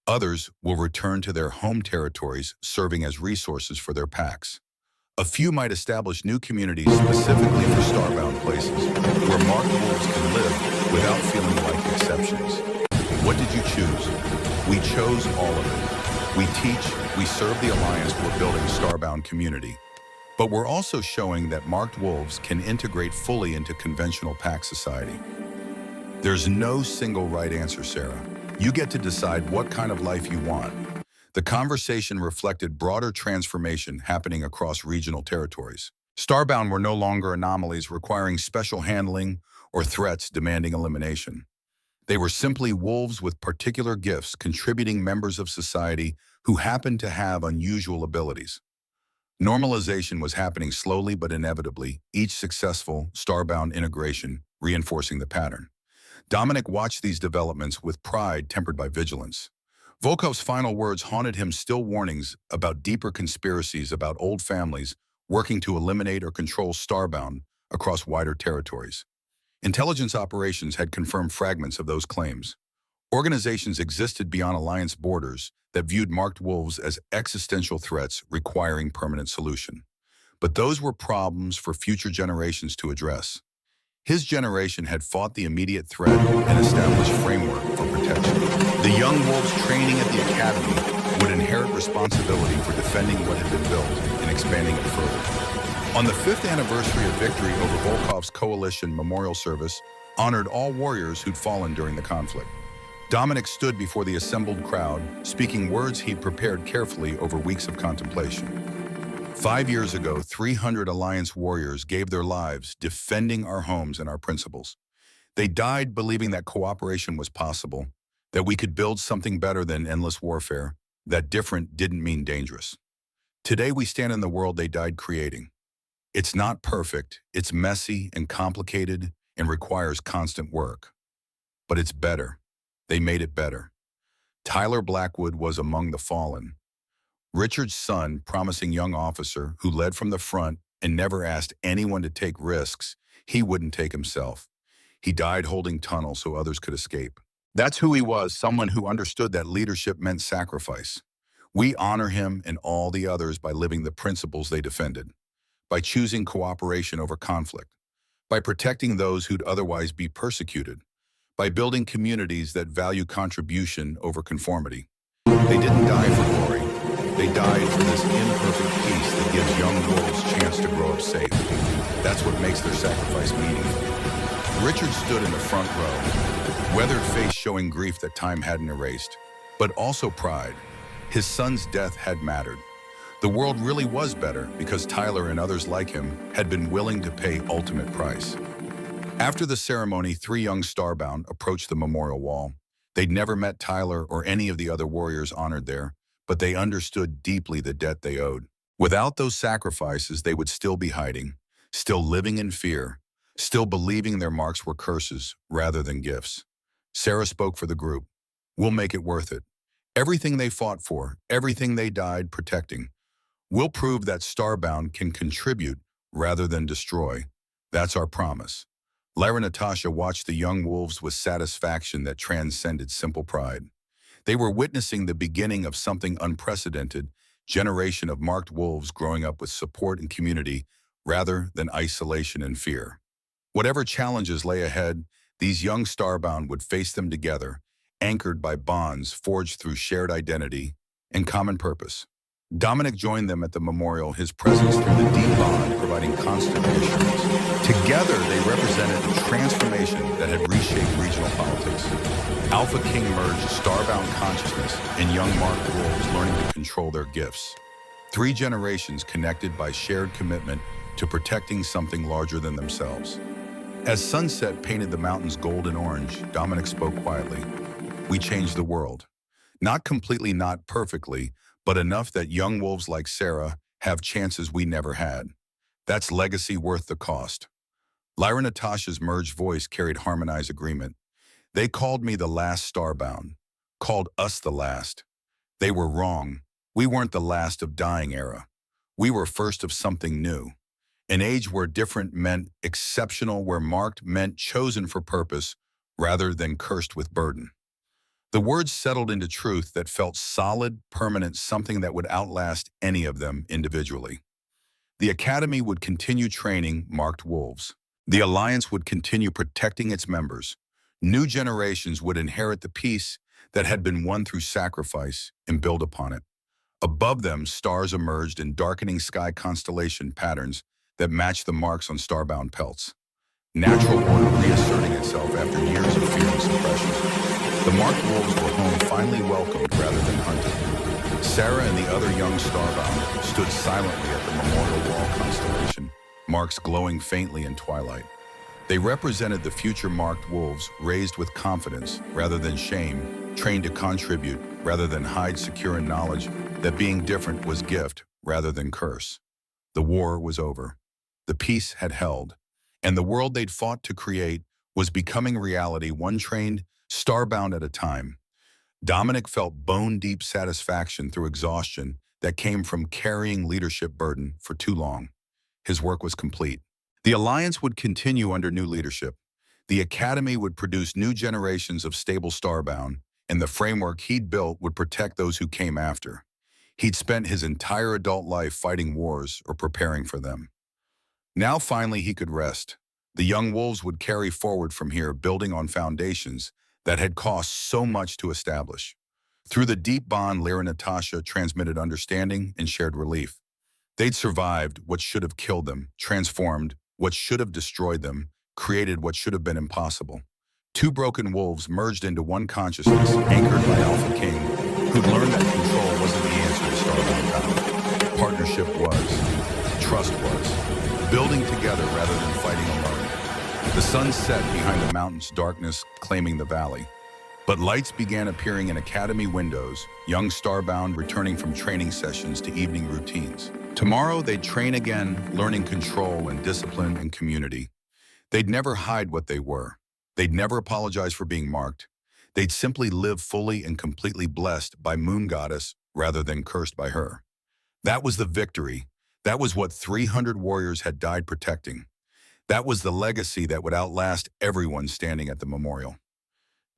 Others will return to their home territories, serving as resources for their packs. A few might establish new communities specifically for starbound places, where marked wolves can live without feeling like exceptions. What did you choose? We chose all of it. We teach, we serve the Alliance, we're building a starbound community. But we're also showing that marked wolves can integrate fully into conventional pack society. There's no single right answer, Sarah. You get to decide what kind of life you want. The conversation reflected broader transformation happening across regional territories. Starbound were no longer anomalies requiring special handling or threats demanding elimination. They were simply wolves with particular gifts contributing members of society who happened to have unusual abilities. Normalization was happening slowly but inevitably, each successful starbound integration reinforcing the pattern. Dominic watched these developments with pride tempered by vigilance. Volkov's final words haunted him, still warnings about deeper conspiracies about old families working to eliminate or control starbound across wider territories. Intelligence operations had confirmed fragments of those claims. Organizations existed beyond Alliance borders that viewed marked wolves as existential threats requiring permanent solution. But those were problems for future generations to address. His generation had fought the immediate threat and established framework for protection. The young wolves training at the academy would inherit responsibility for defending what had been built and expanding it further. On the 5th anniversary of victory over Volkov's coalition, memorial service honored all warriors who'd fallen during the conflict. Dominic stood before the assembled crowd, speaking words he'd prepared carefully over weeks of contemplation. 5 years ago, 300 Alliance warriors gave their lives defending our homes and our principles. They died believing that cooperation was possible, that we could build something better than endless warfare, that different didn't mean dangerous. Today we stand in the world they died creating. It's not perfect, it's messy and complicated and requires constant work. But it's better. They made it better. Tyler Blackwood was among the fallen. Richard's son, promising young officer who led from the front and never asked anyone to take risks he wouldn't take himself. He died holding tunnel so others could escape. That's who he was, someone who understood that leadership meant sacrifice. We honor him and all the others by living the principles they defended, by choosing cooperation over conflict, by protecting those who'd otherwise be persecuted, by building communities that value contribution over conformity. They didn't die for glory. They died for this imperfect peace that gives young wolves a chance to grow up safe. That's what makes their sacrifice meaningful. Richard stood in the front row, weathered face showing grief that time hadn't erased, but also pride. His son's death had mattered. The world really was better because Tyler and others like him had been willing to pay ultimate price. After the ceremony, 3 young starbound approached the memorial wall. They'd never met Tyler or any of the other warriors honored there, but they understood deeply the debt they owed. Without those sacrifices, they would still be hiding, still living in fear, still believing their marks were curses rather than gifts. Sarah spoke for the group. We'll make it worth it. Everything they fought for, everything they died protecting. We'll prove that starbound can contribute rather than destroy. That's our promise. Lyra Natasha watched the young wolves with satisfaction that transcended simple pride. They were witnessing the beginning of something unprecedented, generation of marked wolves growing up with support and community rather than isolation and fear. Whatever challenges lay ahead, these young starbound would face them together, anchored by bonds forged through shared identity and common purpose. Dominic joined them at the memorial, his presence through the deep bond providing constant reassurance. Together, they represented a transformation that had reshaped regional politics. AlphaKing merged starbound consciousness and young marked wolves learning to control their gifts. 3 generations connected by shared commitment to protecting something larger than themselves. As sunset painted the mountains gold and orange, Dominic spoke quietly. We changed the world. Not completely, not perfectly, but enough that young wolves like Sarah have chances we never had. That's legacy worth the cost. Lyra Natasha's merged voice carried harmonized agreement. They called me the last starbound, called us the last. They were wrong. We weren't the last of dying era. We were first of something new. An age where different meant exceptional, where marked meant chosen for purpose rather than cursed with burden. The words settled into truth that felt solid, permanent, something that would outlast any of them individually. The Academy would continue training marked wolves. The Alliance would continue protecting its members, New generations would inherit the peace that had been won through sacrifice and build upon it. Above them, stars emerged in darkening sky constellation patterns that matched the marks on starbound pelts. Natural order reasserting itself after years of fear and suppression. The marked wolves were home finally welcomed rather than hunted. Sarah and the other young starbound stood silently at the memorial wall constellation, marks glowing faintly in twilight. They represented the future marked wolves raised with confidence rather than shame, trained to contribute rather than hide, secure in knowledge that being different was gift rather than curse. The war was over. The peace had held, and the world they'd fought to create was becoming reality, one trained starbound at a time. Dominic felt bone-deep satisfaction through exhaustion that came from carrying leadership burden for too long. His work was complete. The Alliance would continue under new leadership. The Academy would produce new generations of stable starbound, and the framework he'd built would protect those who came after. He'd spent his entire adult life fighting wars or preparing for them. Now finally he could rest. The young wolves would carry forward from here, building on foundations that had cost so much to establish. Through the deep bond, Lyra and Natasha transmitted understanding and shared relief. They'd survived what should have killed them, transformed what should have destroyed them, created what should have been impossible. Two broken wolves merged into one consciousness, anchored by AlphaKing, who'd learned that control wasn't the answer to starbound power. Partnership was. Trust was. Building together rather than fighting alone. The sun set behind the mountain's darkness, claiming the valley. But lights began appearing in academy windows, young starbound returning from training sessions to evening routines. Tomorrow they'd train again, learning control and discipline and community. They'd never hide what they were. They'd never apologize for being marked. They'd simply live fully and completely blessed by Moon Goddess rather than cursed by her. That was the victory. That was what 300 warriors had died protecting. That was the legacy that would outlast everyone standing at the memorial.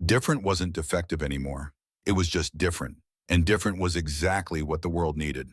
Different wasn't defective anymore. It was just different, and different was exactly what the world needed.